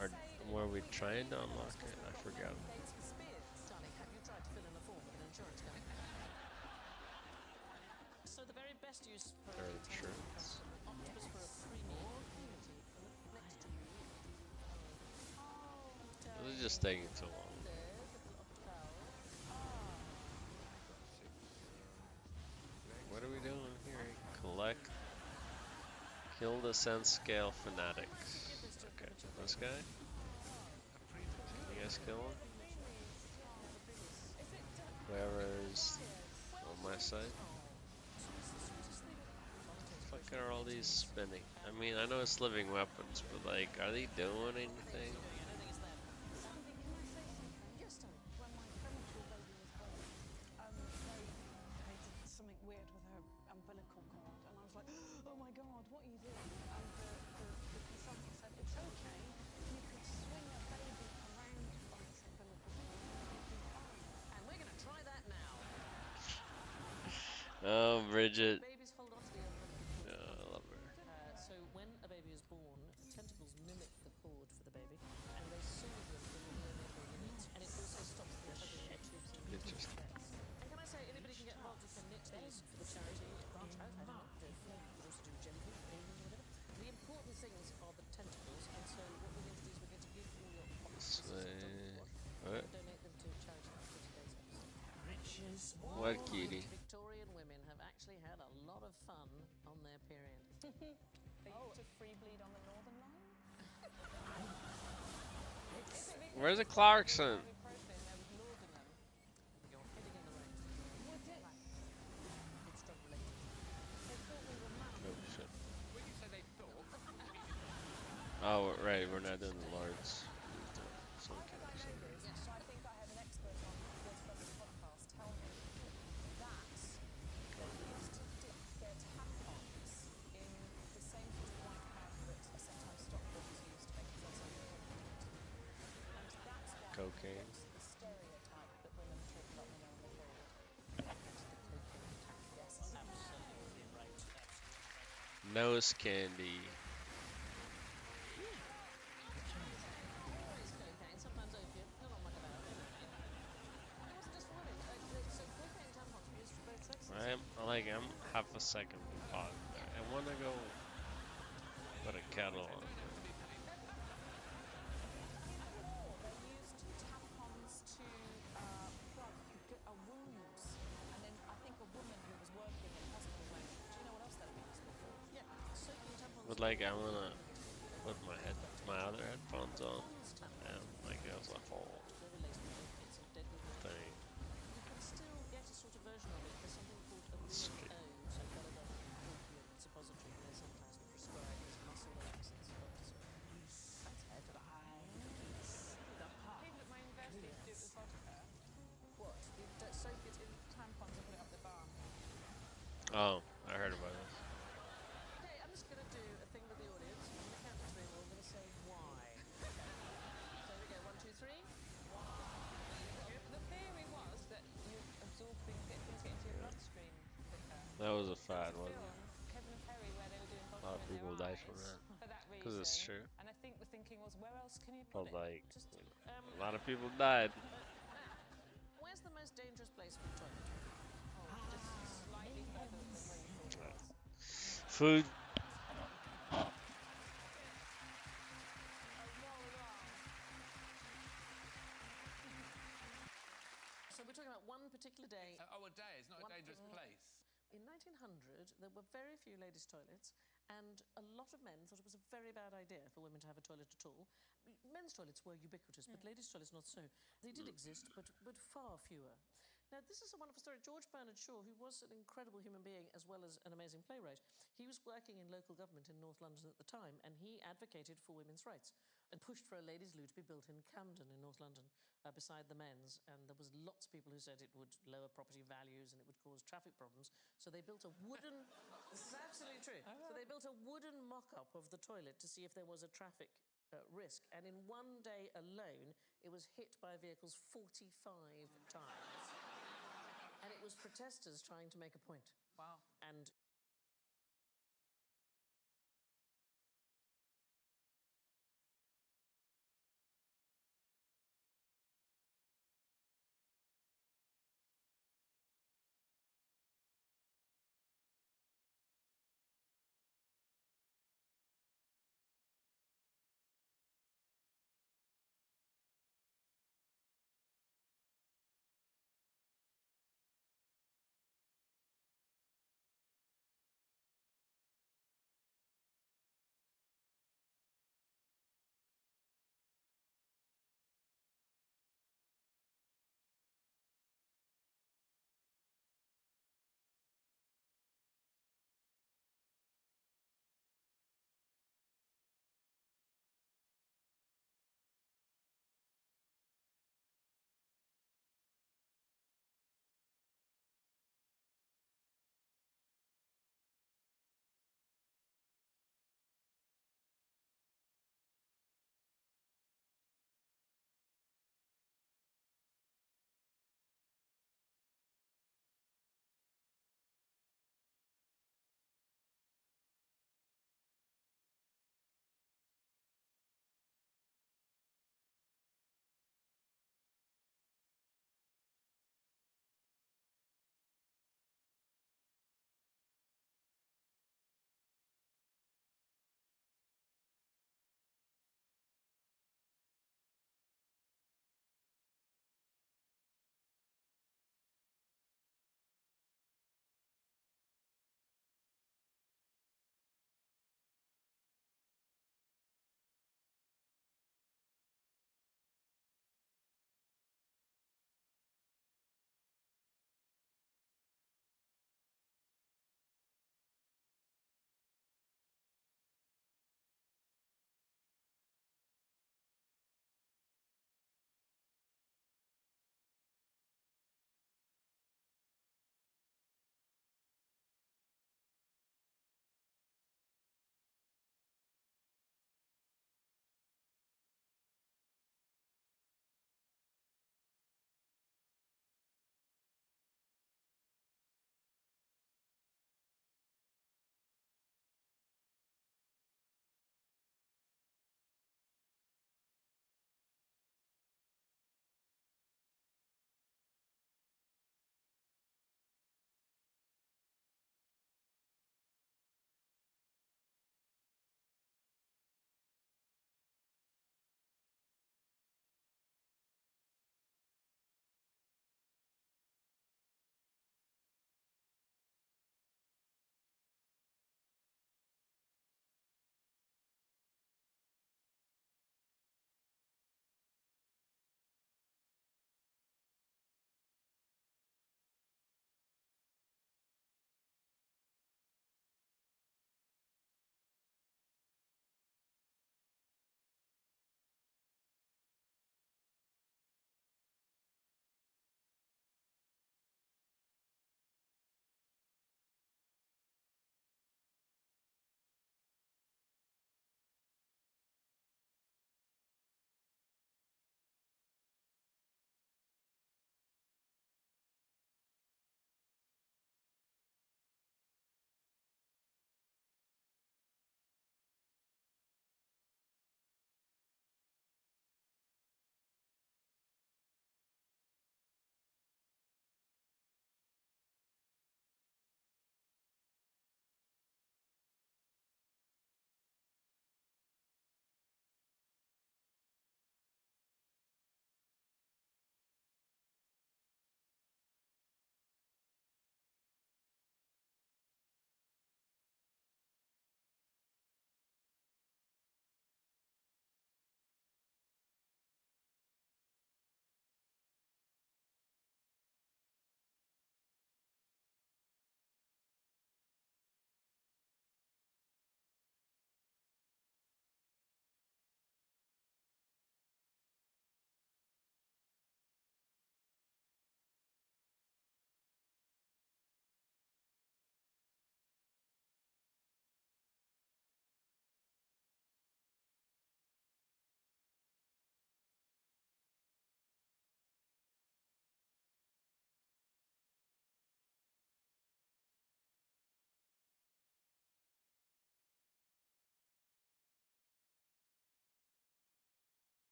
Or were we trying to unlock it? I forgot. So the very best use for insurance. octopus for a premium. This is just taking too long. What are we doing here? Collect. Kill the sense scale fanatics. Okay, this guy. Can you guys kill him? Whoever's on my side. Fuck are all these spinning? I mean, I know it's living weapons, but like, are they doing anything? Yes, darling. When my premature baby was born, they did something weird with her umbilical cord, and I was like, oh my God, what are you doing? And the consultant said, it's okay. You could swing a baby around by its umbilical cord. It'll be fine. And we're going to try that now. Oh, Bridget. Babies hold on to the umbilical cord. I love her. So when a baby is born, the tentacles mimic the cord for the baby, and they soothe them for the neonatal minutes, and it also stops them tugging at tubes and Interesting. And can I say, anybody can get involved. You can knit these for the charity branch out. I don't know. You could also do jelly bean, babies, or whatever. The important things are the tentacles, and so what we're going to do is we're going to give all your boxes What? and donate them to charity after today's episode. Riches. What, Kitty? Victorian women have actually had a lot of fun on their period. They used to free bleed on the Northern Line. Where's the Clarkson? Ibuprofen, there was laudanum. You're heading in the right. Would it? It's drug related. They thought we were mad. Oh shit. When you say they thought, Oh right, we're not doing the Lords. So How did I know this? Yes. So I think I had an expert on What's Brothers podcast tell me that they used to their tampons in the same sort of white powder that a sometimes Stockport was used to make themselves unconvenient. And that's why Cocaine. the stereotype that women talk about when they're on their period. Yes, Absolutely right. Nose candy. Always cocaine, sometimes opium, not on much about it. And it wasn't just for women. So cocaine tampons were used for both sexes. I'm half a second pause there. I wanna go put a kettle on. They used tampons to plug wounds, and then I think a woman who was working in hospital went, do you know what else that'd be useful for? Yeah, soaking tampons. But like, I wanna put my other headphones on, and like there's a whole They're laced with opiates and deadly metals. thing. You can still get a sort of version of it. There's something called a Sweet. BO, so belladonna opiate suppository. They're sometimes prescribed as muscle relaxants. That's headline. People at my university used to do it with vodka. What? You'd soak it in tampons and put it up the bar. Oh, I heard about this. Okay, I'm just going to do a thing with the audience. On the count of three, we're all going to say why. So here we go. 1, 2, 3. The theory was that you absorb things, get into your bloodstream quicker. That was a fad, Film, wasn't it? Kevin and Perry, where they were doing A lot of vodka in people their died from eyes that. for that reason. 'Cause it's true. And I think the thinking was, where else can you But put it? like, Just, a lot of people died. Where's the most dangerous place for a toilet? Just slightly further than where you thought it was. Food. So we're talking about one particular day. oh, a day, it's not a One dangerous thing- place. In 1900, there were very few ladies' toilets, and a lot of men thought it was a very bad idea for women to have a toilet at all. Men's toilets were ubiquitous, but ladies' toilets not so. They did exist, but far fewer. Now, this is a wonderful story. George Bernard Shaw, who was an incredible human being as well as an amazing playwright, he was working in local government in North London at the time, and he advocated for women's rights and pushed for a ladies' loo to be built in Camden in North London beside the men's. And there was lots of people who said it would lower property values and it would cause traffic problems. So they built a wooden... This is absolutely true. So they built a wooden mock-up of the toilet to see if there was a traffic risk. And in one day alone, it was hit by vehicles 45 times. And it was protesters trying to make a point. Wow. And